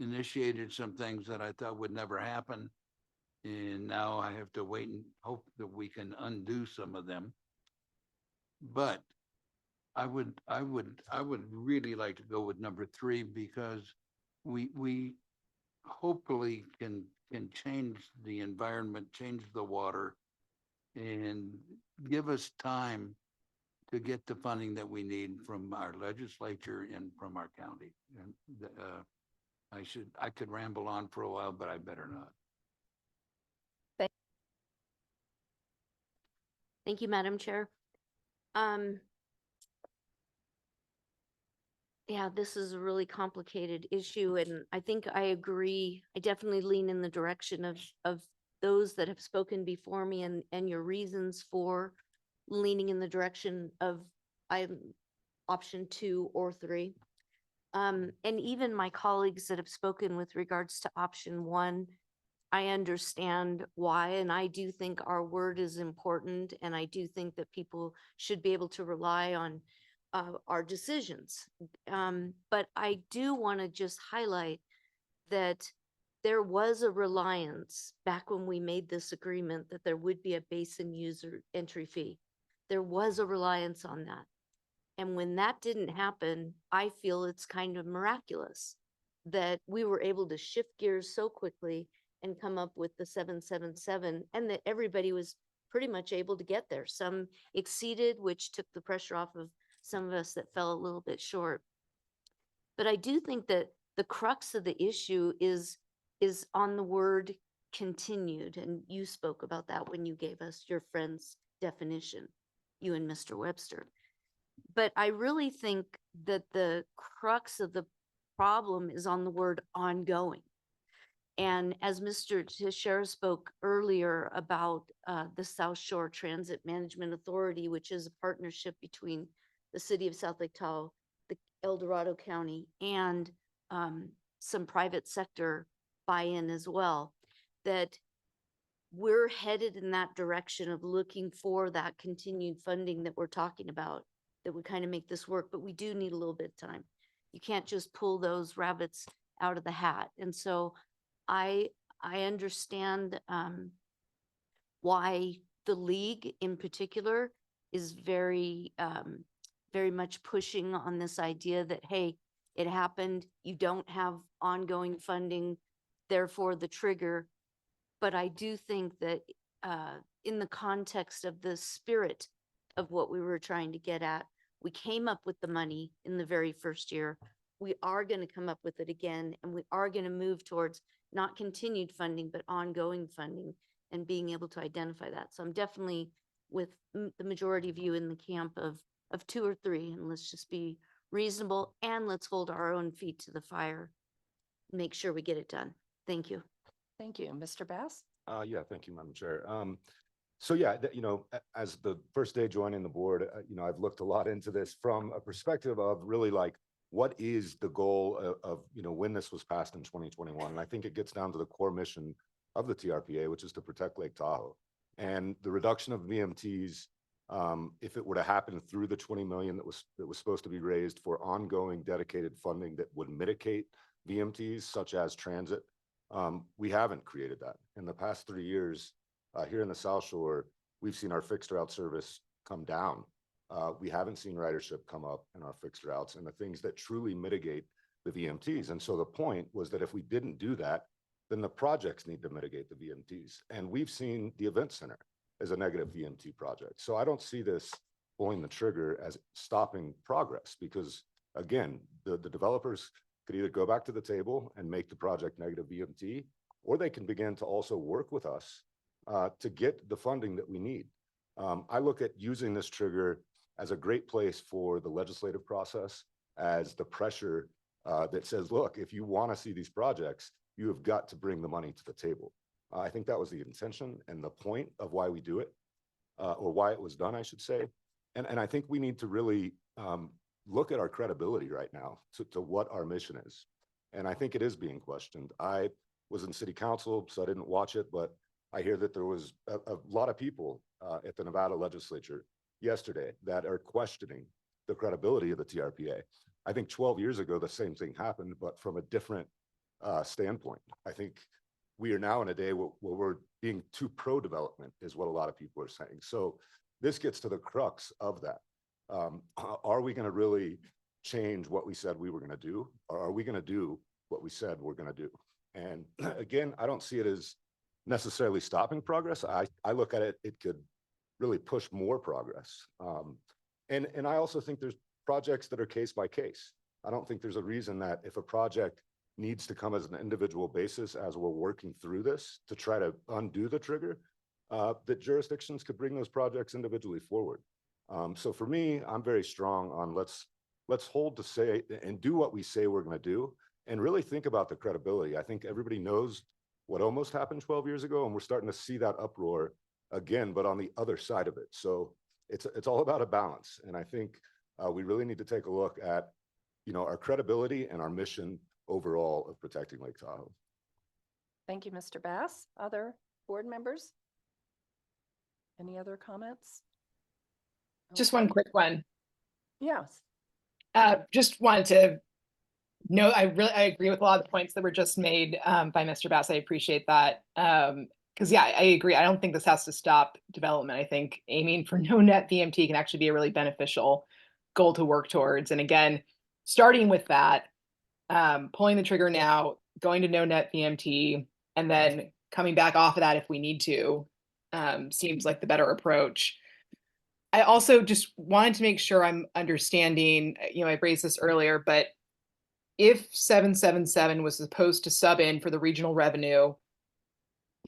initiated some things that I thought would never happen. And now I have to wait and hope that we can undo some of them. But I would really like to go with number 3, because we hopefully can change the environment, change the water, and give us time to get the funding that we need from our legislature and from our county. And I could ramble on for a while, but I better not. Thank you, Madam Chair. Yeah, this is a really complicated issue, and I think I agree. I definitely lean in the direction of those that have spoken before me, and your reasons for leaning in the direction of option 2 or 3. And even my colleagues that have spoken with regards to option 1, I understand why, and I do think our word is important, and I do think that people should be able to rely on our decisions. But I do want to just highlight that there was a reliance back when we made this agreement that there would be a basin user entry fee. There was a reliance on that. And when that didn't happen, I feel it's kind of miraculous that we were able to shift gears so quickly and come up with the 777, and that everybody was pretty much able to get there. Some exceeded, which took the pressure off of some of us that fell a little bit short. But I do think that the crux of the issue is on the word continued. And you spoke about that when you gave us your friend's definition, you and Mr. Webster. But I really think that the crux of the problem is on the word ongoing. And as Mr. Teixeira spoke earlier about the South Shore Transit Management Authority, which is a partnership between the city of South Lake Tahoe, the El Dorado County, and some private sector buy-in as well, that we're headed in that direction of looking for that continued funding that we're talking about, that would kind of make this work, but we do need a little bit of time. You can't just pull those rabbits out of the hat. And so I understand why the league in particular is very much pushing on this idea that, hey, it happened, you don't have ongoing funding, therefore the trigger. But I do think that in the context of the spirit of what we were trying to get at, we came up with the money in the very first year. We are going to come up with it again, and we are going to move towards not continued funding, but ongoing funding, and being able to identify that. So I'm definitely with the majority of you in the camp of 2 or 3, and let's just be reasonable and let's hold our own feet to the fire. Make sure we get it done. Thank you. Thank you. Mr. Bass? Yeah, thank you, Madam Chair. So yeah, as the first day joining the board, I've looked a lot into this from a perspective of really like, what is the goal of when this was passed in 2021? And I think it gets down to the core mission of the TRPA, which is to protect Lake Tahoe. And the reduction of VMTs, if it were to happen through the 20 million that was supposed to be raised for ongoing dedicated funding that would mitigate VMTs such as transit, we haven't created that. In the past 3 years, here in the South Shore, we've seen our fixed route service come down. We haven't seen ridership come up in our fixed routes and the things that truly mitigate the VMTs. And so the point was that if we didn't do that, then the projects need to mitigate the VMTs. And we've seen the event center as a negative VMT project. So I don't see this pulling the trigger as stopping progress, because again, the developers could either go back to the table and make the project negative VMT, or they can begin to also work with us to get the funding that we need. I look at using this trigger as a great place for the legislative process, as the pressure that says, look, if you want to see these projects, you have got to bring the money to the table. I think that was the intention and the point of why we do it, or why it was done, I should say. And I think we need to really look at our credibility right now to what our mission is. And I think it is being questioned. I was in city council, so I didn't watch it, but I hear that there was a lot of people at the Nevada legislature yesterday that are questioning the credibility of the TRPA. I think 12 years ago, the same thing happened, but from a different standpoint. I think we are now in a day where we're being too pro-development is what a lot of people are saying. So this gets to the crux of that. Are we going to really change what we said we were going to do? Or are we going to do what we said we're going to do? And again, I don't see it as necessarily stopping progress. I look at it, it could really push more progress. And I also think there's projects that are case by case. I don't think there's a reason that if a project needs to come as an individual basis as we're working through this to try to undo the trigger, that jurisdictions could bring those projects individually forward. So for me, I'm very strong on let's hold to say and do what we say we're going to do, and really think about the credibility. I think everybody knows what almost happened 12 years ago, and we're starting to see that uproar again, but on the other side of it. So it's all about a balance. And I think we really need to take a look at, our credibility and our mission overall of protecting Lake Tahoe. Thank you, Mr. Bass. Other board members? Any other comments? Just one quick one. Yes. Just wanted to note, I agree with a lot of the points that were just made by Mr. Bass. I appreciate that. Because yeah, I agree. I don't think this has to stop development. I think aiming for no net VMT can actually be a really beneficial goal to work towards. And again, starting with that, pulling the trigger now, going to no net VMT, and then coming back off of that if we need to, seems like the better approach. I also just wanted to make sure I'm understanding, I raised this earlier, but if 777 was supposed to sub in for the regional revenue,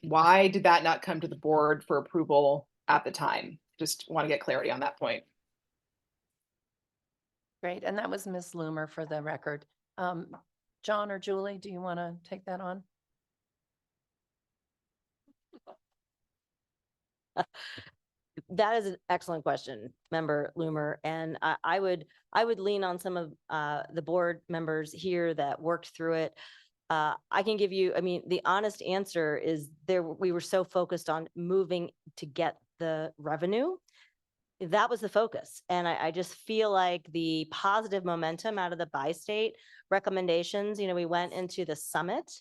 why did that not come to the board for approval at the time? Just want to get clarity on that point. Great. And that was Ms. Loomer for the record. John or Julie, do you want to take that on? That is an excellent question, Member Loomer. And I would lean on some of the board members here that worked through it. I can give you, I mean, the honest answer is we were so focused on moving to get the revenue. That was the focus. And I just feel like the positive momentum out of the bi-state recommendations, we went into the summit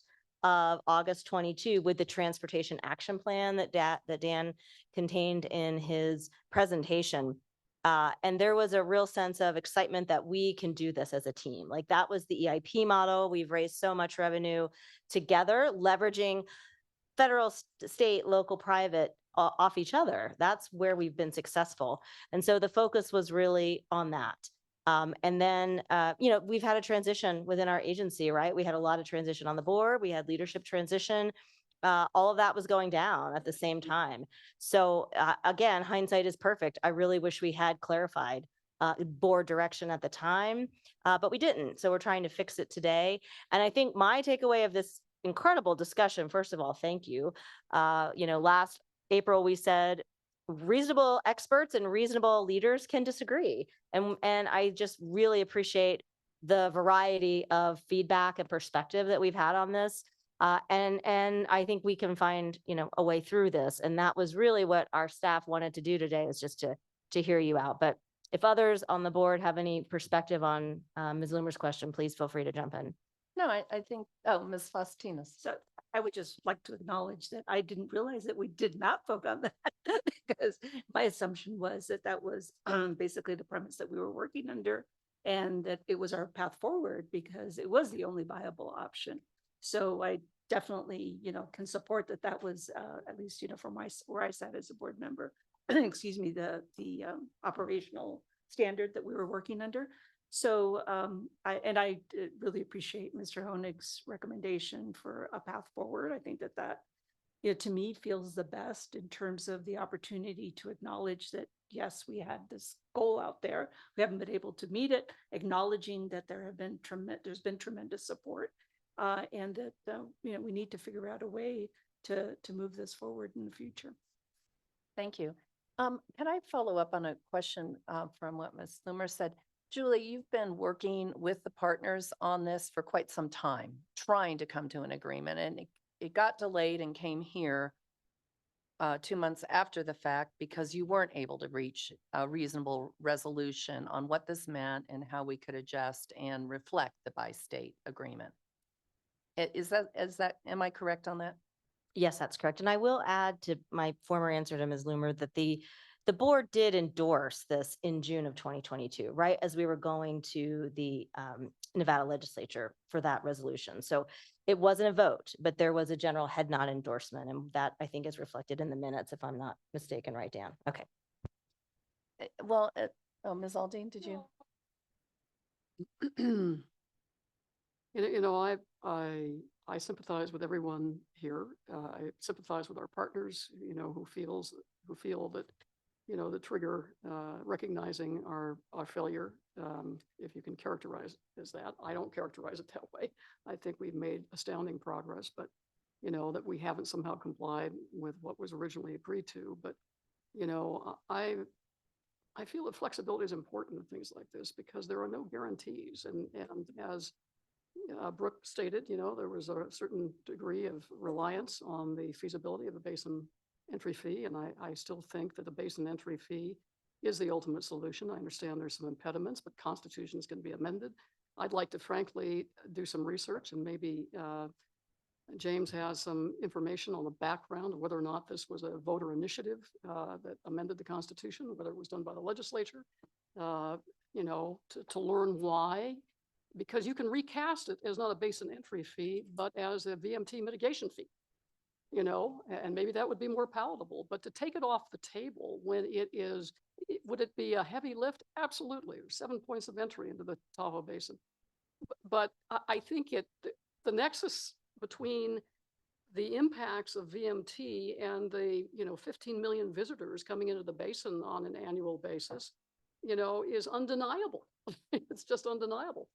of August 22 with the transportation action plan that Dan contained in his presentation. And there was a real sense of excitement that we can do this as a team. Like that was the EIP model. We've raised so much revenue together, leveraging federal, state, local, private off each other. That's where we've been successful. And so the focus was really on that. And then, we've had a transition within our agency, right? We had a lot of transition on the board. We had leadership transition. All of that was going down at the same time. So again, hindsight is perfect. I really wish we had clarified board direction at the time, but we didn't. So we're trying to fix it today. And I think my takeaway of this incredible discussion, first of all, thank you. Last April, we said reasonable experts and reasonable leaders can disagree. And I just really appreciate the variety of feedback and perspective that we've had on this. And I think we can find, a way through this. And that was really what our staff wanted to do today, is just to hear you out. But if others on the board have any perspective on Ms. Loomer's question, please feel free to jump in. No, I think, Ms. Fastinas. So I would just like to acknowledge that I didn't realize that we did not vote on that because my assumption was that that was basically the premise that we were working under, and that it was our path forward because it was the only viable option. So I definitely, can support that. That was at least, from where I sat as a board member, excuse me, the operational standard that we were working under. So I really appreciate Mr. Honig's recommendation for a path forward. I think that to me feels the best in terms of the opportunity to acknowledge that, yes, we had this goal out there. We haven't been able to meet it, acknowledging that there's been tremendous support, and that we need to figure out a way to move this forward in the future. Thank you. Can I follow up on a question from what Ms. Loomer said? Julie, you've been working with the partners on this for quite some time, trying to come to an agreement, and it got delayed and came here 2 months after the fact because you weren't able to reach a reasonable resolution on what this meant and how we could adjust and reflect the bi-state agreement. Am I correct on that? Yes, that's correct. And I will add to my former answer to Ms. Loomer that the board did endorse this in June of 2022, right as we were going to the Nevada legislature for that resolution. So it wasn't a vote, but there was a general head nod endorsement, and that I think is reflected in the minutes, if I'm not mistaken, right, Dan? Okay. Well, Ms. Aldean, did you? I sympathize with everyone here. I sympathize with our partners, who feel that, the trigger, recognizing our failure, if you can characterize it as that. I don't characterize it that way. I think we've made astounding progress, but, that we haven't somehow complied with what was originally agreed to. But, I feel that flexibility is important in things like this because there are no guarantees. And as Brooke stated, there was a certain degree of reliance on the feasibility of a basin entry fee. And I still think that the basin entry fee is the ultimate solution. I understand there's some impediments, but Constitution is going to be amended. I'd like to frankly do some research, and maybe James has some information on the background of whether or not this was a voter initiative that amended the Constitution, whether it was done by the legislature, to learn why. Because you can recast it as not a basin entry fee, but as a VMT mitigation fee, and maybe that would be more palatable. But to take it off the table when would it be a heavy lift? Absolutely. There's 7 points of entry into the Tahoe Basin. But I think the nexus between the impacts of VMT and the 15 million visitors coming into the basin on an annual basis, is undeniable. It's just undeniable.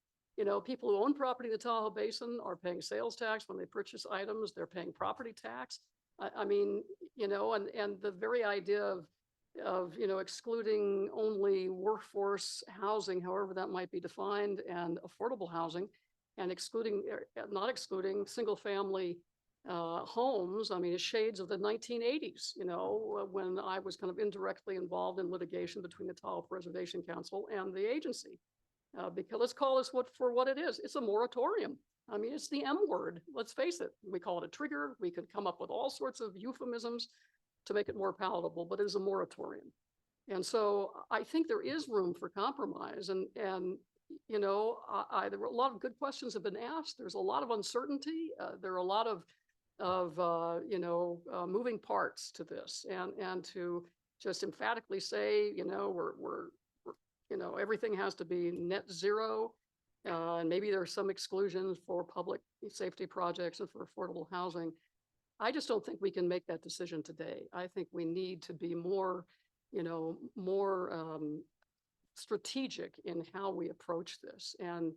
People who own property in the Tahoe Basin are paying sales tax when they purchase items. They're paying property tax. I mean, and the very idea of, excluding only workforce housing, however that might be defined, and affordable housing, and not excluding single family homes. I mean, it's shades of the 1980s, when I was kind of indirectly involved in litigation between the Tahoe Preservation Council and the agency. Because let's call this for what it is. It's a moratorium. I mean, it's the M word. Let's face it. We call it a trigger. We could come up with all sorts of euphemisms to make it more palatable, but it is a moratorium. And so I think there is room for compromise. And there were a lot of good questions have been asked. There's a lot of uncertainty. There are a lot of moving parts to this, and to just emphatically say, everything has to be net zero. And maybe there are some exclusions for public safety projects and for affordable housing. I just don't think we can make that decision today. I think we need to be more strategic in how we approach this. And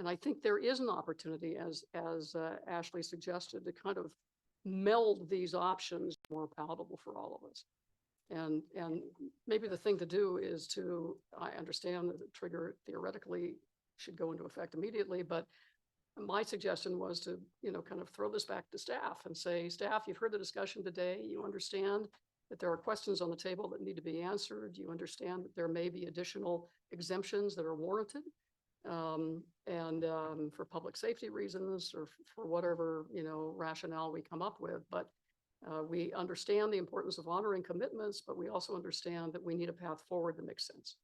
I think there is an opportunity, as Ashley suggested, to kind of meld these options more palatable for all of us. And maybe the thing to do is I understand that the trigger theoretically should go into effect immediately, but my suggestion was to, kind of throw this back to staff and say, staff, you've heard the discussion today. You understand that there are questions on the table that need to be answered. You understand that there may be additional exemptions that are warranted, for public safety reasons or for whatever, rationale we come up with. But we understand the importance of honoring commitments, but we also understand that we need a path forward that makes sense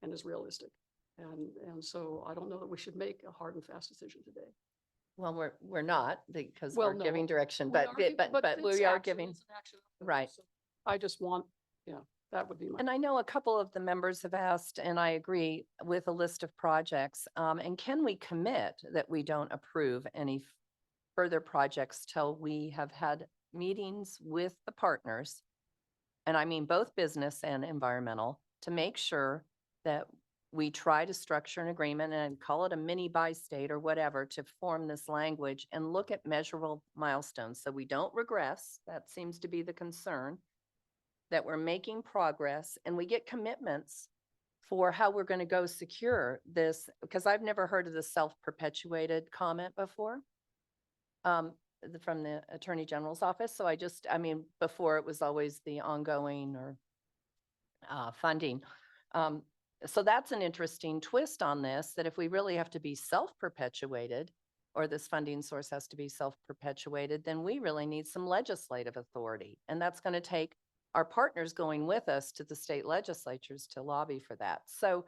and is realistic. And so I don't know that we should make a hard and fast decision today. Well, we're not, because Well, we're giving no, direction, we but, are giv- but it's we are action, giving, it's an action item, right. so I just want, that would be my. And I know a couple of the members have asked, and I agree, with a list of projects. And can we commit that we don't approve any further projects till we have had meetings with the partners? And I mean both business and environmental, to make sure that we try to structure an agreement and call it a mini bi-state or whatever to form this language and look at measurable milestones so we don't regress. That seems to be the concern, that we're making progress and we get commitments for how we're going to go secure this, because I've never heard of the self-perpetuated comment before from the Attorney General's office. So before it was always the ongoing or funding. So that's an interesting twist on this, that if we really have to be self-perpetuated, or this funding source has to be self-perpetuated, then we really need some legislative authority. And that's going to take our partners going with us to the state legislatures to lobby for that. So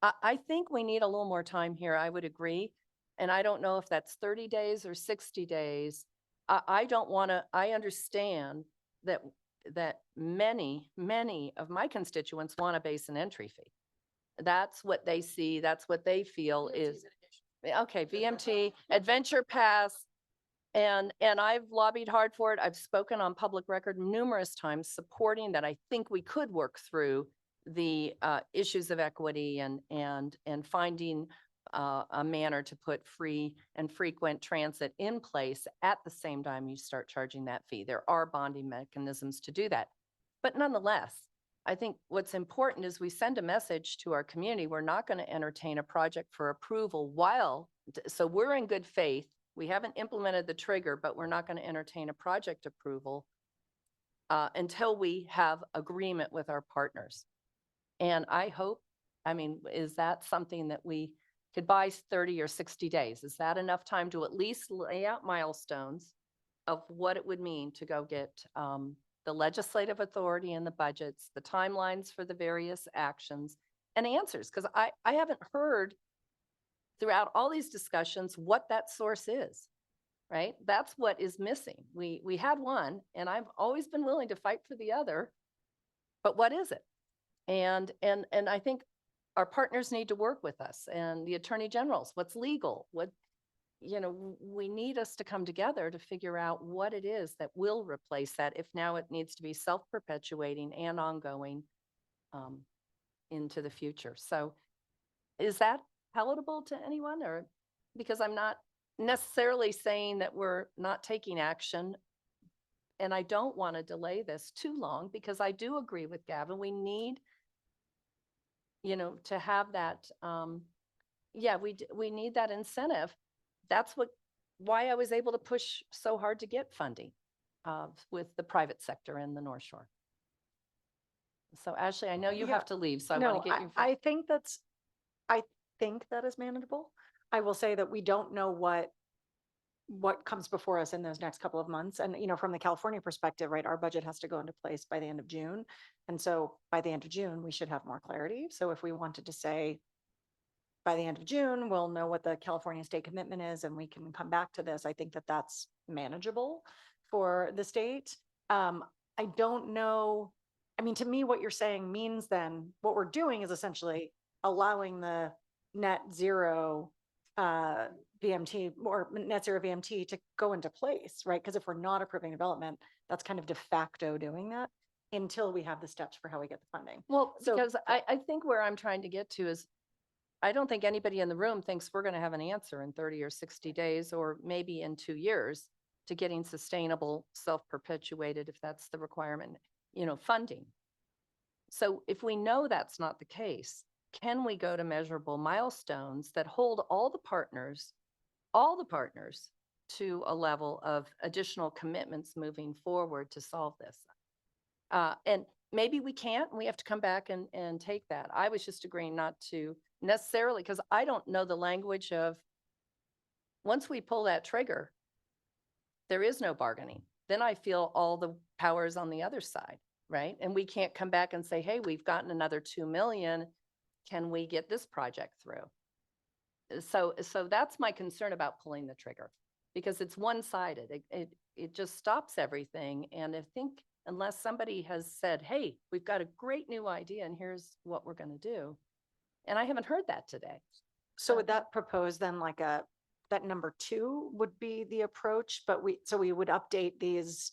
I think we need a little more time here. I would agree. And I don't know if that's 30 days or 60 days. I understand that many of my constituents want a basin entry fee. That's what they see. That's what they feel is, okay, VMT, Adventure Pass. And I've lobbied hard for it. I've spoken on public record numerous times supporting that. I think we could work through the issues of equity and finding a manner to put free and frequent transit in place at the same time you start charging that fee. There are bonding mechanisms to do that. But nonetheless, I think what's important is we send a message to our community. We're not going to entertain a project for approval so we're in good faith. We haven't implemented the trigger, but we're not going to entertain a project approval until we have agreement with our partners. And I hope, is that something that we could buy 30 or 60 days? Is that enough time to at least lay out milestones of what it would mean to go get the legislative authority and the budgets, the timelines for the various actions and answers? Because I haven't heard throughout all these discussions what that source is, right? That's what is missing. We had one, and I've always been willing to fight for the other, but what is it? And I think our partners need to work with us, and the attorney generals, what's legal, we need us to come together to figure out what it is that will replace that, if now it needs to be self-perpetuating and ongoing into the future. So is that palatable to anyone? Or, because I'm not necessarily saying that we're not taking action, and I don't want to delay this too long because I do agree with Gavin. We need, to have that, we need that incentive. That's why I was able to push so hard to get funding with the private sector in the North Shore. So Ashley, I know you Yeah. have to leave, so I No, want to get you. I think that is manageable. I will say that we don't know what comes before us in those next couple of months. And, from the California perspective, right, our budget has to go into place by the end of June. And so by the end of June, we should have more clarity. So if we wanted to say by the end of June, we'll know what the California state commitment is and we can come back to this. I think that that's manageable for the state. I don't know. I mean, to me, what you're saying means then what we're doing is essentially allowing the net zero VMT or net zero VMT to go into place, right? Because if we're not approving development, that's kind of de facto doing that until we have the steps for how we get the funding. Well, So- because I think where I'm trying to get to is, I don't think anybody in the room thinks we're going to have an answer in 30 or 60 days, or maybe in 2 years to getting sustainable, self-perpetuated, if that's the requirement, funding. So if we know that's not the case, can we go to measurable milestones that hold all the partners to a level of additional commitments moving forward to solve this? And maybe we can't, and we have to come back and take that. I was just agreeing not to necessarily, because I don't know the language of, once we pull that trigger, there is no bargaining. Then I feel all the powers on the other side, right? And we can't come back and say, hey, we've gotten another 2 million. Can we get this project through? So that's my concern about pulling the trigger, because it's one-sided. It just stops everything. And I think unless somebody has said, hey, we've got a great new idea and here's what we're going to do. And I haven't heard that today. So would that propose then that number 2 would be the approach, but we would update these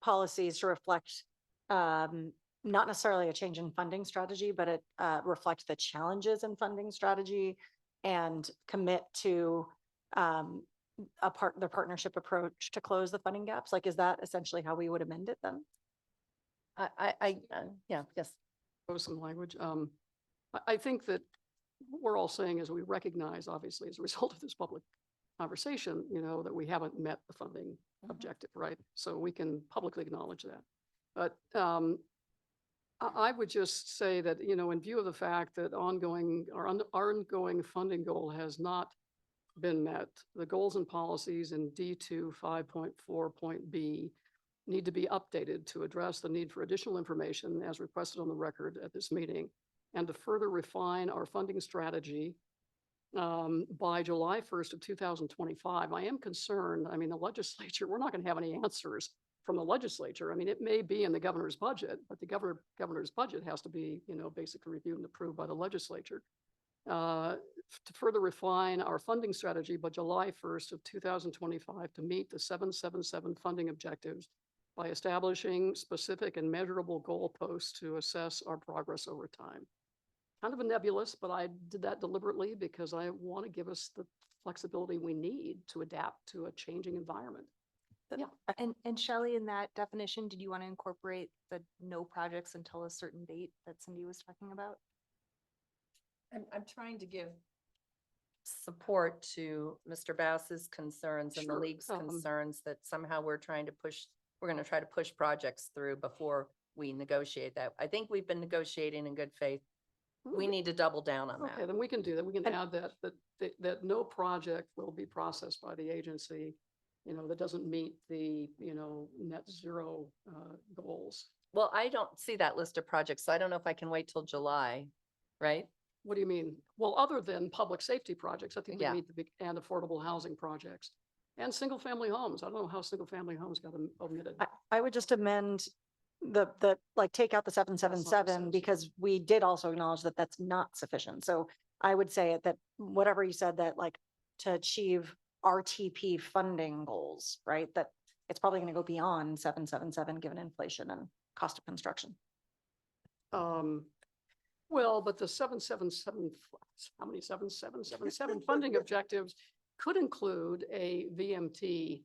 policies to reflect not necessarily a change in funding strategy, but it reflect the challenges in funding strategy and commit to the partnership approach to close the funding gaps? Like, is that essentially how we would amend it then? Yes. Some language. I think that what we're all saying is we recognize, obviously, as a result of this public conversation, that we haven't met the funding objective, right? So we can publicly acknowledge that. But I would just say that, in view of the fact that our ongoing funding goal has not been met, the goals and policies in D2 5.4.B need to be updated to address the need for additional information as requested on the record at this meeting, and to further refine our funding strategy by July 1st of 2025. I am concerned, the legislature, we're not going to have any answers from the legislature. It may be in the governor's budget, but the governor's budget has to be, basically reviewed and approved by the legislature. To further refine our funding strategy by July 1st of 2025 to meet the 777 funding objectives by establishing specific and measurable goalposts to assess our progress over time. Kind of a nebulous, but I did that deliberately because I want to give us the flexibility we need to adapt to a changing environment. Yeah. And Shelley, in that definition, did you want to incorporate the no projects until a certain date that Cindy was talking about? I'm trying to give support to Mr. Bass's concerns and the Sure. league's concerns that somehow we're going to try to push projects through before we negotiate that. I think we've been negotiating in good faith. We need to double down on Okay, that. then we can do that. We can add that no project will be processed by the agency, that doesn't meet the, net zero goals. Well, I don't see that list of projects, so I don't know if I can wait till July, right? What do you mean? Well, other than public safety projects, I think Yeah. they meet the big and affordable housing projects and single family homes. I don't know how single family homes got omitted. I would just amend take out the 777 because we did also acknowledge that that's not sufficient. So I would say that whatever you said, that to achieve RTP funding goals, right? That it's probably going to go beyond 777 given inflation and cost of construction. Well, but the 777, how many 7777 funding objectives could include a VMT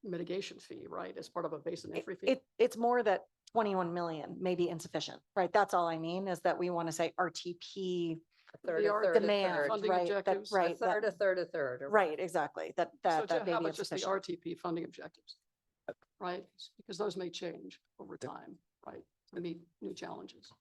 mitigation fee, right? As part of a basin entry fee. It's more that 21 million may be insufficient, right? That's all I mean, is that we want to say RTP third, The a RTP third, a demand, third. funding right? That, objectives. right, A third, that- a third, a third. or right, exactly. That, So that to may have be it just the insufficient. RTP funding objectives, right? Because those may change over time, right? To meet new challenges.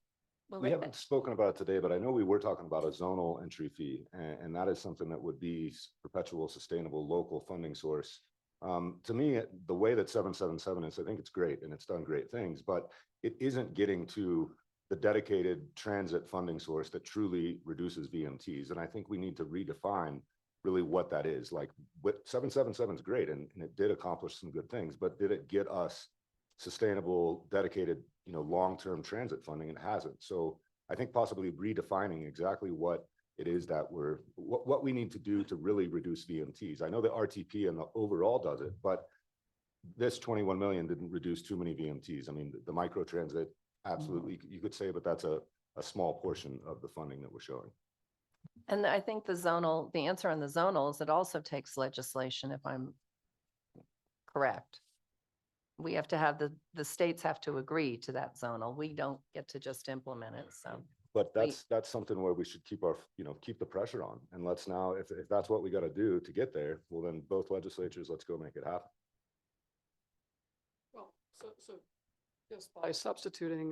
Well, We it- haven't spoken about it today, but I know we were talking about a zonal entry fee, and that is something that would be perpetual, sustainable, local funding source. To me, the way that 777 is, I think it's great and it's done great things, but it isn't getting to the dedicated transit funding source that truly reduces VMTs. And I think we need to redefine really what that is. Like, what 777 is great, and it did accomplish some good things, but did it get us sustainable, dedicated, long-term transit funding? It hasn't. So I think possibly redefining exactly what it is that what we need to do to really reduce VMTs. I know the RTP and the overall does it, but this 21 million didn't reduce too many VMTs. I mean, the micro transit, absolutely, you could say, but that's a small portion of the funding that we're showing. And I think the answer on the zonal is it also takes legislation, if I'm correct. We have to have the states have to agree to that zonal. We don't get to just implement it, so. But that's something where we should keep keep the pressure on. And let's now, if that's what we got to do to get there, well, then both legislatures, let's go make it happen. Well, so just by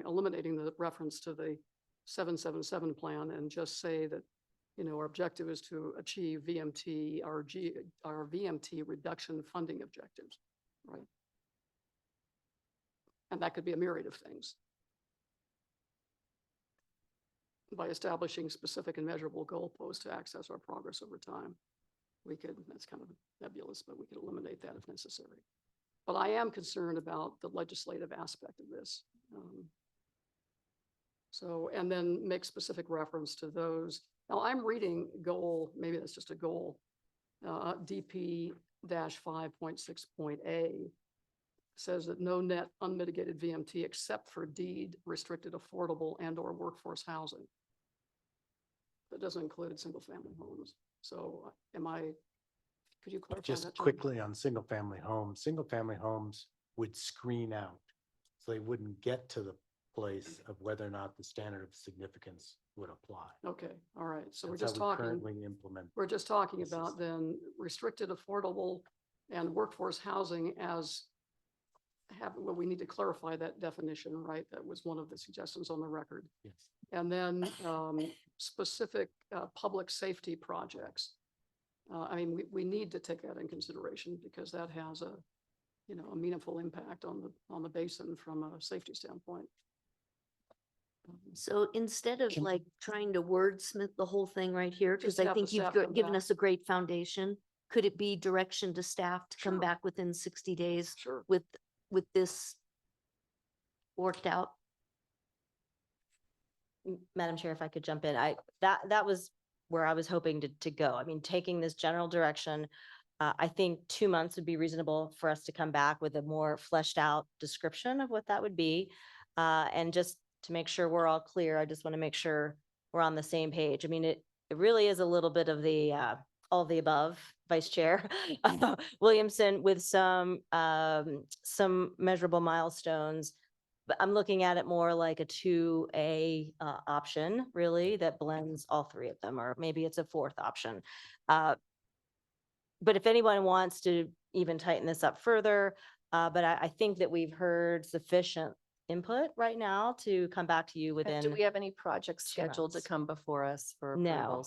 eliminating the reference to the 777 plan and just say that, our objective is to achieve VMT, our VMT reduction funding objectives, right? And that could be a myriad of things. By establishing specific and measurable goalposts to access our progress over time, that's kind of nebulous, but we could eliminate that if necessary. But I am concerned about the legislative aspect of this. And then make specific reference to those. Now I'm reading goal, maybe that's just a goal, DP-5.6.A says that no net unmitigated VMT except for deed restricted affordable and/or workforce housing. That doesn't include single family homes. So could you clarify that? Just John? quickly on single family homes would screen out. So they wouldn't get to the place of whether or not the standard of significance would apply. Okay, all right. So That's we're just how we talking. currently implement. We're just talking the about system. then restricted affordable and workforce housing as we need to clarify that definition, right? That was one of the suggestions on the record. Yes. And then specific public safety projects. We need to take that in consideration because that has a meaningful impact on the basin from a safety standpoint. So instead of like trying to wordsmith the whole thing right here, because Just I have the think you've staff come given back. us a great foundation, could it be direction to staff to come Sure. back within 60 days Sure. with this worked out? Madam Chair, if I could jump in, that was where I was hoping to go. I mean, taking this general direction, I think 2 months would be reasonable for us to come back with a more fleshed out description of what that would be. And just to make sure we're all clear, I just want to make sure we're on the same page. I mean, it really is a little bit of the all of the above, Vice Chair Williamson, with some measurable milestones. But I'm looking at it more like a 2A option, really, that blends all three of them, or maybe it's a fourth option. But if anyone wants to even tighten this up further, but I think that we've heard sufficient input right now to come back to you And within. do we have any projects 2 scheduled to months. come before us for No. approval?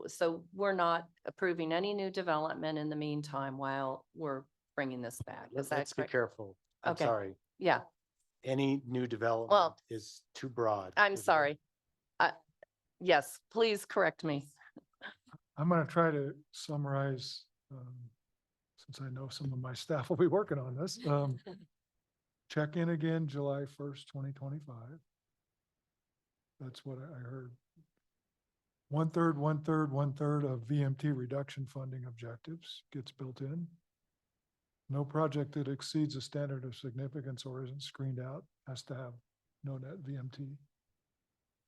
So we're not approving any new development in the meantime while we're bringing this back. Is that Let's be correct? careful. I'm Okay. sorry. Yeah, Any new development is too broad. I'm for the- sorry. Yes, please correct me. I'm going to try to summarize, since I know some of my staff will be working on this. Check in again July 1st, 2025. That's what I heard. 1/3, 1/3, 1/3 of VMT reduction funding objectives gets built in. No project that exceeds a standard of significance or isn't screened out has to have no net VMT.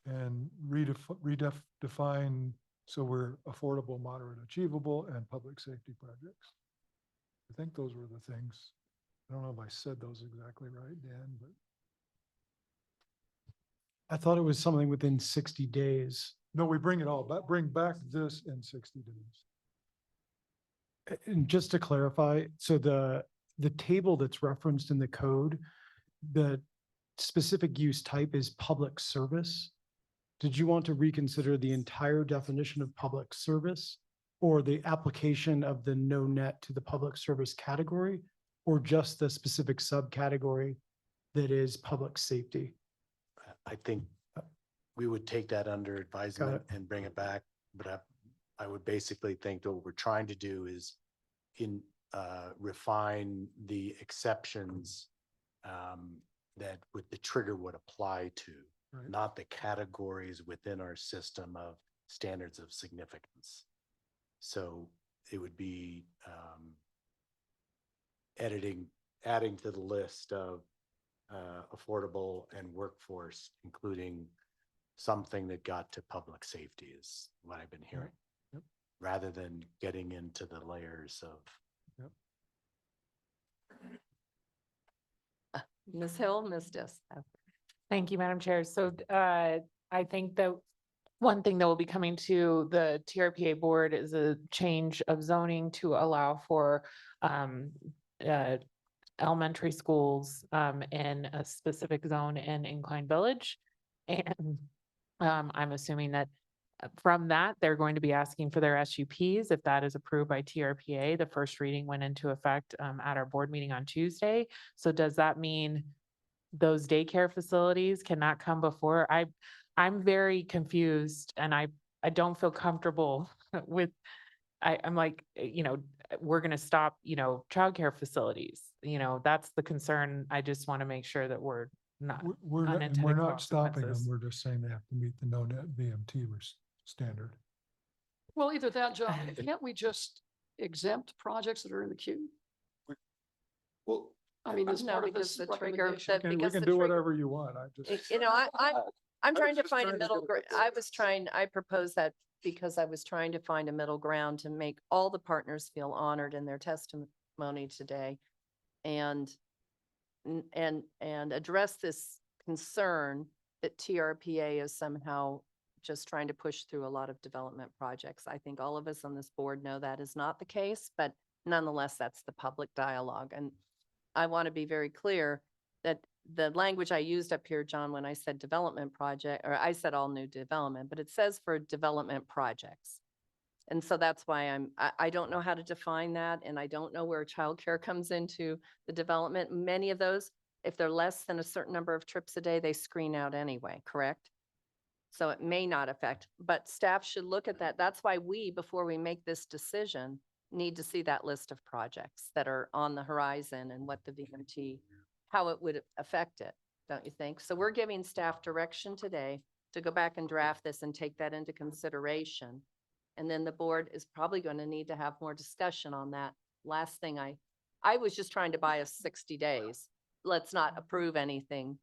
And redefine so we're affordable, moderate, achievable, and public safety projects. I think those were the things. I don't know if I said those exactly right, Dan, but. I thought it was something within 60 days. No, we bring it all, but bring back this in 60 days. And just to clarify, so the table that's referenced in the code, the specific use type is public service. Did you want to reconsider the entire definition of public service or the application of the no net to the public service category, or just the specific subcategory that is public safety? I think we would take that under advisement and bring it back, but I would basically think that what we're trying to do is refine the exceptions that the trigger would apply to, Right. not the categories within our system of standards of significance. So it would be adding to the list of affordable and workforce, including something that got to public safety is what I've been hearing. Yep. Rather than getting into the layers of. Ms. Hill, Ms. Dis. Thank you, Madam Chair. So I think that one thing that will be coming to the TRPA board is a change of zoning to allow for elementary schools in a specific zone in Incline Village. And I'm assuming that from that, they're going to be asking for their SUPs. If that is approved by TRPA, the first reading went into effect at our board meeting on Tuesday. So does that mean those daycare facilities cannot come before? I'm very confused, and I don't feel comfortable with, I'm like, we're going to stop, childcare facilities. That's the concern. I just want to make sure that we're not. We're not, and unintended we're not stopping them. consequences. We're just saying they have to meet the no net VMT standard. Well, either that, John, can't we just exempt projects that are in the queue? Well, I mean, as No, part of because this the trigger, recommendation. that we because can the do trigger, whatever you want. I just. I'm trying to just find a trying to middle get ground. I proposed that because I was trying to find a middle ground to make all the partners feel honored in their testimony today. And address this concern that TRPA is somehow just trying to push through a lot of development projects. I think all of us on this board know that is not the case, but nonetheless, that's the public dialogue. And I want to be very clear that the language I used up here, John, when I said development project, or I said all new development, but it says for development projects. And so that's why I don't know how to define that. And I don't know where childcare comes into the development. Many of those, if they're less than a certain number of trips a day, they screen out anyway, correct? So it may not affect, but staff should look at that. That's why we, before we make this decision, need to see that list of projects that are on the horizon and what the VMT, how it would affect it, don't you think? So we're giving staff direction today to go back and draft this and take that into consideration. And then the board is probably going to need to have more discussion on that. Last thing I was just trying to buy us 60 days. Let's not approve anything.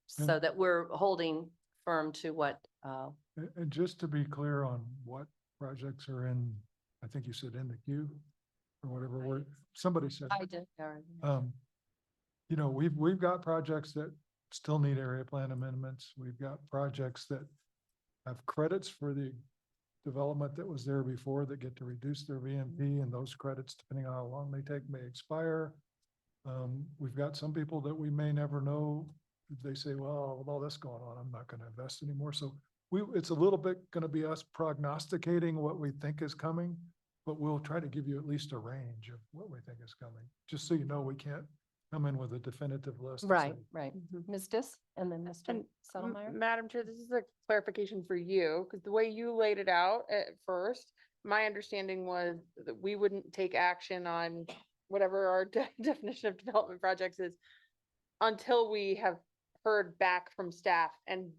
So that we're holding firm to what, And just to be clear on what projects are in, I think you said in the queue or whatever word, somebody said. I did. Karen. We've got projects that still need area plan amendments. We've got projects that have credits for the development that was there before that get to reduce their VMP, and those credits, depending on how long they take, may expire. We've got some people that we may never know. If they say, well, with all this going on, I'm not going to invest anymore. So it's a little bit going to be us prognosticating what we think is coming, but we'll try to give you at least a range of what we think is coming, just so you know we can't come in with a definitive list. Right, right. Ms. Dis and then Mr. And Settlemyer. Madam Chair, this is a clarification for you, because the way you laid it out at first, my understanding was that we wouldn't take action on whatever our definition of development projects is until we have heard back from staff and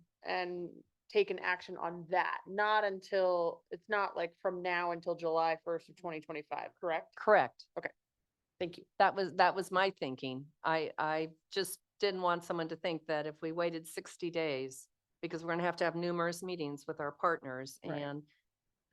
taken action on that, not until, it's not like from now until July 1st of 2025, correct? Correct. Okay. Thank you. That was my thinking. I just didn't want someone to think that if we waited 60 days, because we're going to have numerous meetings with our partners Right. and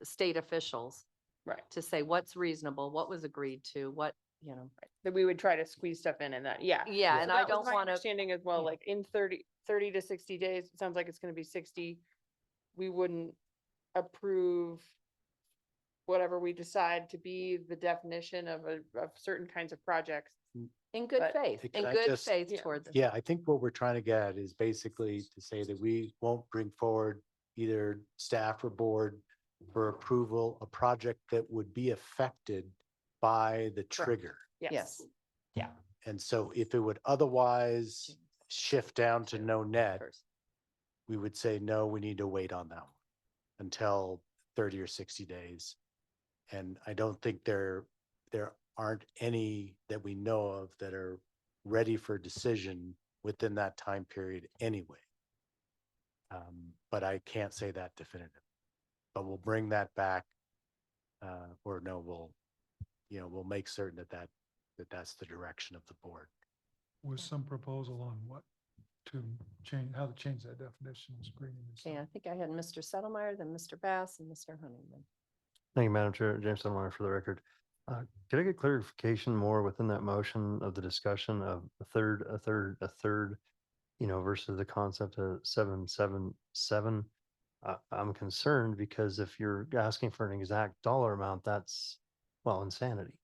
state officials. Right. To say what's reasonable, what was agreed to, what, you know. That we would try to squeeze stuff in that, yeah. Yeah, So and I that was don't my want to. understanding as well, like in 30 to 60 days, it sounds like it's gonna be 60. We wouldn't approve whatever we decide to be the definition of certain kinds of projects. In good But- faith, Can in I good just- faith Yeah. toward the. Yeah, I think what we're trying to get at is basically to say that we won't bring forward either staff or board for approval, a project that would be affected by the trigger. Yes. Yeah. And so if it would otherwise shift down to no net, we would say, no, we need to wait on that one until 30 or 60 days. And I don't think there aren't any that we know of that are ready for decision within that time period anyway. But I can't say that definitive. But we'll bring that back, or no, we'll make certain that's the direction of the board. With some proposal on what to change, how to change that definition. Okay, I think I had Mr. Settlemeyer, then Mr. Bass and Mr. Honeyman. Thank you, Madam Chair. James Dunbar for the record. Could I get clarification more within that motion of the discussion of a third, versus the concept of 777? I'm concerned because if you're asking for an exact dollar amount, that's, well, insanity.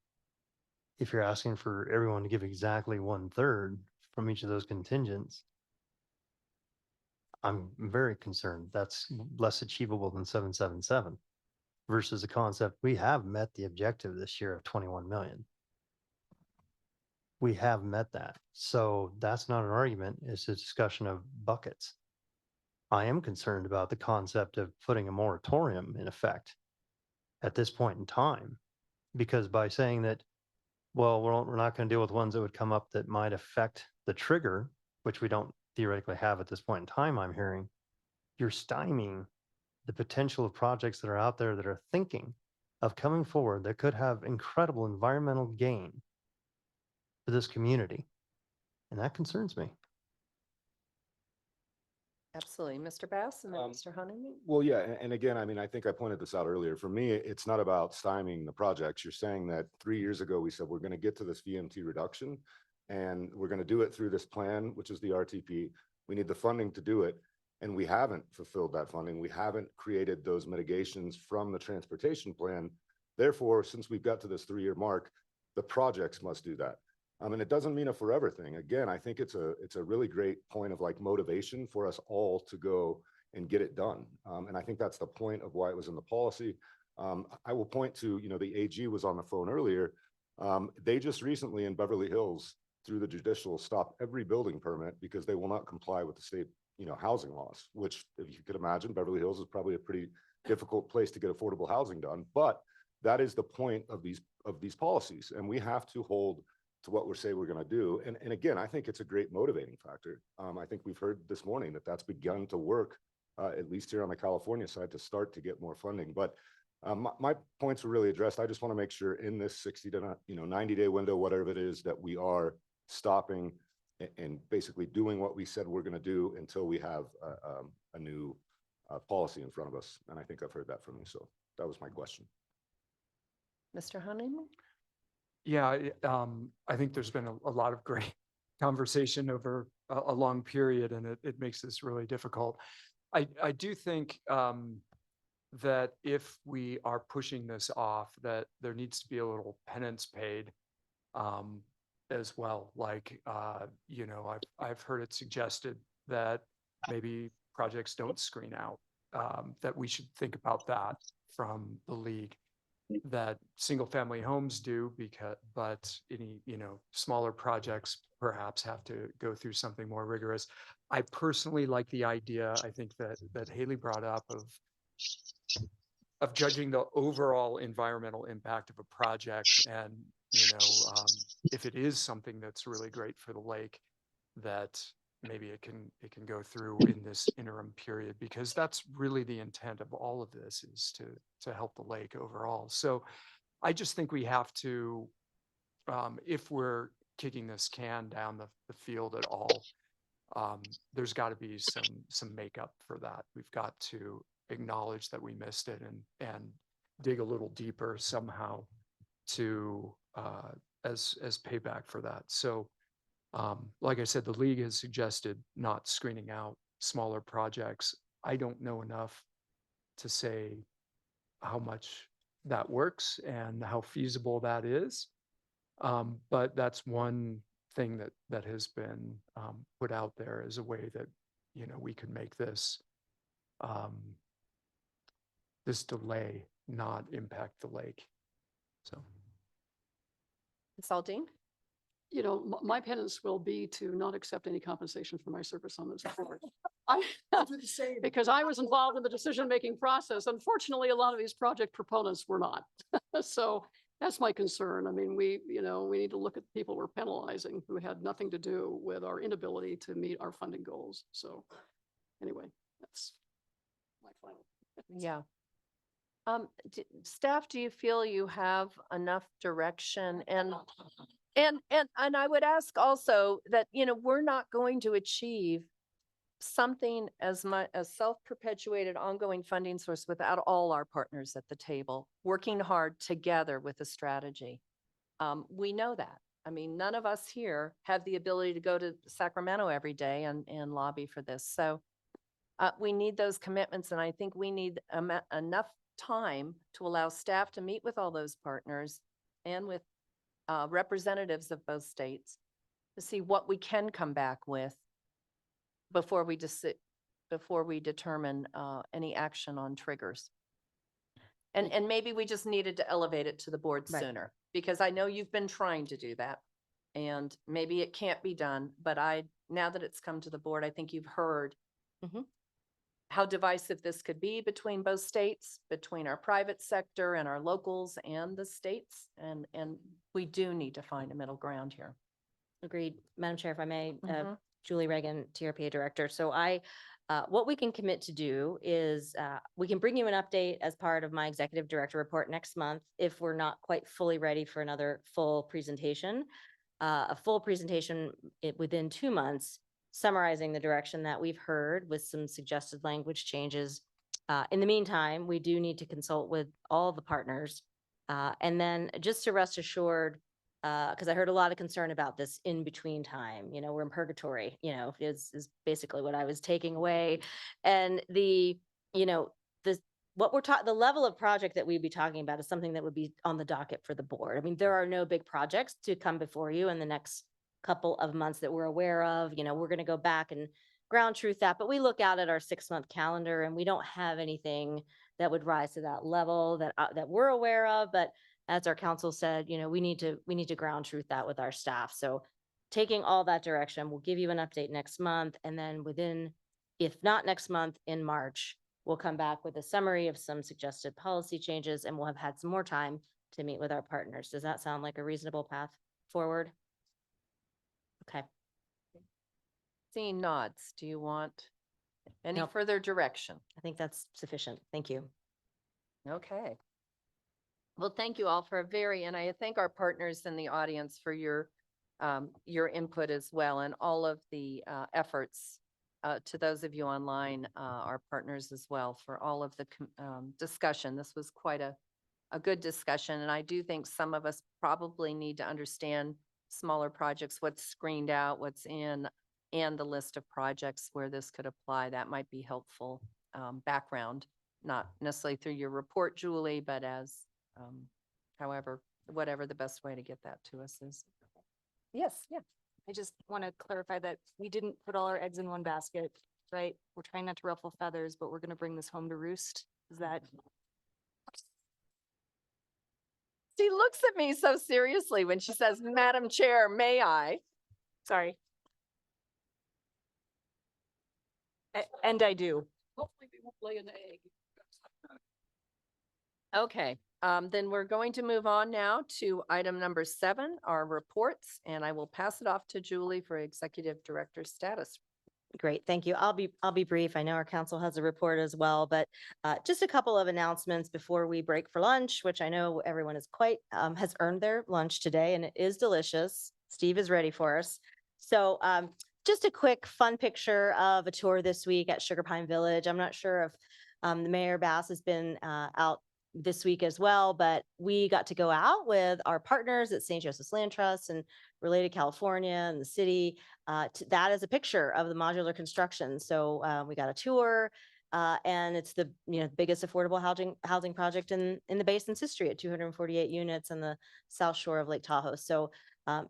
If you're asking for everyone to give exactly 1/3 from each of those contingents, I'm very concerned. That's less achievable than 777 versus the concept. We have met the objective this year of 21 million. We have met that. So that's not an argument. It's a discussion of buckets. I am concerned about the concept of putting a moratorium in effect at this point in time, because by saying that, well, we're not going to deal with ones that would come up that might affect the trigger, which we don't theoretically have at this point in time, I'm hearing, you're stymieing the potential of projects that are out there that are thinking of coming forward that could have incredible environmental gain for this community. And that concerns me. Absolutely. Mr. Bass and then Mr. Honeyman. Well, yeah, and again, I mean, I think I pointed this out earlier. For me, it's not about stymieing the projects. You're saying that 3 years ago, we said we're going to get to this VMT reduction and we're going to do it through this plan, which is the RTP. We need the funding to do it. And we haven't fulfilled that funding. We haven't created those mitigations from the transportation plan. Therefore, since we've got to this 3-year mark, the projects must do that. And it doesn't mean a forever thing. Again, I think it's a really great point of like motivation for us all to go and get it done. And I think that's the point of why it was in the policy. I will point to, the AG was on the phone earlier. They just recently in Beverly Hills, through the judicial, stopped every building permit because they will not comply with the state, housing laws, which if you could imagine, Beverly Hills is probably a pretty difficult place to get affordable housing done. But that is the point of these policies. And we have to hold to what we're saying we're going to do. And again, I think it's a great motivating factor. I think we've heard this morning that that's begun to work, at least here on the California side, to start to get more funding. But my points were really addressed. I just want to make sure in this 60 to 90-day window, whatever it is, that we are stopping and basically doing what we said we're going to do until we have a new policy in front of us. And I think I've heard that from you. So that was my question. Mr. Honeyman. Yeah, I think there's been a lot of great conversation over a long period, and it makes this really difficult. I do think that if we are pushing this off, that there needs to be a little penance paid as well. Like, I've heard it suggested that maybe projects don't screen out, that we should think about that from the league. That single family homes do, but any, smaller projects perhaps have to go through something more rigorous. I personally like the idea, I think that Haley brought up of judging the overall environmental impact of a project. And, if it is something that's really great for the lake, that maybe it can go through in this interim period, because that's really the intent of all of this, is to help the lake overall. So I just think we have to, if we're kicking this can down the field at all, there's got to be some makeup for that. We've got to acknowledge that we missed it and dig a little deeper somehow to, as payback for that. So, like I said, the league has suggested not screening out smaller projects. I don't know enough to say how much that works and how feasible that is. But that's one thing that has been put out there as a way that, we can make this this delay not impact the lake. So. Consulting? My penance will be to not accept any compensation for my service on this board. Because I was involved in the decision-making process. Unfortunately, a lot of these project proponents were not. So that's my concern. I mean, we need to look at the people we're penalizing who had nothing to do with our inability to meet our funding goals. So anyway, that's my final. Yeah. Staff, do you feel you have enough direction and I would ask also that, we're not going to achieve something as much as self-perpetuated ongoing funding source without all our partners at the table, working hard together with a strategy. We know that. I mean, none of us here have the ability to go to Sacramento every day and lobby for this. So we need those commitments, and I think we need enough time to allow staff to meet with all those partners and with representatives of both states to see what we can come back with before we determine any action on triggers. And maybe we just needed to elevate it to the board sooner, because I know you've been trying to do that, and maybe it can't be done, but now that it's come to the board, I think you've heard how divisive this could be between both states, between our private sector and our locals and the states. And we do need to find a middle ground here. Agreed. Madam Chair, if I may, Julie Reagan, TRPA Director. So what we can commit to do is we can bring you an update as part of my Executive Director report next month if we're not quite fully ready for another full presentation. A full presentation within 2 months, summarizing the direction that we've heard with some suggested language changes. In the meantime, we do need to consult with all the partners. And then just to rest assured, because I heard a lot of concern about this in between time, we're in purgatory, is basically what I was taking away. And the level of project that we'd be talking about is something that would be on the docket for the board. I mean, there are no big projects to come before you in the next couple of months that we're aware of. We're going to go back and ground truth that, but we look out at our 6-month calendar and we don't have anything that would rise to that level that we're aware of. But as our council said, we need to ground truth that with our staff. So taking all that direction, we'll give you an update next month. And then if not next month, in March, we'll come back with a summary of some suggested policy changes, and we'll have had some more time to meet with our partners. Does that sound like a reasonable path forward? Okay. Seeing nods, do you want any Nope. further direction? I think that's sufficient. Thank you. Okay. Well, thank you all and I thank our partners in the audience for your input as well, and all of the efforts to those of you online, our partners as well, for all of the discussion. This was quite a good discussion, and I do think some of us probably need to understand smaller projects, what's screened out, what's in, and the list of projects where this could apply. That might be helpful background, not necessarily through your report, Julie, but as whatever the best way to get that to us is. Yes, yeah. I just want to clarify that we didn't put all our eggs in one basket, right? We're trying not to ruffle feathers, but we're going to bring this home to roost. Is that? She looks at me so seriously when she says, Madam Chair, may I? Sorry. And I do. Hopefully we won't lay an egg. Okay, then we're going to move on now to item number 7, our reports, and I will pass it off to Julie for Executive Director status. Great, thank you. I'll be brief. I know our council has a report as well, but just a couple of announcements before we break for lunch, which I know everyone is has earned their lunch today, and it is delicious. Steve is ready for us. So just a quick fun picture of a tour this week at Sugar Pine Village. I'm not sure if the Mayor Bass has been out this week as well, but we got to go out with our partners at St. Joseph's Land Trust and Related California and the city. That is a picture of the modular construction. So we got a tour. And it's the biggest affordable housing project in the basin's history at 248 units on the south shore of Lake Tahoe. So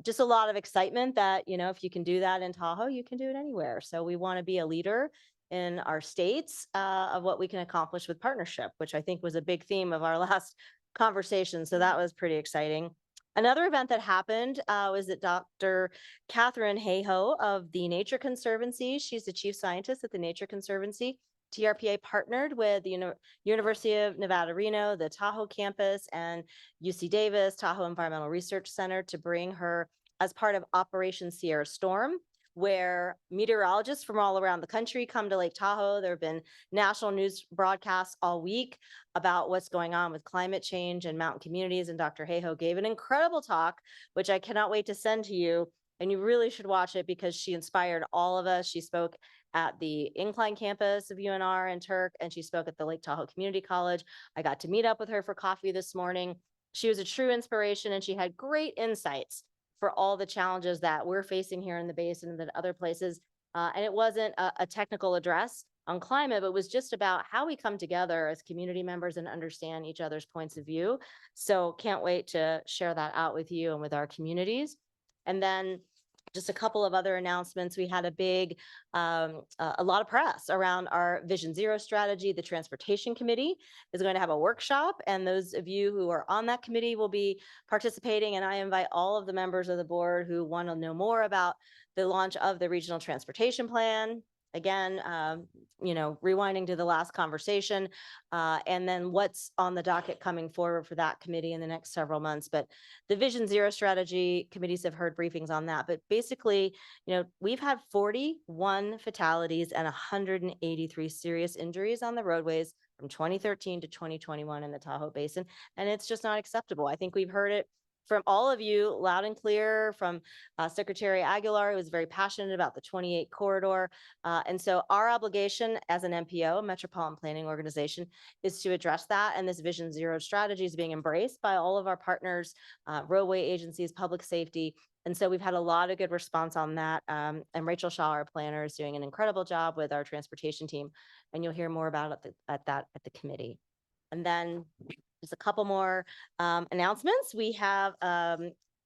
just a lot of excitement that if you can do that in Tahoe, you can do it anywhere. So we want to be a leader in our states of what we can accomplish with partnership, which I think was a big theme of our last conversation. So that was pretty exciting. Another event that happened was that Dr. Catherine Hayhoe of the Nature Conservancy, she's the chief scientist at the Nature Conservancy. TRPA partnered with the University of Nevada, Reno, the Tahoe campus, and UC Davis, Tahoe Environmental Research Center to bring her as part of Operation Sierra Storm, where meteorologists from all around the country come to Lake Tahoe. There have been national news broadcasts all week about what's going on with climate change and mountain communities. And Dr. Hayhoe gave an incredible talk, which I cannot wait to send to you. And you really should watch it because she inspired all of us. She spoke at the Incline campus of UNR and Turk, and she spoke at the Lake Tahoe Community College. I got to meet up with her for coffee this morning. She was a true inspiration, and she had great insights for all the challenges that we're facing here in the basin and in other places. And it wasn't a technical address on climate, but was just about how we come together as community members and understand each other's points of view. So can't wait to share that out with you and with our communities. And then just a couple of other announcements. We had a big, a lot of press around our Vision Zero strategy. The Transportation Committee is going to have a workshop, and those of you who are on that committee will be participating. And I invite all of the members of the board who want to know more about the launch of the Regional Transportation Plan. Again, rewinding to the last conversation, and then what's on the docket coming forward for that committee in the next several months. But the Vision Zero strategy committees have heard briefings on that. But basically, we've had 41 fatalities and 183 serious injuries on the roadways from 2013 to 2021 in the Tahoe Basin. And it's just not acceptable. I think we've heard it from all of you loud and clear, from Secretary Aguilar, who was very passionate about the 28 corridor. And so our obligation as an MPO, Metropolitan Planning Organization, is to address that. And this Vision Zero strategy is being embraced by all of our partners, roadway agencies, public safety. And so we've had a lot of good response on that. And Rachel Shaw, our planner, is doing an incredible job with our transportation team. And you'll hear more about it at the committee. And then just a couple more announcements. We have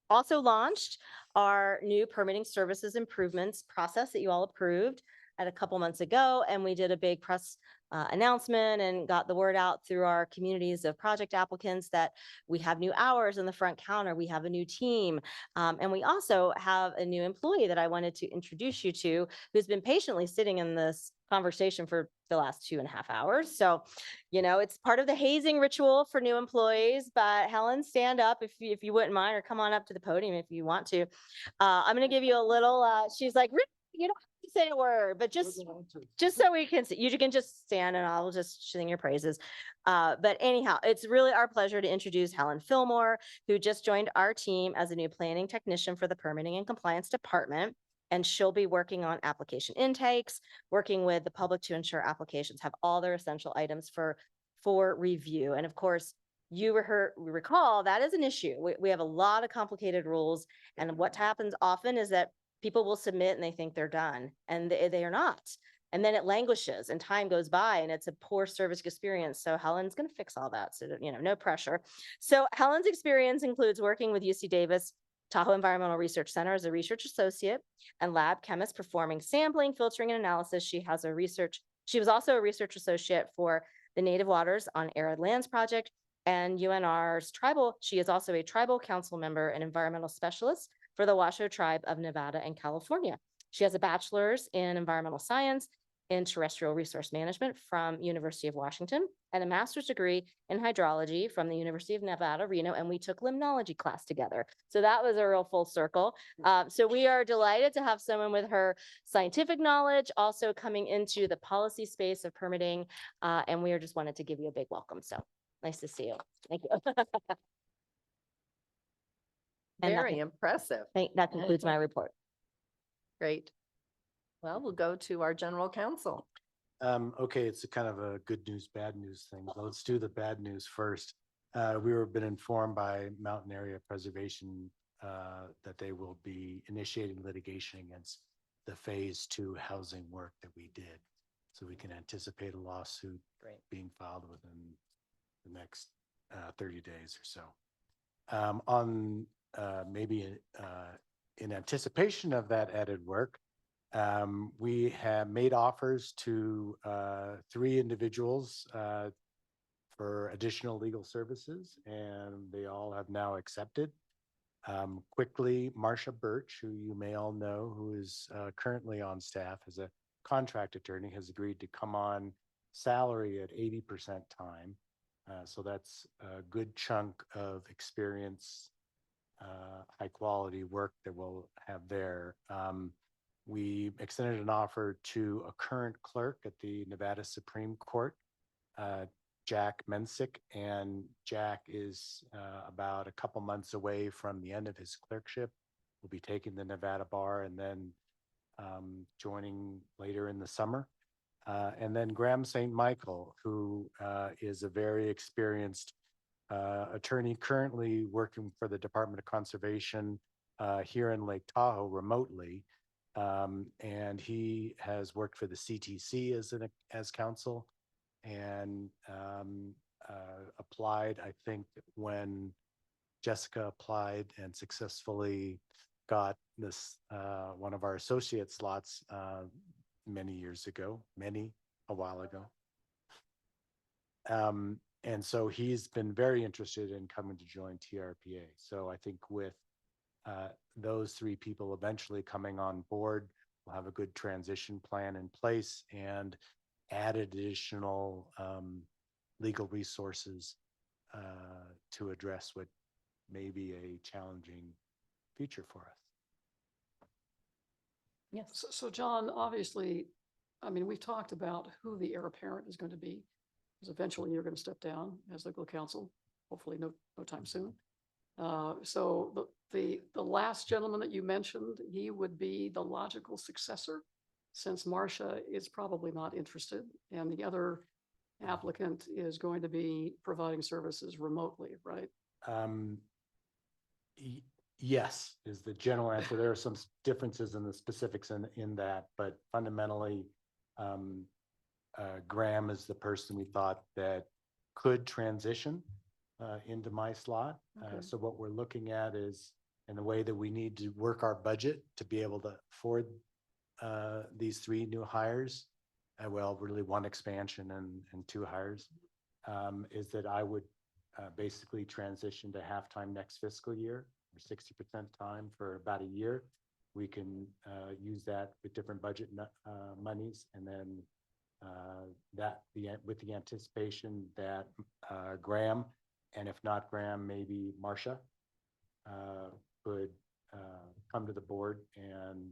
also launched our new permitting services improvements process that you all approved a couple months ago. And we did a big press announcement and got the word out through our communities of project applicants that we have new hours in the front counter. We have a new team. And we also have a new employee that I wanted to introduce you to, who's been patiently sitting in this conversation for the last 2.5 hours. So, it's part of the hazing ritual for new employees. But Helen, stand up if you wouldn't mind, or come on up to the podium if you want to. I'm going to give you a little, she's like, you don't have to say a word, but just so we can see, you can just stand and I'll just sing your praises. But anyhow, it's really our pleasure to introduce Helen Fillmore, who just joined our team as a new planning technician for the Permitting and Compliance Department. And she'll be working on application intakes, working with the public to ensure applications have all their essential items for review. And of course, you recall that is an issue. We have a lot of complicated rules. And what happens often is that people will submit and they think they're done, and they are not. And then it languishes and time goes by and it's a poor service experience. So Helen's going to fix all that. So, no pressure. So Helen's experience includes working with UC Davis Tahoe Environmental Research Center as a research associate and lab chemist performing sampling, filtering, and analysis. She was also a research associate for the Native Waters on Arid Lands Project and UNR's she is also a tribal council member and environmental specialist for the Washoe Tribe of Nevada and California. She has a bachelor's in environmental science in terrestrial resource management from University of Washington and a master's degree in hydrology from the University of Nevada, Reno, and we took limnology class together. So that was a real full circle. So we are delighted to have someone with her scientific knowledge also coming into the policy space of permitting, and we just wanted to give you a big welcome. So nice to see you. Thank you. Very impressive. That concludes my report. Great. Well, we'll go to our general counsel. Okay, it's a kind of a good news, bad news thing. But let's do the bad news first. Been informed by Mountain Area Preservation that they will be initiating litigation against the Phase 2 housing work that we did. So we can anticipate a lawsuit being filed within the next 30 days or so. In anticipation of that added work, we have made offers to 3 individuals for additional legal services, and they all have now accepted. Quickly, Marcia Birch, who you may all know, who is currently on staff as a contract attorney, has agreed to come on salary at 80% time. So that's a good chunk of experience, high quality work that we'll have there. We extended an offer to a current clerk at the Nevada Supreme Court, Jack Mensick, and Jack is about a couple months away from the end of his clerkship. We'll be taking the Nevada bar and then joining later in the summer. And then Graham St. Michael, who is a very experienced attorney currently working for the Department of Conservation here in Lake Tahoe remotely. And he has worked for the CTC as counsel and applied, I think, when Jessica applied and successfully got this one of our associate slots many years ago, a while ago. And so he's been very interested in coming to join TRPA. So I think with those 3 people eventually coming on board, we'll have a good transition plan in place and add additional legal resources to address what may be a challenging future for us. Yes. So John, obviously, I mean, we've talked about who the heir apparent is going to be, because eventually you're going to step down as legal counsel, hopefully no time soon. So the last gentleman that you mentioned, he would be the logical successor, since Marcia is probably not interested, and the other applicant is going to be providing services remotely, right? Yes, is the general answer. There are some differences in the specifics in that, but fundamentally, Graham is the person we thought that could transition into my slot. Okay. So what we're looking at is, in the way that we need to work our budget to be able to afford these 3 new hires, well, really 1 expansion and 2 hires, is that I would basically transition to half-time next fiscal year, or 60% time for about a year. We can use that with different budget monies, and then with the anticipation that Graham, and if not Graham, maybe Marcia, could come to the board and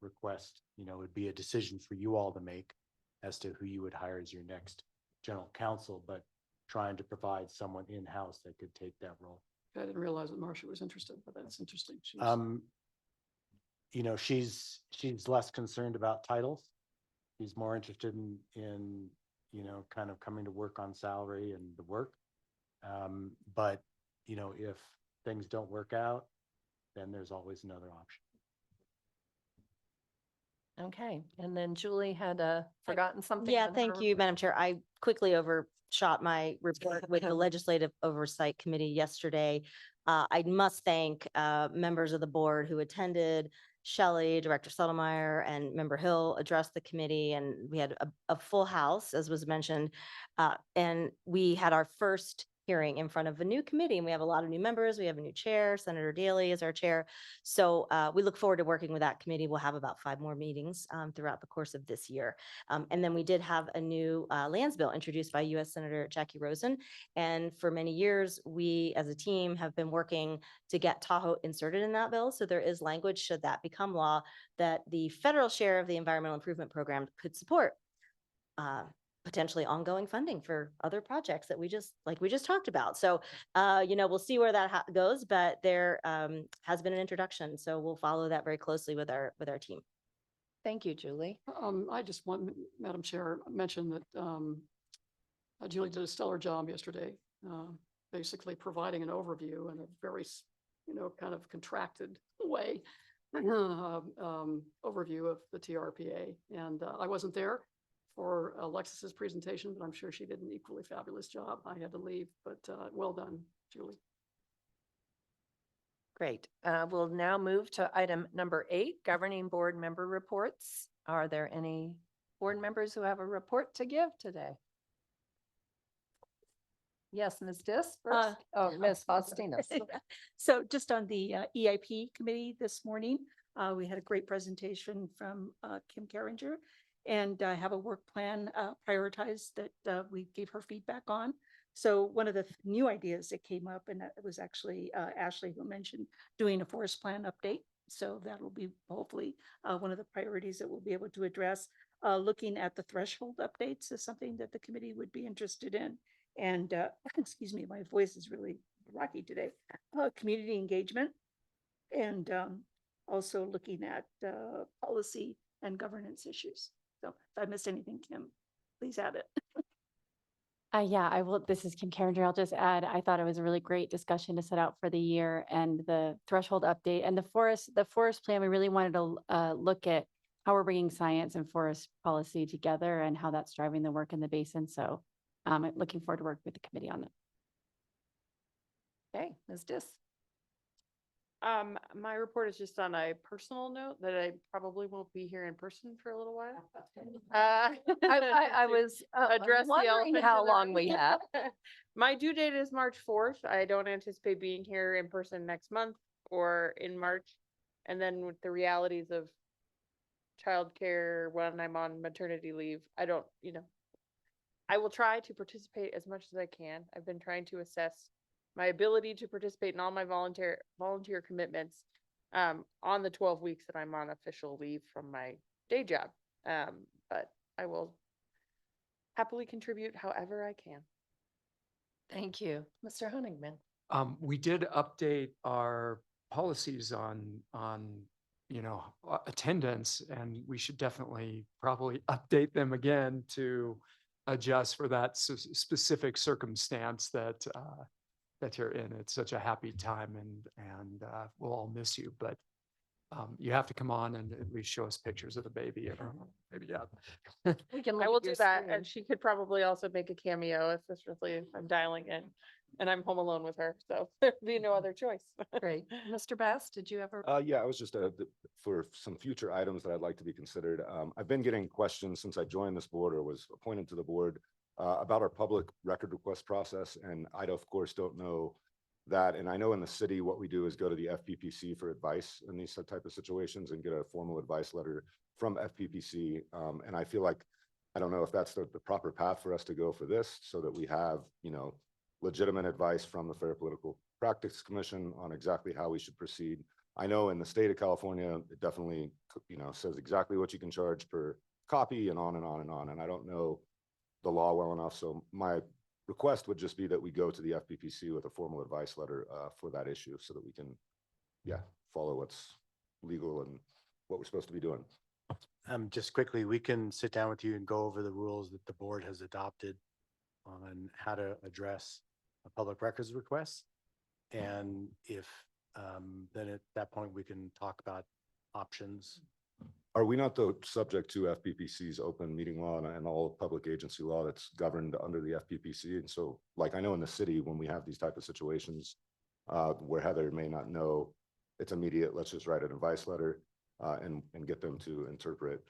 request, it'd be a decision for you all to make as to who you would hire as your next general counsel, but trying to provide someone in-house that could take that role. I didn't realize that Marcia was interested, but that's interesting. She's less concerned about titles. She's more interested in kind of coming to work on salary and the work. But if things don't work out, then there's always another option. Okay, and then Julie had forgotten something. Yeah, on thank her you, Madam Chair. I quickly overshot my report with the Legislative Oversight Committee yesterday. I must thank members of the board who attended. Shelley, Director Settlemyer, and Member Hill addressed the committee, and we had a full house, as was mentioned. And we had our first hearing in front of a new committee, and we have a lot of new members. We have a new chair. Senator Daly is our chair. So we look forward to working with that committee. We'll have about 5 more meetings throughout the course of this year. And then we did have a new lands bill introduced by U.S. Senator Jackie Rosen. And for many years, we as a team have been working to get Tahoe inserted in that bill. So there is language, should that become law, that the federal share of the Environmental Improvement Program could support potentially ongoing funding for other projects that we just talked about. So, we'll see where that goes, but there has been an introduction. So we'll follow that very closely with our team. Thank you, Julie. I just want, Madam Chair, mention that Julie did a stellar job yesterday, basically providing an overview in a very, kind of contracted way, overview of the TRPA. And I wasn't there for Alexis's presentation, but I'm sure she did an equally fabulous job. I had to leave, but well done, Julie. Great. We'll now move to item number 8, governing board member reports. Are there any board members who have a report to give today? Yes, Ms. Dis first. Ms. Faustinus. So just on the EIP committee this morning, we had a great presentation from Kim Carringer, and I have a work plan prioritized that we gave her feedback on. So one of the new ideas that came up, and it was actually Ashley who mentioned doing a forest plan update. So that'll be hopefully one of the priorities that we'll be able to address. Looking at the threshold updates is something that the committee would be interested in. And excuse me, my voice is really rocky today. Community engagement, and also looking at policy and governance issues. So if I missed anything, Kim, please add it. Yeah, I will. This is Kim Carringer. I'll just add, I thought it was a really great discussion to set out for the year, and the threshold update and the forest plan. We really wanted to look at how we're bringing science and forest policy together and how that's driving the work in the basin. So I'm looking forward to working with the committee on that. Okay, Ms. Dis. My report is just on a personal note that I probably won't be here in person for a little while. I was address the wondering elephant how in the long room. we have. My due date is March 4th. I don't anticipate being here in person next month or in March. And then with the realities of childcare when I'm on maternity leave, I don't, I will try to participate as much as I can. I've been trying to assess my ability to participate in all my volunteer commitments on the 12 weeks that I'm on official leave from my day job. But I will happily contribute however I can. Thank you. Mr. Honigman. We did update our policies on attendance, and we should definitely probably update them again to adjust for that specific circumstance that you're in. It's such a happy time, and we'll all miss you, but you have to come on and at least show us pictures of the baby. Maybe, yeah. We can I look will at do your that, screen. and she could probably also make a cameo if I'm dialing in and I'm home alone with her, so there'd be no other choice. Great. Mr. Bass, did you ever? Yeah, I was just for some future items that I'd like to be considered. I've been getting questions since I joined this board or was appointed to the board about our public record request process. And I, of course, don't know that. And I know in the city, what we do is go to the FPPC for advice in these type of situations and get a formal advice letter from FPPC. And I feel like, I don't know if that's the proper path for us to go for this, so that we have, legitimate advice from the Fair Political Practice Commission on exactly how we should proceed. I know in the state of California, it definitely, says exactly what you can charge per copy and on and on and on. And I don't know the law well enough. So my request would just be that we go to the FPPC with a formal advice letter for that issue, so that we can, follow what's legal and what we're supposed to be doing. Just quickly, we can sit down with you and go over the rules that the board has adopted on how to address a public records request. And if then at that point, we can talk about options. Are we not though subject to FPPC's open meeting law and all public agency law that's governed under the FPPC? And so, like, I know in the city, when we have these type of situations where Heather may not know, it's immediate, let's just write an advice letter and get them to interpret.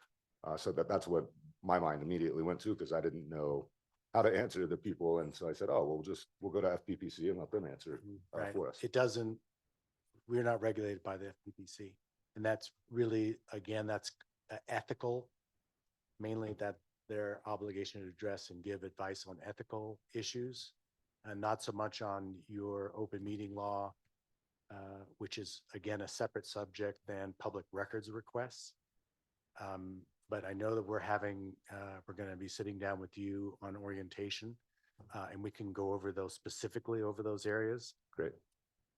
So that's what my mind immediately went to, because I didn't know how to answer the people. And so I said, oh, we'll go to FPPC and let them answer for us. It doesn't, we're not regulated by the FPPC. And that's really, again, that's ethical, mainly that their obligation to address and give advice on ethical issues, and not so much on your open meeting law, which is, again, a separate subject than public records requests. But I know that we're going to be sitting down with you on orientation, and we can go over those specifically over those areas. Great.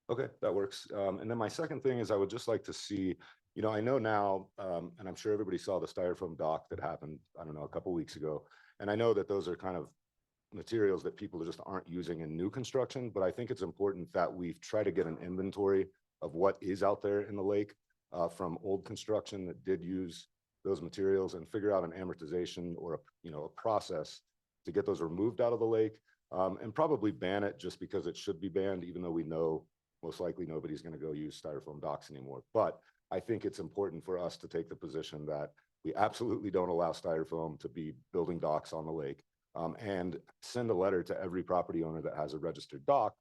Okay, that works. And then my second thing is I would just like to see, You know, I know now, and I'm sure everybody saw the styrofoam dock that happened, I don't know, a couple weeks ago. And I know that those are kind of materials that people just aren't using in new construction, but I think it's important that we try to get an inventory of what is out there in the lake from old construction that did use those materials, and figure out an amortization or a process to get those removed out of the lake, and probably ban it just because it should be banned, even though we know most likely nobody's going to go use styrofoam docks anymore. But I think it's important for us to take the position that we absolutely don't allow styrofoam to be building docks on the lake, and send a letter to every property owner that has a registered dock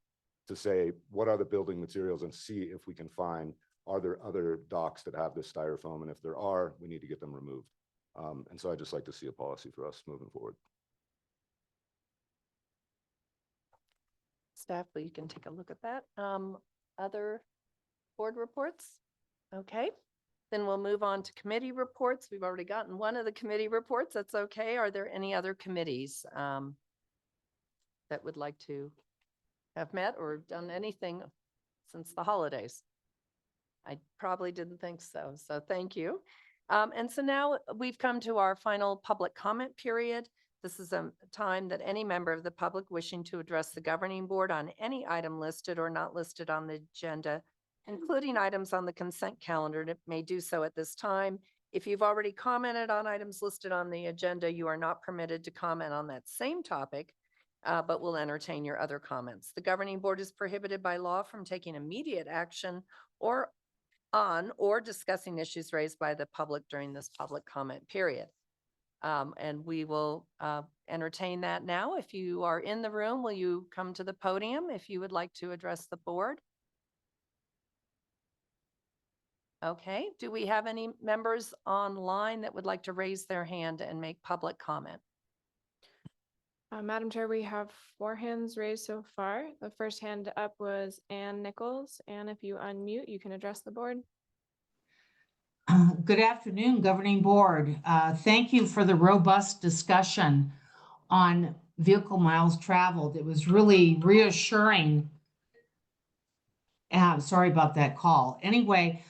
to say, what are the building materials, and see if we can find, are there other docks that have this styrofoam? And if there are, we need to get them removed. And so I'd just like to see a policy for us moving forward. Staff, well, you can take a look at that. Other board reports? Okay, then we'll move on to committee reports. We've already gotten one of the committee reports. That's okay. Are there any other committees that would like to have met or done anything since the holidays? I probably didn't think so, so thank you. And so now we've come to our final public comment period. This is a time that any member of the public wishing to address the governing board on any item listed or not listed on the agenda, including items on the consent calendar, may do so at this time. If you've already commented on items listed on the agenda, you are not permitted to comment on that same topic, but will entertain your other comments. The governing board is prohibited by law from taking immediate action or discussing issues raised by the public during this public comment period. And we will entertain that now. If you are in the room, will you come to the podium if you would like to address the board? Okay, do we have any members online that would like to raise their hand and make public comment? Madam Chair, we have 4 hands raised so far. The first hand up was Ann Nichols. Ann, if you unmute, you can address the board. Good afternoon, Governing Board. Thank you for the robust discussion on vehicle miles traveled. It was really reassuring. Sorry about that call. Anyway,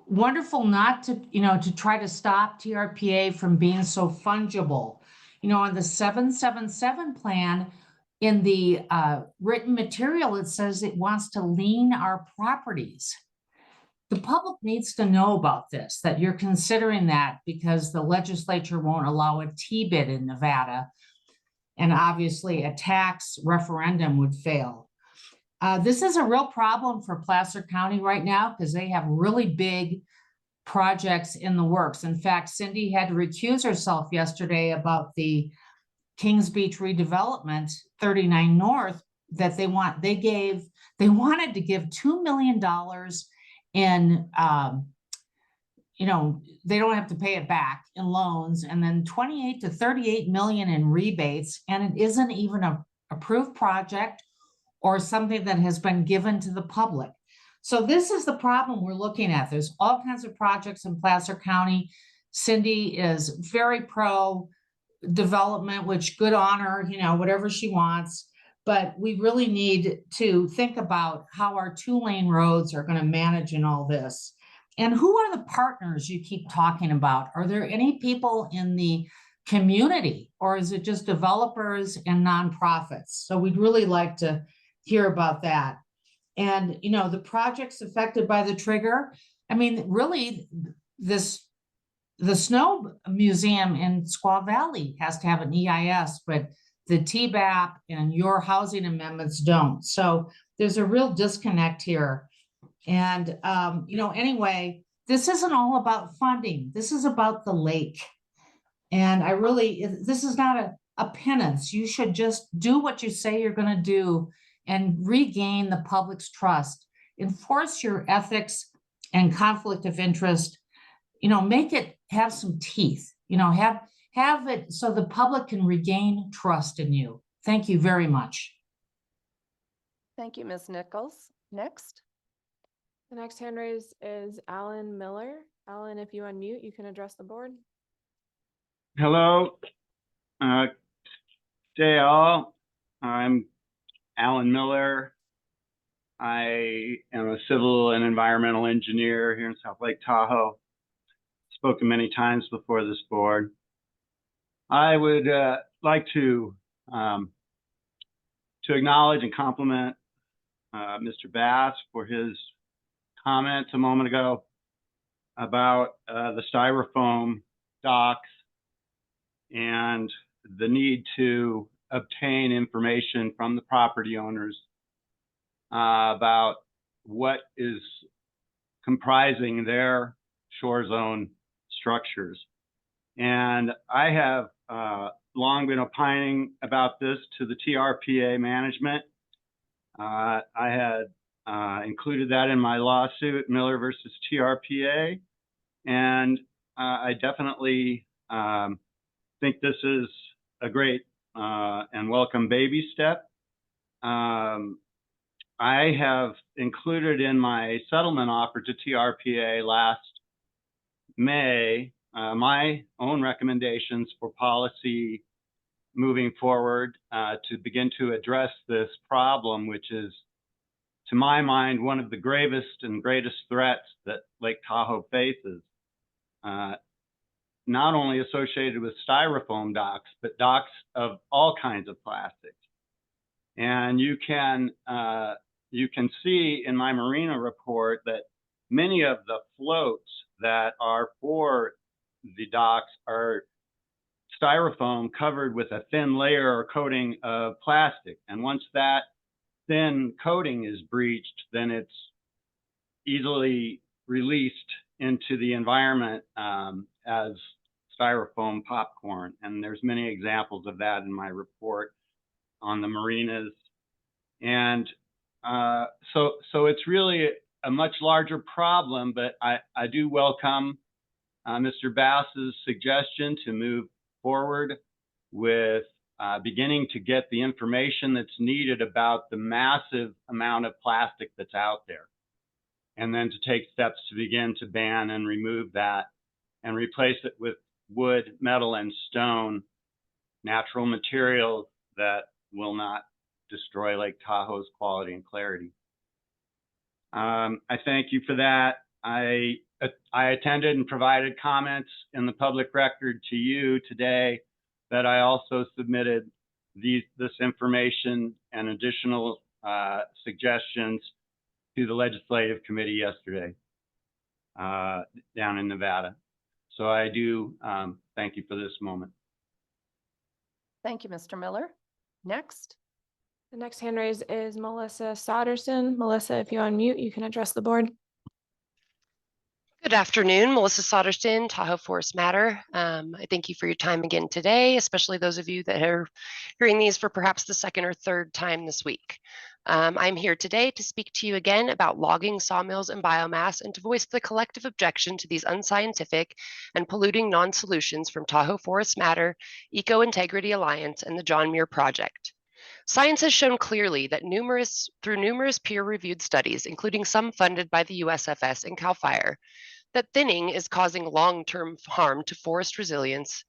wonderful not to, to try to stop TRPA from being so fungible. On the 777 plan, in the written material, it says it wants to lien our properties. The public needs to know about this, that you're considering that, because the legislature won't allow a T-bid in Nevada. And obviously a tax referendum would fail. This is a real problem for Placer County right now, because they have really big projects in the works. In fact, Cindy had to recuse herself yesterday about the Kings Beach redevelopment, 39 North, that they wanted to give $2 million in, they don't have to pay it back in loans, and then 28 to 38 million in rebates. And it isn't even a approved project or something that has been given to the public. So this is the problem we're looking at. There's all kinds of projects in Placer County. Cindy is very pro development, which good on her, whatever she wants. But we really need to think about how our 2-lane roads are going to manage in all this. And who are the partners you keep talking about? Are there any people in the community, or is it just developers and nonprofits? So we'd really like to hear about that. And, the projects affected by the trigger, really the Snow Museum in Squaw Valley has to have an EIS, but the TBAP and your housing amendments don't. So there's a real disconnect here. And, anyway, this isn't all about funding. This is about the lake. And this is not a penance. You should just do what you say you're going to do and regain the public's trust. Enforce your ethics and conflict of interest. Make it have some teeth. Have it so the public can regain trust in you. Thank you very much. Thank you, Ms. Nichols. Next. The next hand raised is Alan Miller. Alan, if you unmute, you can address the board. Hello. Day all. I'm Alan Miller. I am a civil and environmental engineer here in South Lake Tahoe. spoken many times before this board. I would like to acknowledge and compliment Mr. Bass for his comments a moment ago about the styrofoam docks and the need to obtain information from the property owners about what is comprising their shore zone structures. And I have long been opining about this to the TRPA management. I had included that in my lawsuit, Miller versus TRPA. And I definitely think this is a great and welcome baby step. I have included in my settlement offer to TRPA last May my own recommendations for policy moving forward to begin to address this problem, which is, to my mind, one of the gravest and greatest threats that Lake Tahoe faces. Not only associated with styrofoam docks, but docks of all kinds of plastics. And you can see in my marina report that many of the floats that are for the docks are styrofoam covered with a thin layer or coating of plastic. And once that thin coating is breached, then it's easily released into the environment as styrofoam popcorn. And there's many examples of that in my report on the marinas. And so it's really a much larger problem, but I do welcome Mr. Bass's suggestion to move forward with beginning to get the information that's needed about the massive amount of plastic that's out there, and then to take steps to begin to ban and remove that and replace it with wood, metal, and stone, natural materials that will not destroy Lake Tahoe's quality and clarity. I thank you for that. I attended and provided comments in the public record to you today, that I also submitted this information and additional suggestions to the legislative committee yesterday down in Nevada. So I do thank you for this moment. Thank you, Mr. Miller. Next. The next hand raised is Melissa Soderson. Melissa, if you unmute, you can address the board. Good afternoon, Melissa Soderson, Tahoe Forest Matter. I thank you for your time again today, especially those of you that are hearing these for perhaps the second or third time this week. I'm here today to speak to you again about logging, sawmills, and biomass, and to voice the collective objection to these unscientific and polluting non-solutions from Tahoe Forest Matter, Eco Integrity Alliance, and the John Muir Project. Science has shown clearly that through numerous peer-reviewed studies, including some funded by the USFS and CAL FIRE, that thinning is causing long-term harm to forest resilience,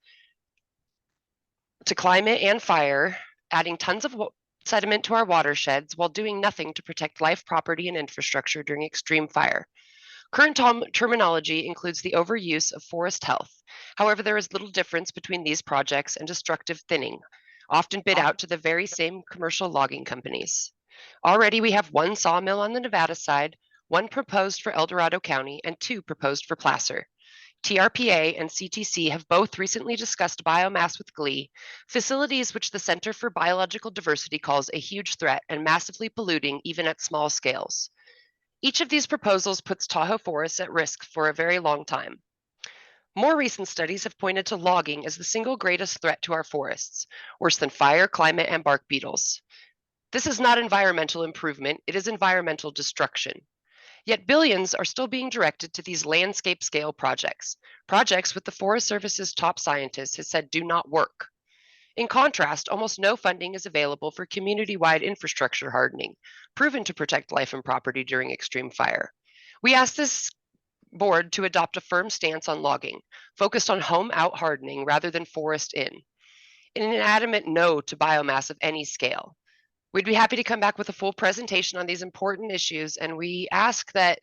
to climate and fire, adding tons of sediment to our watersheds while doing nothing to protect life, property, and infrastructure during extreme fire. Current terminology includes the overuse of forest health. However, there is little difference between these projects and destructive thinning, often bid out to the very same commercial logging companies. Already we have one sawmill on the Nevada side, one proposed for El Dorado County, and two proposed for Placer. TRPA and CTC have both recently discussed biomass with glee, facilities which the Center for Biological Diversity calls a huge threat and massively polluting even at small scales. Each of these proposals puts Tahoe forests at risk for a very long time. More recent studies have pointed to logging as the single greatest threat to our forests, worse than fire, climate, and bark beetles. This is not environmental improvement, it is environmental destruction. Yet billions are still being directed to these landscape scale projects with the Forest Service's top scientists has said do not work. In contrast, almost no funding is available for community-wide infrastructure hardening, proven to protect life and property during extreme fire. We ask this board to adopt a firm stance on logging, focused on home out hardening rather than forest in. An adamant no to biomass of any scale. We'd be happy to come back with a full presentation on these important issues, and we ask that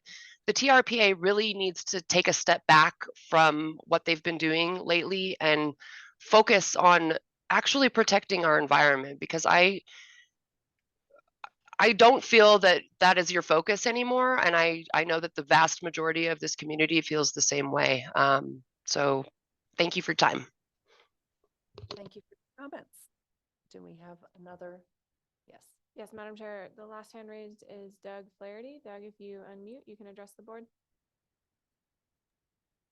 the TRPA really needs to take a step back from what they've been doing lately and focus on actually protecting our environment, because I don't feel that that is your focus anymore. And I know that the vast majority of this community feels the same way. So thank you for your time. Thank you for your comments. Do we have another? Yes. Yes, Madam Chair, the last hand raised is Doug Flaherty. Doug, if you unmute, you can address the board.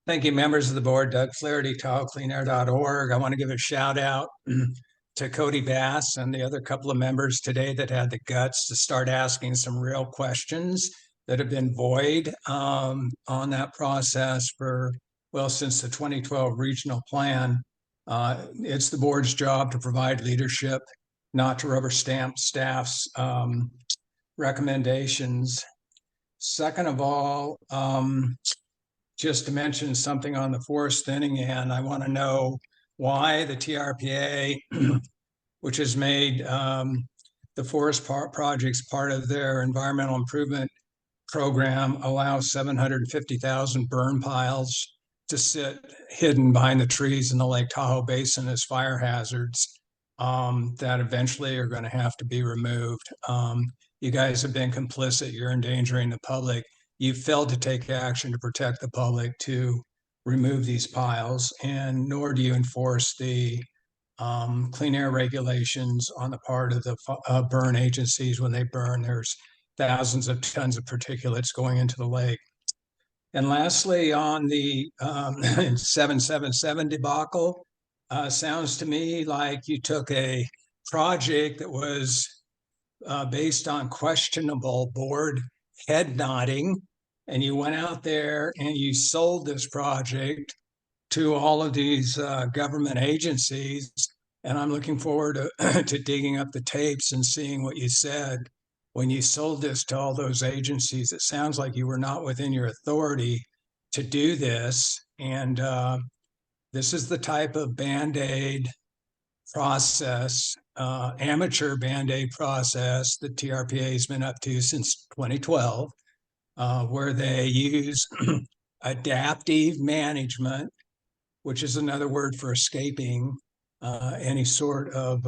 Thank you, members of the board. Doug Flaherty, TahoeCleanAir.org. I want to give a shout out to Cody Bass and the other couple of members today that had the guts to start asking some real questions that have been void on that process for, well, since the 2012 regional plan. It's the board's job to provide leadership, not to rubber stamp staff's recommendations. Second of all, just to mention something on the forest thinning end, I want to know why the TRPA, which has made the forest projects part of their environmental improvement program, allows 750,000 burn piles to sit hidden behind the trees in the Lake Tahoe Basin as fire hazards that eventually are going to have to be removed. You guys have been complicit. You're endangering the public. You failed to take action to protect the public to remove these piles, and nor do you enforce the clean air regulations on the part of the burn agencies. When they burn, there's thousands of tons of particulates going into the lake. And lastly, on the 777 debacle, sounds to me like you took a project that was based on questionable board head nodding, and you went out there and you sold this project to all of these government agencies. And I'm looking forward to, to digging up the tapes and seeing what you said when you sold this to all those agencies. It sounds like you were not within your authority to do this. And this is the type of Band-Aid process, amateur Band-Aid process that TRPA has been up to since 2012, where they use adaptive management, which is another word for escaping any sort of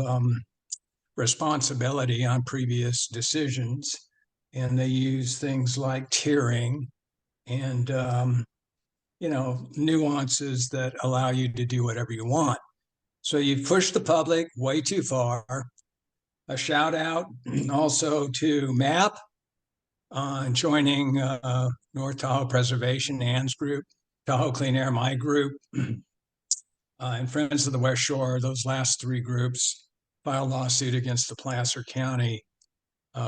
responsibility on previous decisions. And they use things like tiering and, nuances that allow you to do whatever you want. So you've pushed the public way too far. A shout out also to MAP joining North Tahoe Preservation, Ann's group, Tahoe Clean Air, my group, and Friends of the West Shore. Those last three groups filed a lawsuit against the Placer County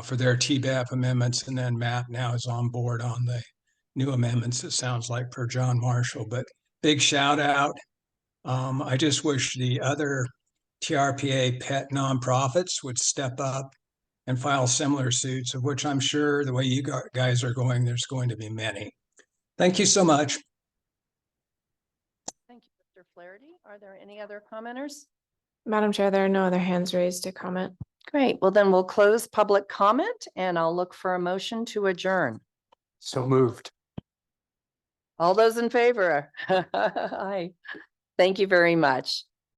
for their TBAP amendments, and then MAP now is on board on the new amendments, it sounds like, per John Marshall. But big shout out. I just wish the other TRPA pet nonprofits would step up and file similar suits, of which I'm sure the way you guys are going, there's going to be many. Thank you so much. Thank you, Mr. Flaherty. Are there any other commenters? Madam Chair, there are no other hands raised to comment. Great. Well, then we'll close public comment and I'll look for a motion to adjourn. So moved. All those in favor? Aye. Thank you very much.